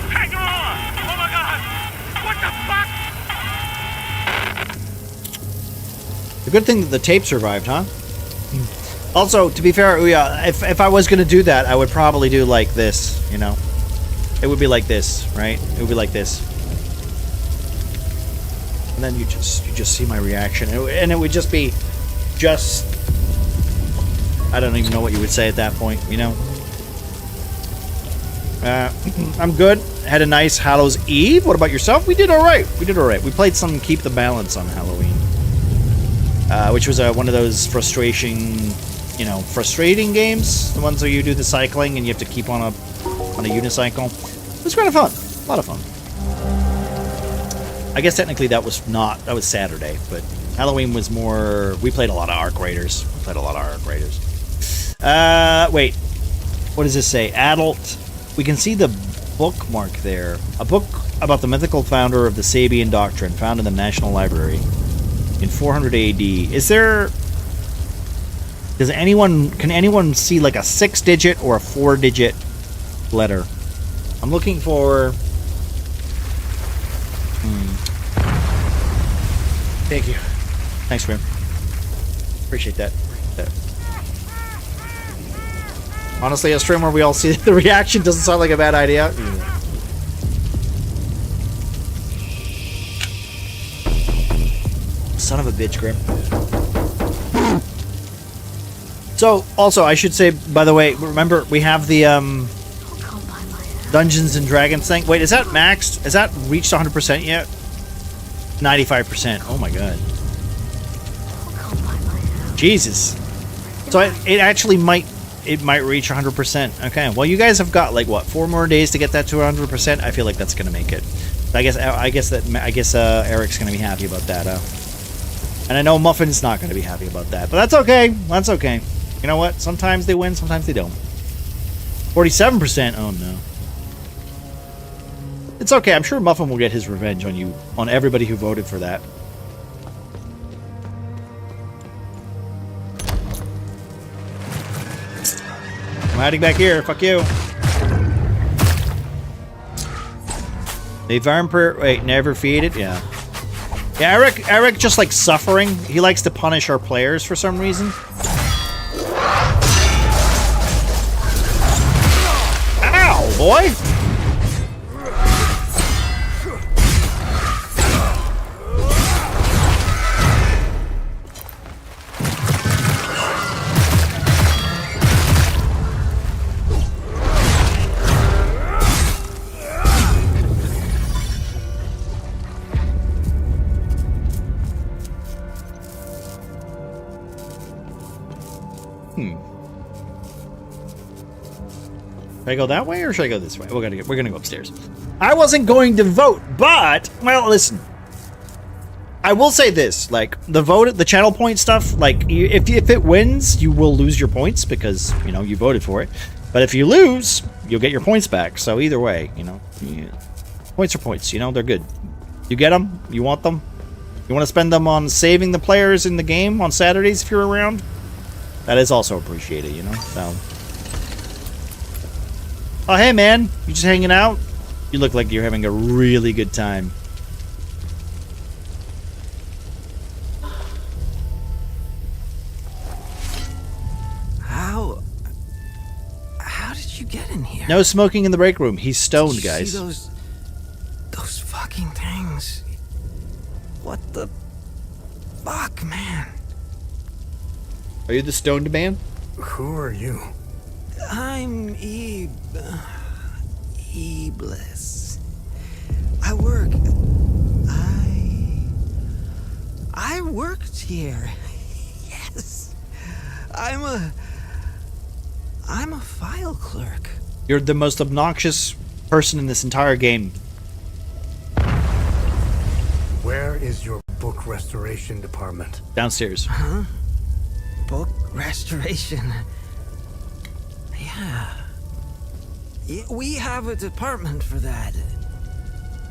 Hang on! Oh my God! What the fuck? The good thing that the tape survived, huh? Also, to be fair, Ouya, if I was gonna do that, I would probably do like this, you know? It would be like this, right? It would be like this. and then you just see my reaction, and it would just be I don't even know what you would say at that point, you know. I'm good. Had a nice Hallows Eve. What about yourself? We did all right. We played some Keep the Balance on Halloween, which was one of those frustrating games. The ones where you do the cycling and you have to keep on a unicycle. It was kind of fun. A lot of fun. I guess technically that was Saturday, but Halloween was more. We played a lot of Arc Raiders. Wait. What does this say? Adult. We can see the bookmark there. A book about the mythical founder of the Sabian doctrine, found in the National Library in 400 AD. Is there? Can anyone see like a 6-digit or a 4-digit letter? I'm looking for. Thank you. Thanks, man. Appreciate that. Honestly, a stream where we all see the reaction doesn't sound like a bad idea. Son of a bitch, Grim. So, also, I should say, by the way, remember, we have the Dungeons and Dragons thing. Wait, is that maxed? Has that reached 100% yet? 95%. Oh my god. Jesus. So it actually might reach 100%. Okay. Well, you guys have got like what, 4 more days to get that to 100%. I feel like that's gonna make it. I guess Eric's gonna be happy about that. And I know Muffin's not gonna be happy about that, but that's okay. That's okay. You know what? Sometimes they win, sometimes they don't. 47%. Oh no. It's okay. I'm sure Muffin will get his revenge on you, on everybody who voted for that. I'm hiding back here. Fuck you. The vampire. Wait, never feed it. Yeah. Yeah. Eric just like suffering. He likes to punish our players for some reason. Ow, boy. Should I go that way or should I go this way? We're gonna go upstairs. I wasn't going to vote, but well, listen. I will say this: like the channel point stuff. Like if it wins, you will lose your points because you voted for it. But if you lose, you'll get your points back. So either way, points are points. They're good. You get them. You want them. You want to spend them on saving the players in the game on Saturdays if you're around. That is also appreciated. So. Oh, hey, man. You just hanging out? You look like you're having a really good time. How did you get in here? No smoking in the break room. He's stoned, guys. See those fucking things. What the fuck, man? Are you the stoned man? Who are you? I'm Iblis. I worked here. Yes. I'm a file clerk. You're the most obnoxious person in this entire game. Where is your book restoration department? Downstairs. Huh? Book restoration. Yeah. We have a department for that.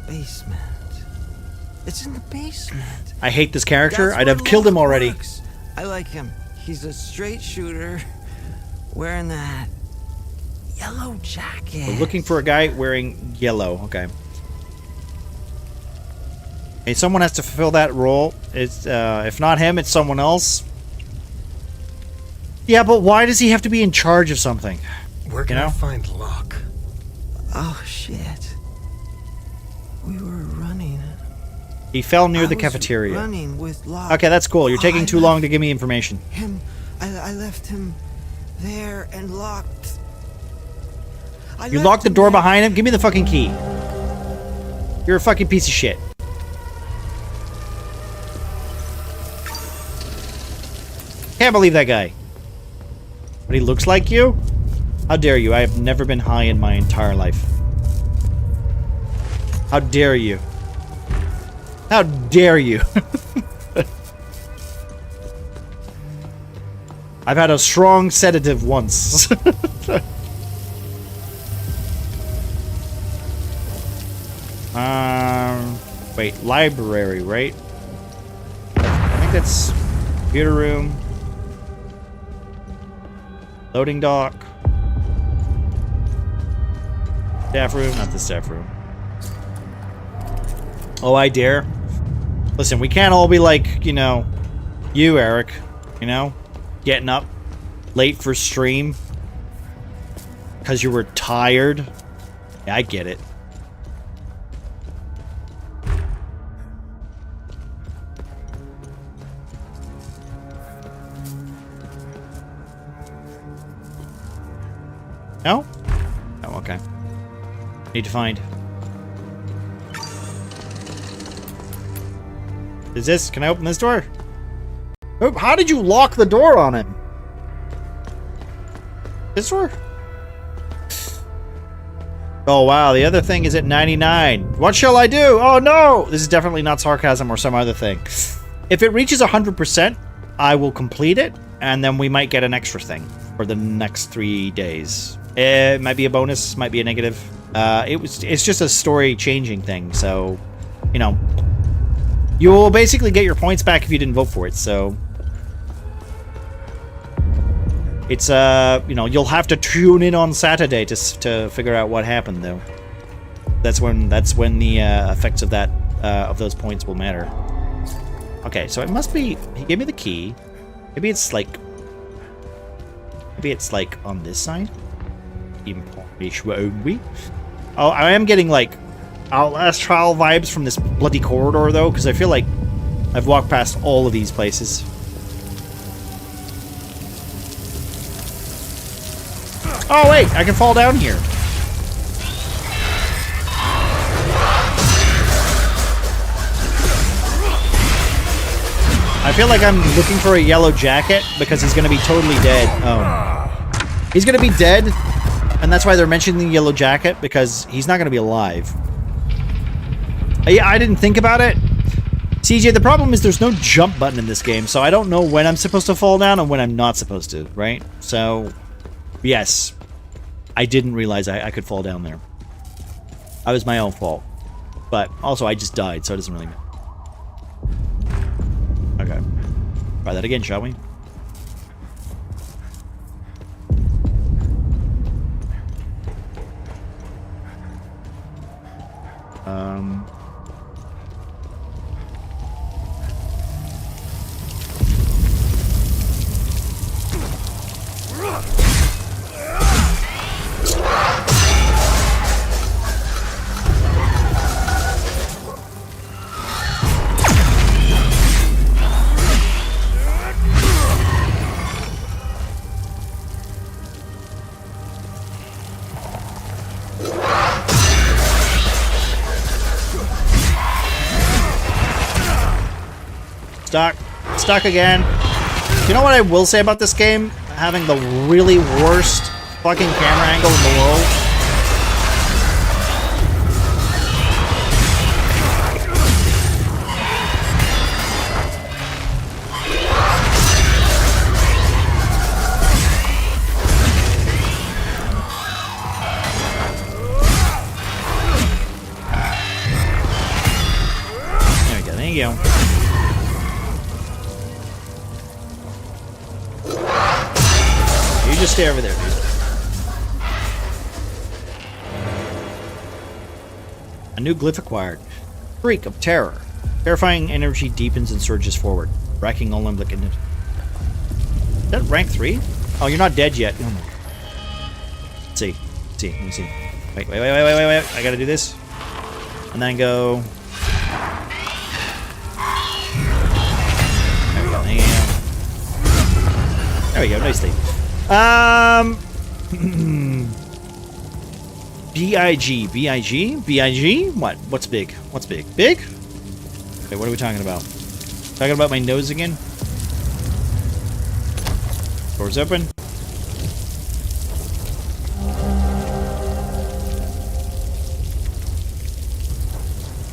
Basement. It's in the basement. I hate this character. That's I'd have killed him already. Works. I like him. He's a straight shooter wearing that yellow jacket. We're looking for a guy wearing yellow. Okay. Hey, someone has to fulfill that role. It's if not him, it's someone else. Yeah, but why does he have to be in charge of something? Where can I find Locke? Oh shit. We were running He fell near I the was cafeteria. running with Locke. Okay, that's cool. You're taking I too long to give me information. Him, I left him there and locked. You locked the door behind him? Give me the fucking key. You're a fucking piece of shit. Can't believe that guy. But he looks like you? How dare you? I have never been high in my entire life. How dare you? How dare you? I've had a strong sedative once. Wait, library, right? I think that's computer room. Loading dock. Staff room, not the staff room. Oh, I dare. Listen, we can't all be like, you know, you, Eric. You know? Getting up late for stream. Because you were tired. Yeah, I get it. No? Oh, okay. Need to find. Is this? Can I open this door? Oh, how did you lock the door on him? This door? Oh, wow. The other thing is at 99. What shall I do? Oh, no! This is definitely not sarcasm or some other thing. If it reaches 100%, I will complete it, and then we might get an extra thing for the next 3 days. It might be a bonus, might be a negative. It's just a story changing thing, so, you know, you will basically get your points back if you didn't vote for it, so it's, you know, you'll have to tune in on Saturday to figure out what happened, though. That's when the effects of that, of those points will matter. Okay, so it must be, he gave me the key. Maybe it's like on this side? Oh, I am getting like Outlast trial vibes from this bloody corridor though, because I feel like I've walked past all of these places. Oh wait, I can fall down here. I feel like I'm looking for a yellow jacket because he's gonna be totally dead. Oh. He's gonna be dead. And that's why they're mentioning the yellow jacket, because he's not going to be alive. Yeah, I didn't think about it. CJ, the problem is there's no jump button in this game, so I don't know when I'm supposed to fall down and when I'm not supposed to, right? So, yes. I didn't realize I could fall down there. That was my own fault. But, also, I just died, so it doesn't really matter. Okay. Try that again, shall we? Stuck again. You know what I will say about this game? Having the really worst fucking camera angle in the world. There we go, there you go. You just stay over there, dude. A new glyph acquired. Freak of terror. Terrifying energy deepens and surges forward, racking all Limblick in it. Is that rank 3? Oh, you're not dead yet. Let's see. Let's see. Let me see. Wait. I gotta do this. And then go. we go. Nicely. B-I-G. B-I-G? B-I-G? What? What's big? What's big? Big? Okay, what are we talking about? Talking about my nose again? Doors open.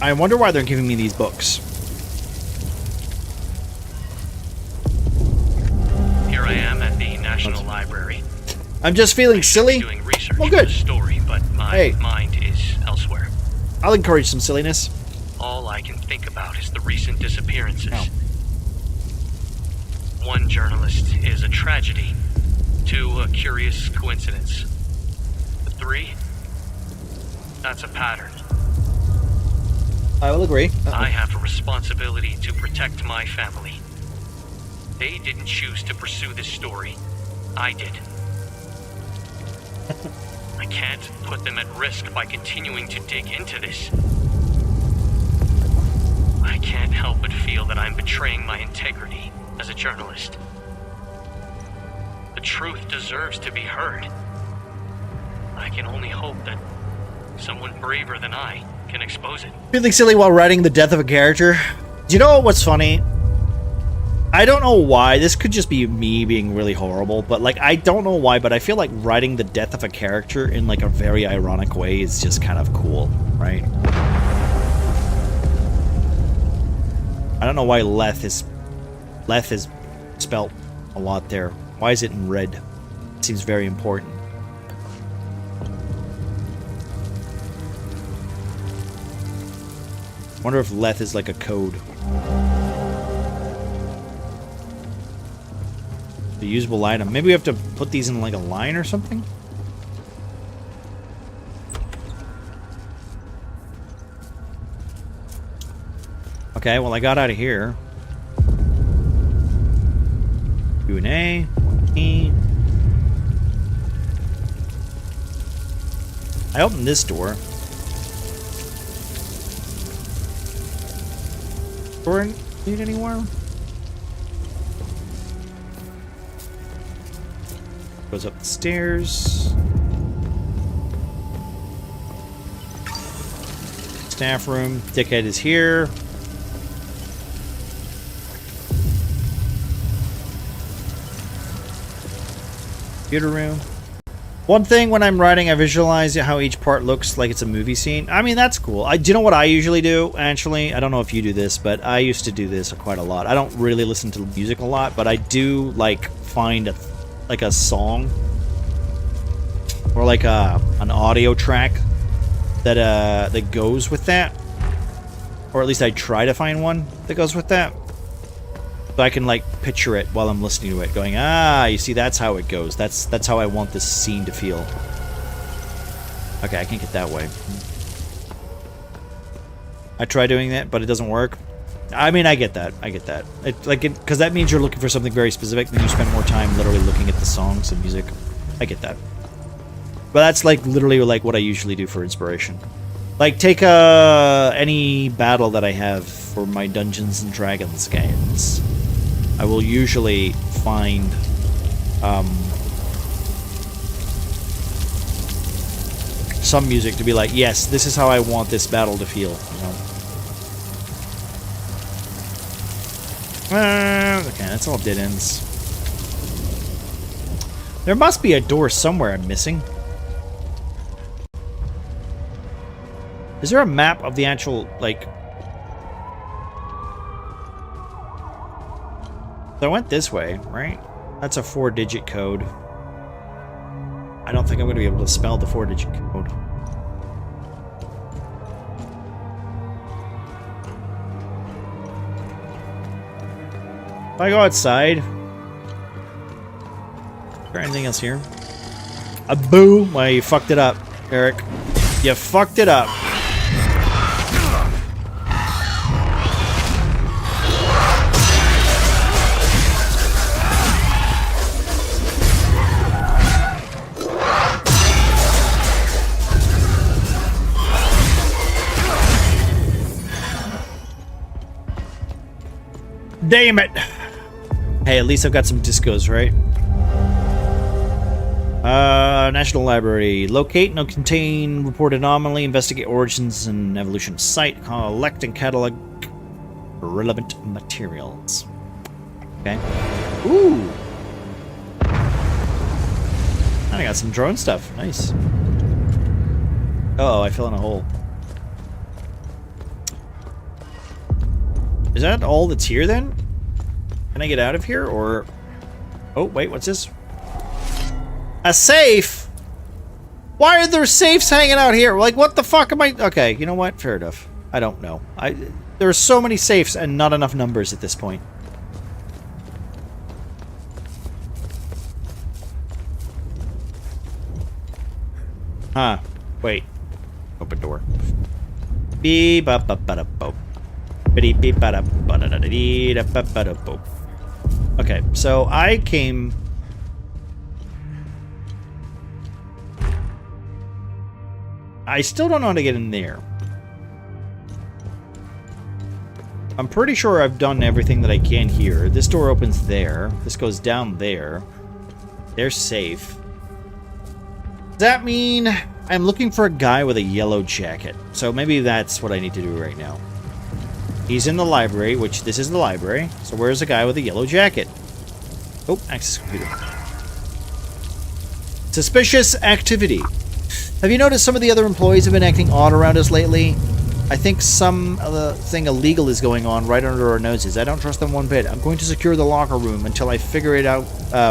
I wonder why they're giving me these books. Here I am at the National Library. I'm just feeling silly. Doing research Well, for good. the story, but my mind is elsewhere. I'll encourage some silliness. All I can think about is the recent disappearances. One journalist is a tragedy. Two, a curious coincidence. The three, that's a pattern. I will agree. I have a responsibility to protect my family. They didn't choose to pursue this story. I did. I can't put them at risk by continuing to dig into this. I can't help but feel that I'm betraying my integrity as a journalist. The truth deserves to be heard. I can only hope that someone braver than I can expose it. Feeling silly while writing the death of a character. Do you know what's funny? I don't know why. This could just be me being really horrible, but like I don't know why, but I feel like writing the death of a character in like a very ironic way is just kind of cool, right? I don't know why Leth is spelt a lot there. Why is it in red? It seems very important. I wonder if Leth is like a code. The usable item. Maybe we have to put these in like a line or something? Okay, well I got out of here. Q&A. E. I opened this door. Door need anywhere? Goes up the stairs. Staff room. Dickhead is here. Computer room. One thing when I'm writing, I visualize how each part looks like it's a movie scene. I mean, that's cool. Do you know what I usually do, actually? I don't know if you do this, but I used to do this quite a lot. I don't really listen to music a lot, but I do, like, find a song or, like, an audio track that, that goes with that. Or at least I try to find one that goes with that. So I can, like, picture it while I'm listening to it, going, ah, you see, that's how it goes. That's how I want this scene to feel. Okay, I can't get that way. I try doing that, but it doesn't work. I mean, I get that. I get that. Because that means you're looking for something very specific, then you spend more time literally looking at the songs and music. I get that. But that's, like, literally, like, what I usually do for inspiration. Like, take any battle that I have for my Dungeons and Dragons games. I will usually find some music to be like, yes, this is how I want this battle to feel. You know? Okay, that's all dead ends. There must be a door somewhere I'm missing. Is there a map of the actual, like... So I went this way, right? That's a 4-digit code. I don't think I'm going to be able to spell the 4-digit code. If I go outside... Is there anything else here? A boo! Well, you fucked it up, Eric. You fucked it up. Damn it! Hey, at least I've got some discos, right? National Library. Locate and contain report anomaly, investigate origins and evolution of site, collect and catalog relevant materials. Okay. Ooh! And I got some drone stuff. Nice. Uh-oh, I fell in a hole. Is that all that's here then? Can I get out of here or... Oh, wait, what's this? A safe? Why are there safes hanging out here? Like, what the fuck am I... Okay, you know what? Fair enough. I don't know. There are so many safes and not enough numbers at this point. Huh. Wait. Open door. Beep up up up up. Okay, so I came... I still don't know how to get in there. I'm pretty sure I've done everything that I can here. This door opens there. This goes down there. They're safe. Does that mean I'm looking for a guy with a yellow jacket? So maybe that's what I need to do right now. He's in the library, which this is the library. So where's the guy with the yellow jacket? Oh, access computer. Suspicious activity. Have you noticed some of the other employees have been acting odd around us lately? I think something illegal is going on right under our noses. I don't trust them one bit. I'm going to secure the locker room until I figure it out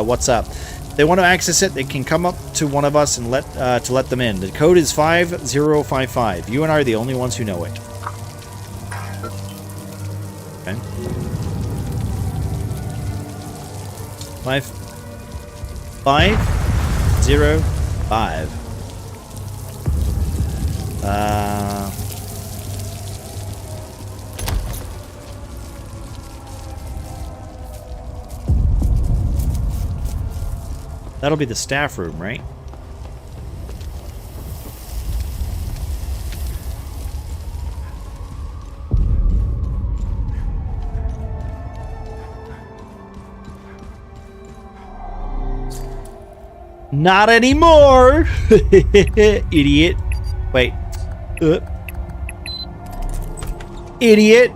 what's up. If they want to access it, they can come up to one of us and let them in. The code is 5055. You and I are the only ones who know it. Okay. 505. That'll be the staff room, right? Not anymore! Idiot. Wait. Idiot.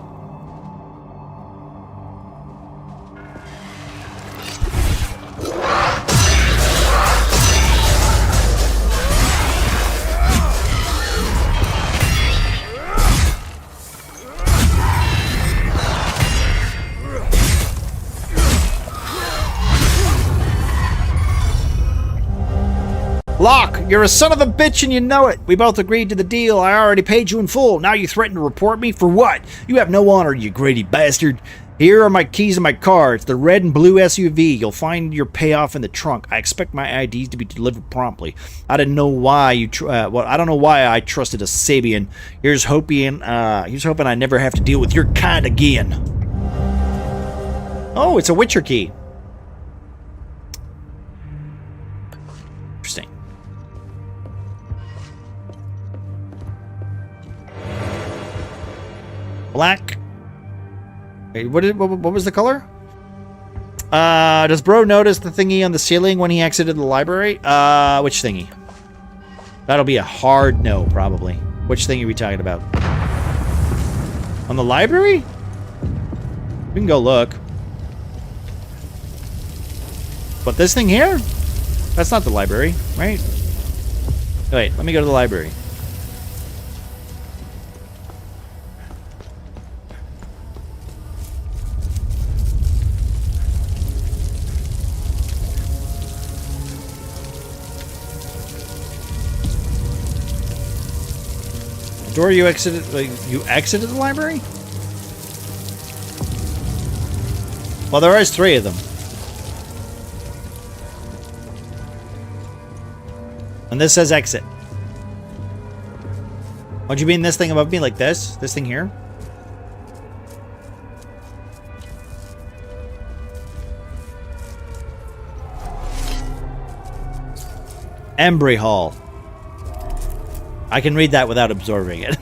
Locke, you're a son of a bitch and you know it. We both agreed to the deal. I already paid you in full. Now you threaten to report me for what? You have no honor, you greedy bastard. Here are my keys and my car. It's the red and blue SUV. You'll find your payoff in the trunk. I expect my IDs to be delivered promptly. I didn't know why you. I don't know why I trusted a Sabian. Here's hoping I never have to deal with your kind again. Oh, it's a Witcher key. Interesting. Black. Wait, what was the color? Does bro notice the thingy on the ceiling when he exited the library? Which thingy? That'll be a hard no, probably. Which thing are we talking about? On the library? We can go look. But this thing here? That's not the library, right? Wait, let me go to the library. Door you exited, like, you exited the library? Well, there is 3 of them. And this says exit. What do you mean this thing above me like this? This thing here? Embry Hall. I can read that without absorbing it.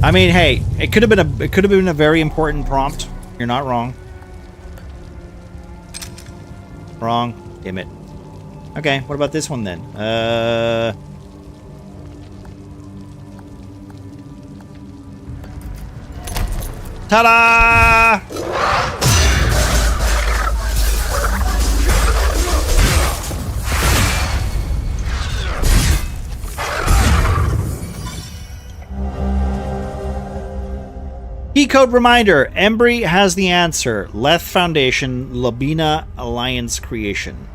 I mean, hey, it could have been a very important prompt. You're not wrong. Wrong. Damn it. Okay, what about this one then? Ta-da! Key code reminder. Embry has the answer. Leth Foundation, Labina Alliance creation.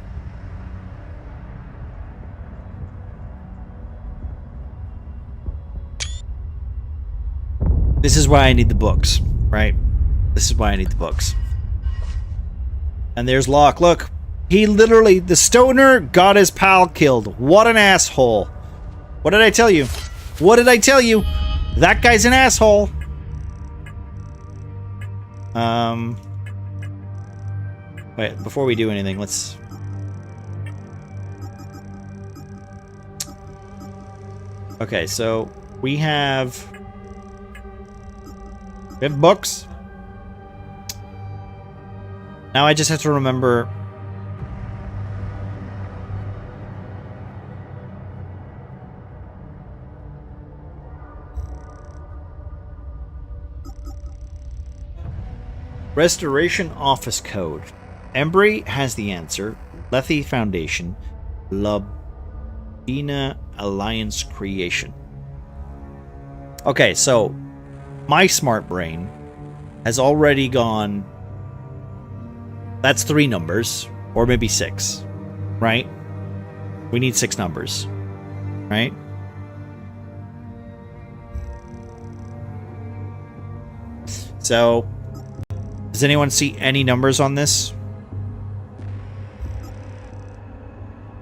This is why I need the books, right? This is why I need the books. And there's Locke. Look, he literally, the stoner got his pal killed. What an asshole. What did I tell you? What did I tell you? That guy's an asshole. Wait, before we do anything, let's... Okay, so we have books. Now I just have to remember... Restoration Office Code. Embry has the answer. Lethe Foundation. Labina Alliance creation. Okay, so my smart brain has already gone... That's 3 numbers, or maybe 6, right? We need 6 numbers, right? So... Does anyone see any numbers on this?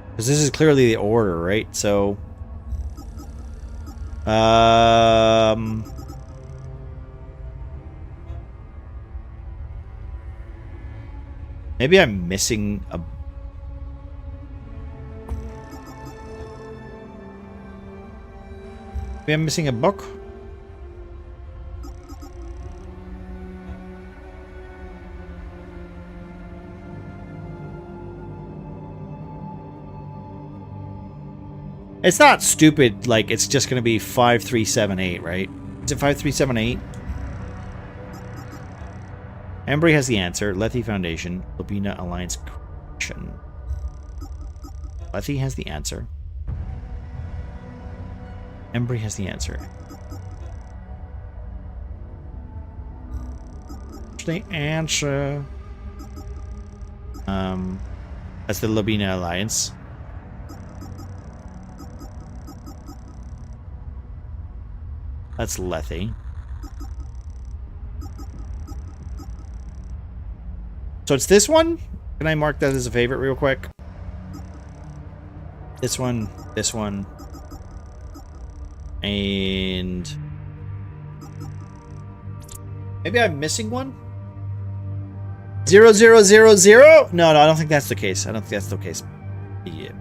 Because this is clearly the order, right? So... Maybe I'm missing a... Maybe I'm missing a book? It's not stupid, like, it's just going to be 5378, right? Is it 5378? Embry has the answer. Lethe Foundation. Labina Alliance creation. Lethe has the answer. Embry has the answer. The answer. That's the Labina Alliance. That's Lethe. So it's this one? Can I mark that as a favorite real quick? This one, and... Maybe I'm missing one? 0000? No, I don't think that's the case. I don't think that's the case. Yeah.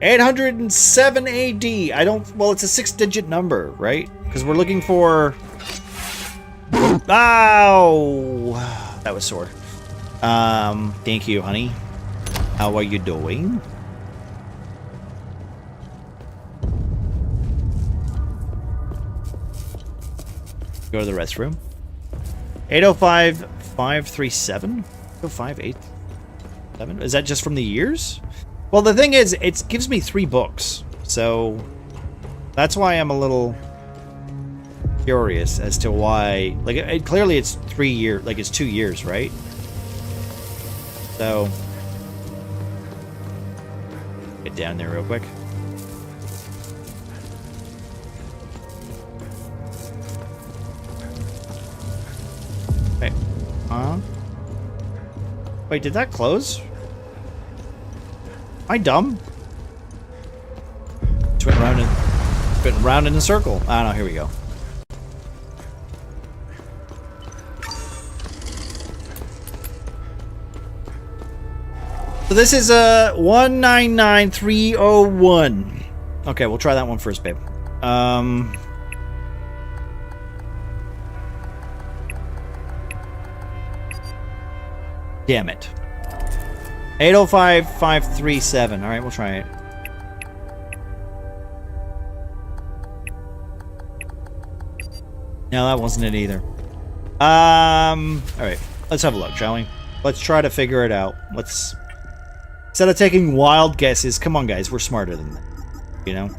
807 AD. I don't... Well, it's a 6-digit number, right? Because we're looking for... Ow! That was sore. Thank you, honey. How are you doing? Go to the restroom. 805-537? 805-837? Is that just from the years? Well, the thing is, it gives me 3 books. So, that's why I'm a little curious as to why... Like, clearly it's 3 years... Like, it's 2 years, right? So... Get down there real quick. Okay. Wait, did that close? Am I dumb? Just went round in a circle. Ah, no, here we go. So this is 199301. Okay, we'll try that one first, babe. Damn it. 805537. Alright, we'll try it. No, that wasn't it either. Alright. Let's have a look, shall we? Let's try to figure it out. Let's... Instead of taking wild guesses, come on guys, we're smarter than that. You know?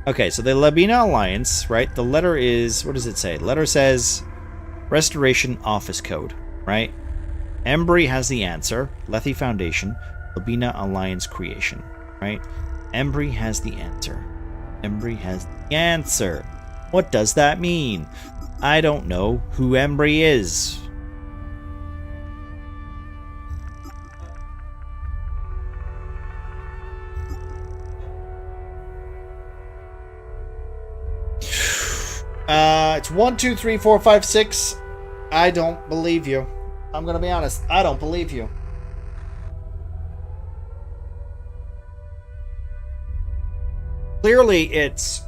Okay, so the Labina Alliance, right? The letter is... What does it say? The letter says... Restoration Office Code, right? Embry has the answer. Lethe Foundation. Labina Alliance Creation, right? Embry has the answer. Embry has the answer. What does that mean? I don't know who Embry is. It's 1, 2, 3, 4, 5, 6. I don't believe you. I'm gonna be honest. I don't believe you. Clearly, it's...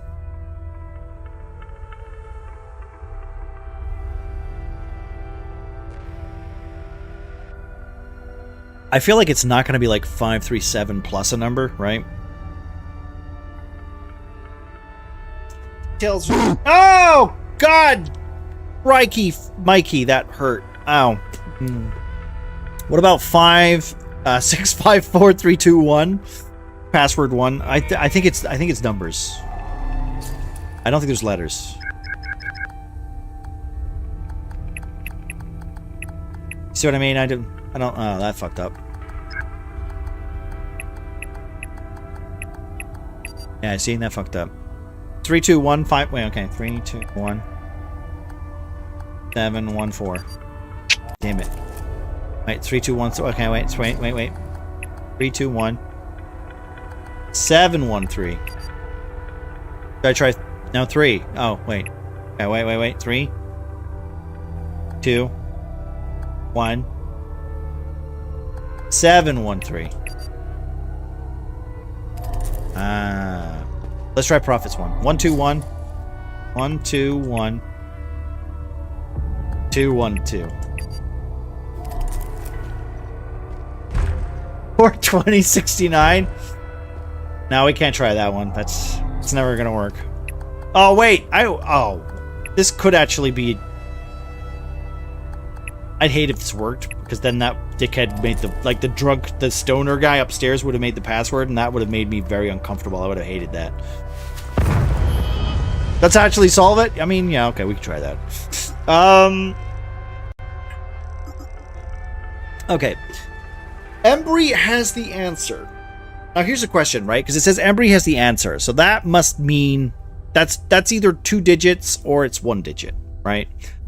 I feel like it's not going to be like 537 plus a number, right? Tells me. Oh God, Mikey, that hurt. Ow. What about 5654321? Password 1. I think it's numbers. I don't think there's letters. See what I mean? I don't. Oh, that fucked up. Yeah, I see that fucked up. 3, 2, 1, 5. Wait, okay. 3, 2, 1, 7, 1, 4. Damn it. Wait, 3, 2, 1. So okay, wait. 3, 2, 1, 7, 1, 3. Should I try? No, 3. Oh, wait. Okay, wait. 3, 2, 1, 7, 1, 3. Let's try profits 1. 1, 2, 1. 1, 2, 1. 2, 1, 2. 420, 69. No, we can't try that one. It's never gonna work. Oh wait, this could actually be. I'd hate if this worked, because then that dickhead made the stoner guy upstairs would have made the password, and that would have made me very uncomfortable. I would have hated that. Let's actually solve it. I mean, yeah, okay, we can try that. Okay. Embry has the answer. Now here's a question, right? Because it says Embry has the answer, so that must mean that's either 2 digits or it's 1 digit, right?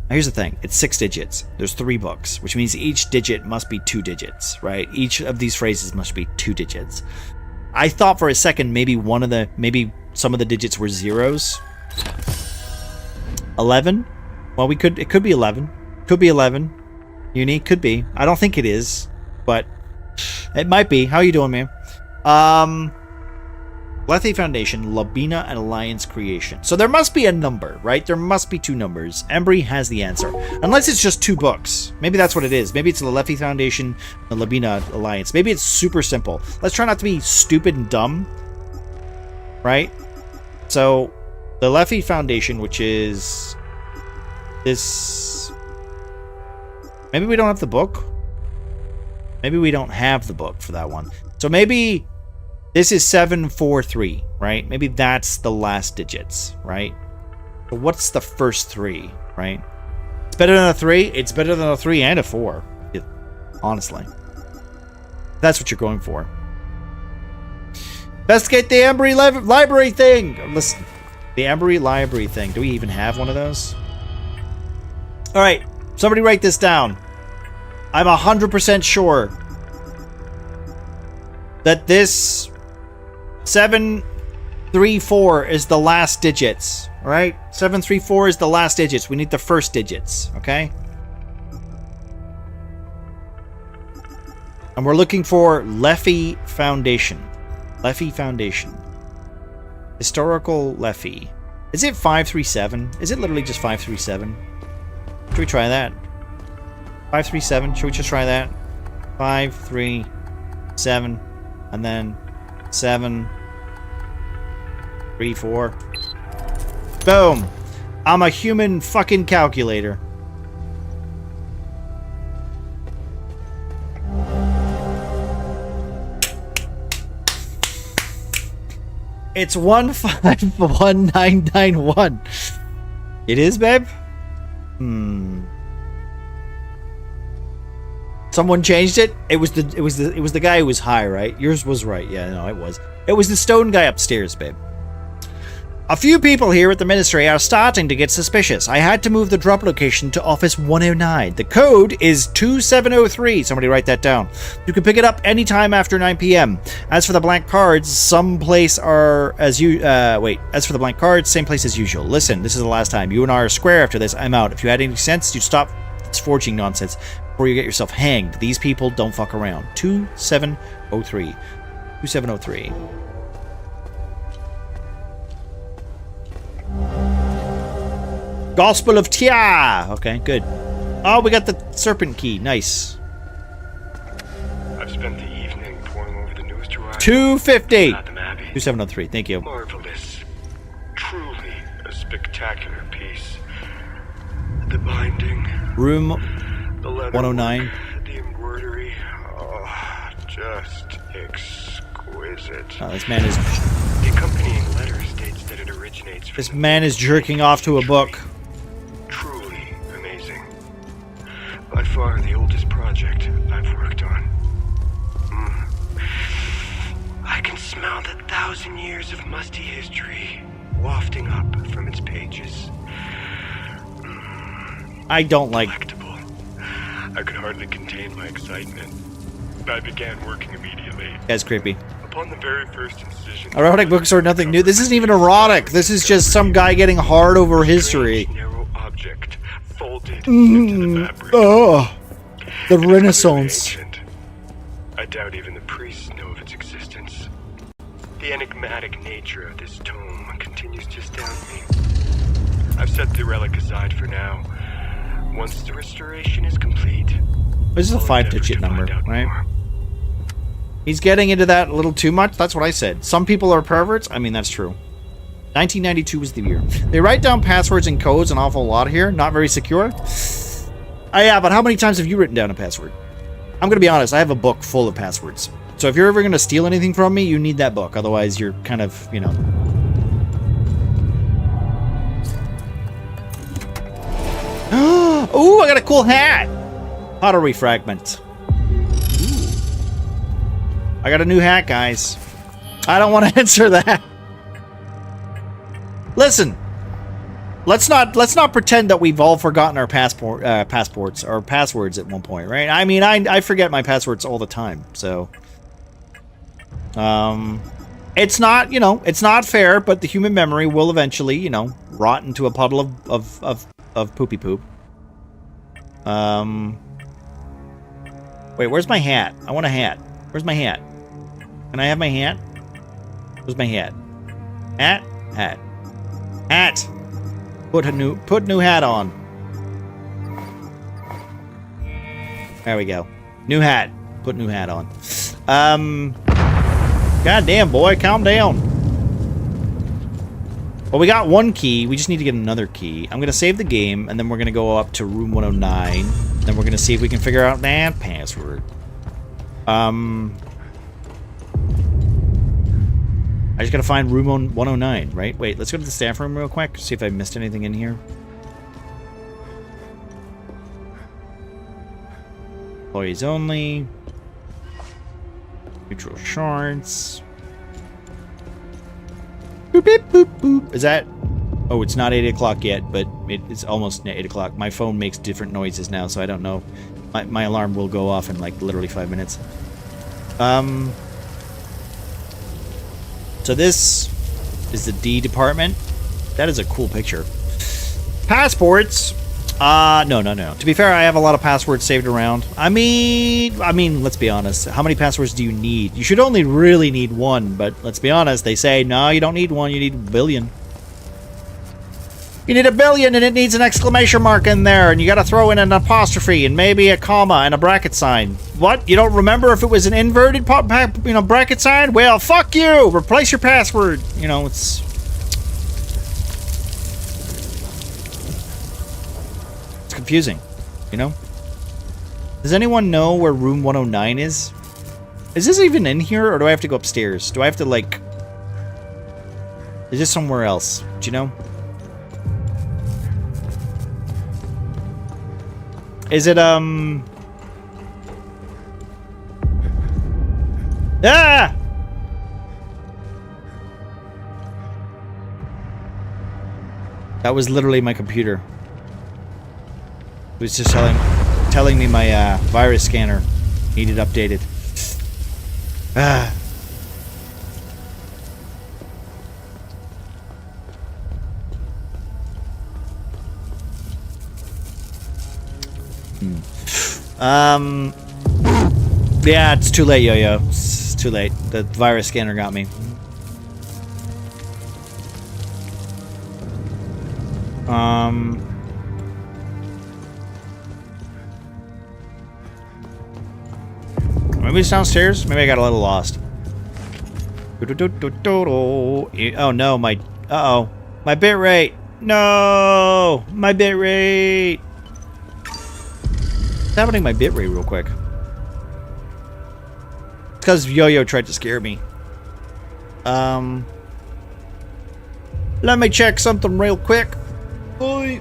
Now here's the thing, it's 6 digits. There's 3 books, which means each digit must be 2 digits, right? Each of these phrases must be 2 digits. I thought for a second maybe some of the digits were zeros. 11? Well, it could be 11. Could be 11. Unique, could be. I don't think it is, but it might be. How are you doing, man? Lethe Foundation, Labina Alliance Creation. So there must be a number, right? There must be 2 numbers. Embry has the answer. Unless it's just 2 books. Maybe that's what it is. Maybe it's the Lethe Foundation and Labina Alliance. Maybe it's super simple. Let's try not to be stupid and dumb. Right? So, the Lethe Foundation, which is this... Maybe we don't have the book? Maybe we don't have the book for that one. So maybe... This is 743, right? Maybe that's the last digits, right? But what's the first 3, right? It's better than a 3. It's better than a 3 and a 4. Honestly. That's what you're going for. Investigate the Embry library thing! Listen, the Embry library thing. Do we even have one of those? Alright, somebody write this down. I'm 100% sure that this 734 is the last digits, right? 734 is the last digits. We need the first digits, okay? And we're looking for Lethe Foundation. Lethe Foundation. Historical Lethe. Is it 537? Is it literally just 537? Should we try that? 537. Should we just try that? 537, and then 734. Boom! I'm a human fucking calculator. It's 151991. It is, babe? Someone changed it? It was the guy who was high, right? Yours was right. Yeah, no, it was. It was the stone guy upstairs, babe. A few people here at the Ministry are starting to get suspicious. I had to move the drop location to Office 109. The code is 2703. Somebody write that down. You can pick it up anytime after 9 p.m. As for the blank cards, same place as usual. Listen, this is the last time. You and I are square after this. I'm out. If you had any sense, you'd stop this forging nonsense before you get yourself hanged. These people don't fuck around. 2703. 2703. Gospel of Tia. Okay, good. Oh, we got the serpent key. Nice. I've spent the evening poring over the news to 250. 2703. Thank you. Marvelous. Truly a spectacular piece. The binding. Room the leather 109. Work, the embroidery. Oh, just exquisite. Oh, this man is. The accompanying letter states that it originates from. This man is jerking off to a book. Truly amazing. By far the oldest project I've worked on. I can smell the 1,000 years of musty history wafting up from its pages. I don't like. I could hardly contain my excitement. I began working immediately. That's creepy. Upon the very first incision. Erotic books are nothing new. This isn't even erotic. This is just some guy getting hard over history. Narrow object folded into the fabric. Oh, the Renaissance. I doubt even the priests know of its existence. The enigmatic nature of this tome continues to astound me. I've set the relic aside for now. Once the restoration is complete, this is a 5-digit number, right? He's getting into that a little too much. That's what I said. Some people are perverts. I mean, that's true. 1992 was the year. They write down passwords and codes an awful lot here. Not very secure. Yeah, but how many times have you written down a password? I'm going to be honest. I have a book full of passwords. So if you're ever going to steal anything from me, you need that book. Otherwise, you're kind of, you know... Ooh, I got a cool hat! Pottery fragment. Ooh. I got a new hat, guys. I don't want to answer that. Listen. Let's not pretend that we've all forgotten our passports or passwords at one point, right? I mean, I forget my passwords all the time, so it's not, you know, it's not fair, but the human memory will eventually, you know, rot into a puddle of poopy poop. Wait, where's my hat? I want a hat. Where's my hat? Can I have my hat? Where's my hat? Hat? Hat. Hat! Put new hat on. There we go. New hat. Put new hat on. Goddamn, boy, calm down. Well, we got one key. We just need to get another key. I'm going to save the game, and then we're going to go up to room 109. Then we're going to see if we can figure out that password. I just got to find room 109, right? Wait, let's go to the staff room real quick. See if I missed anything in here. Employees only. Neutral shards. Boop, beep, boop, boop. Is that... Oh, it's not 8 o'clock yet, but it's almost 8 o'clock. My phone makes different noises now, so I don't know. My alarm will go off in, like, literally 5 minutes. So this is the D department. That is a cool picture. Passports. No. To be fair, I have a lot of passwords saved around. I mean, let's be honest. How many passwords do you need? You should only really need one, but let's be honest. They say, no, you don't need one. You need a billion. You need a billion and it needs an exclamation mark in there, and you gotta throw in an apostrophe and maybe a comma and a bracket sign. What? You don't remember if it was an inverted bracket sign? Well, fuck you! Replace your password. You know, it's confusing, you know? Does anyone know where room 109 is? Is this even in here, or do I have to go upstairs? Do I have to, like... Is this somewhere else? Do you know? Is it, Ah! That was literally my computer. It was just telling me my virus scanner needed updated. Ah. Yeah, it's too late, Yo-Yo. It's too late. The virus scanner got me. Maybe it's downstairs? Maybe I got a little lost. Oh no, my... Uh-oh. My bitrate! No! My bitrate! What's happening to my bitrate real quick? It's because Yo-Yo tried to scare me. Let me check something real quick. Oi.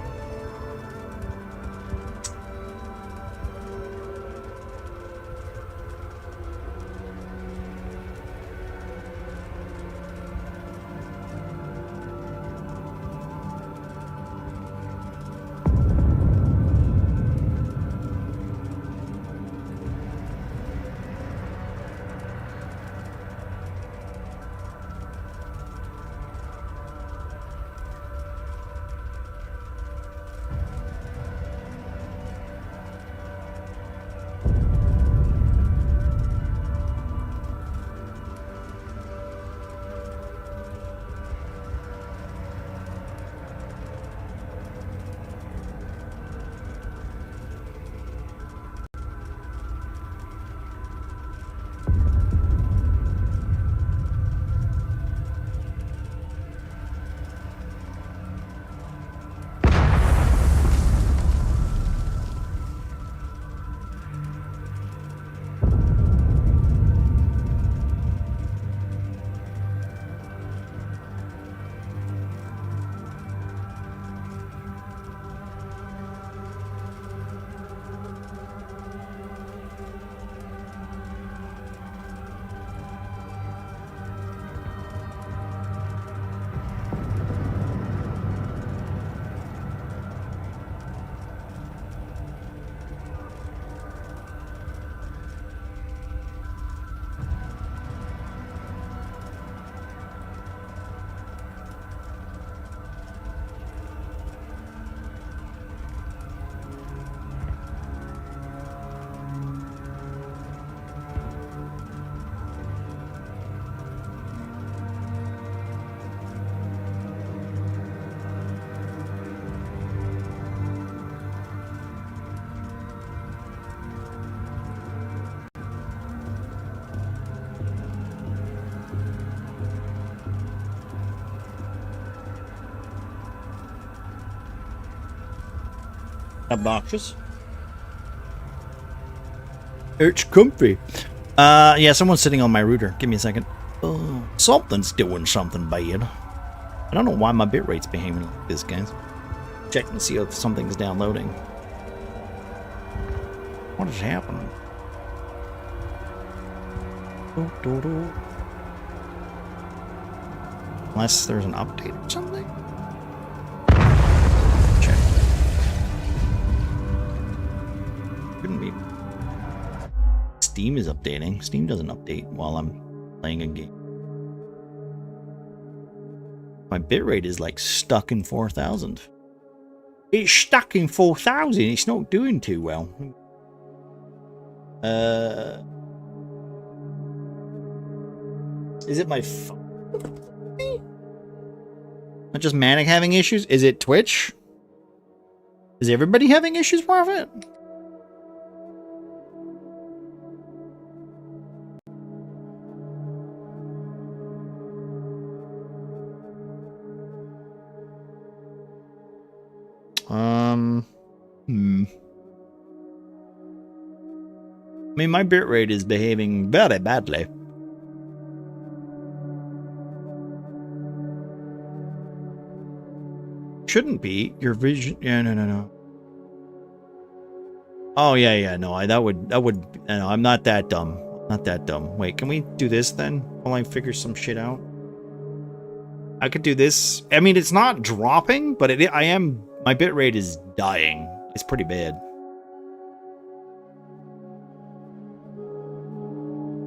Obnoxious. It's comfy. Yeah, someone's sitting on my router. Give me a second. Oh, something's doing something bad. I don't know why my bitrate's behaving like this, guys. Check and see if something's downloading. What is happening? Unless there's an update or something. Check. Couldn't be. Steam is updating. Steam doesn't update while I'm playing a game. My bitrate is like stuck in 4,000. It's stuck in 4,000. It's not doing too well. Is it my phone? Not just Manic having issues. Is it Twitch? Is everybody having issues, Prophet? I mean, my bitrate is behaving very badly. Shouldn't be. Your vision. Yeah, no. Oh yeah. No, that would. No, I'm not that dumb. Not that dumb. Wait, can we do this then? While I figure some shit out. I could do this. I mean, it's not dropping, but I am. My bitrate is dying. It's pretty bad.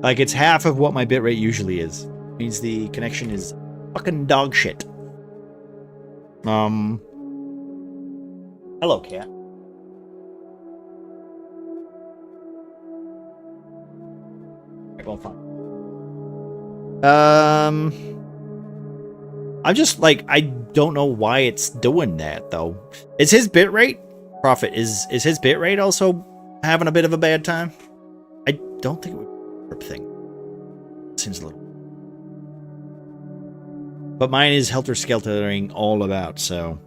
Like, it's half of what my bitrate usually is. It means the connection is fucking dog shit. Hello, cat. Well, fine. I'm just like, I don't know why it's doing that though. Is his bitrate, Prophet, is his bitrate also having a bit of a bad time? I don't think it would be a thing. Seems a little. But mine is helter-skeltering all about, so.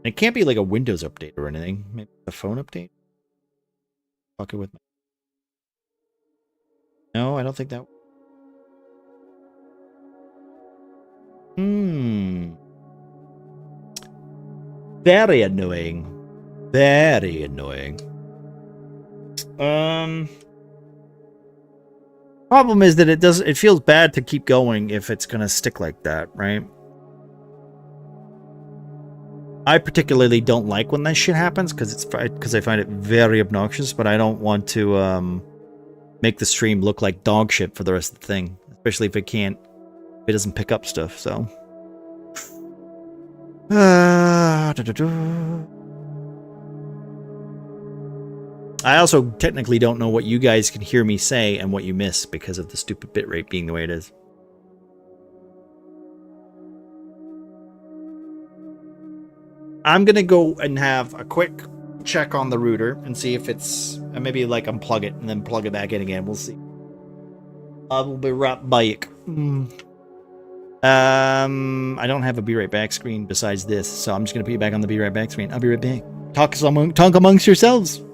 It can't be like a Windows update or anything. Maybe a phone update? Fuck it with me. No, I don't think that. Very annoying. Very annoying. Problem is that it feels bad to keep going if it's gonna stick like that, right? I particularly don't like when that shit happens because I find it very obnoxious, but I don't want to make the stream look like dog shit for the rest of the thing, especially if it doesn't pick up stuff, so. I also technically don't know what you guys can hear me say and what you miss because of the stupid bitrate being the way it is. I'm gonna go and have a quick check on the router and see if it's, maybe like unplug it and then plug it back in again. We'll see. I will be right back. I don't have a be right back screen besides this, so I'm just gonna put you back on the be right back screen. I'll be right back. Talk amongst yourselves.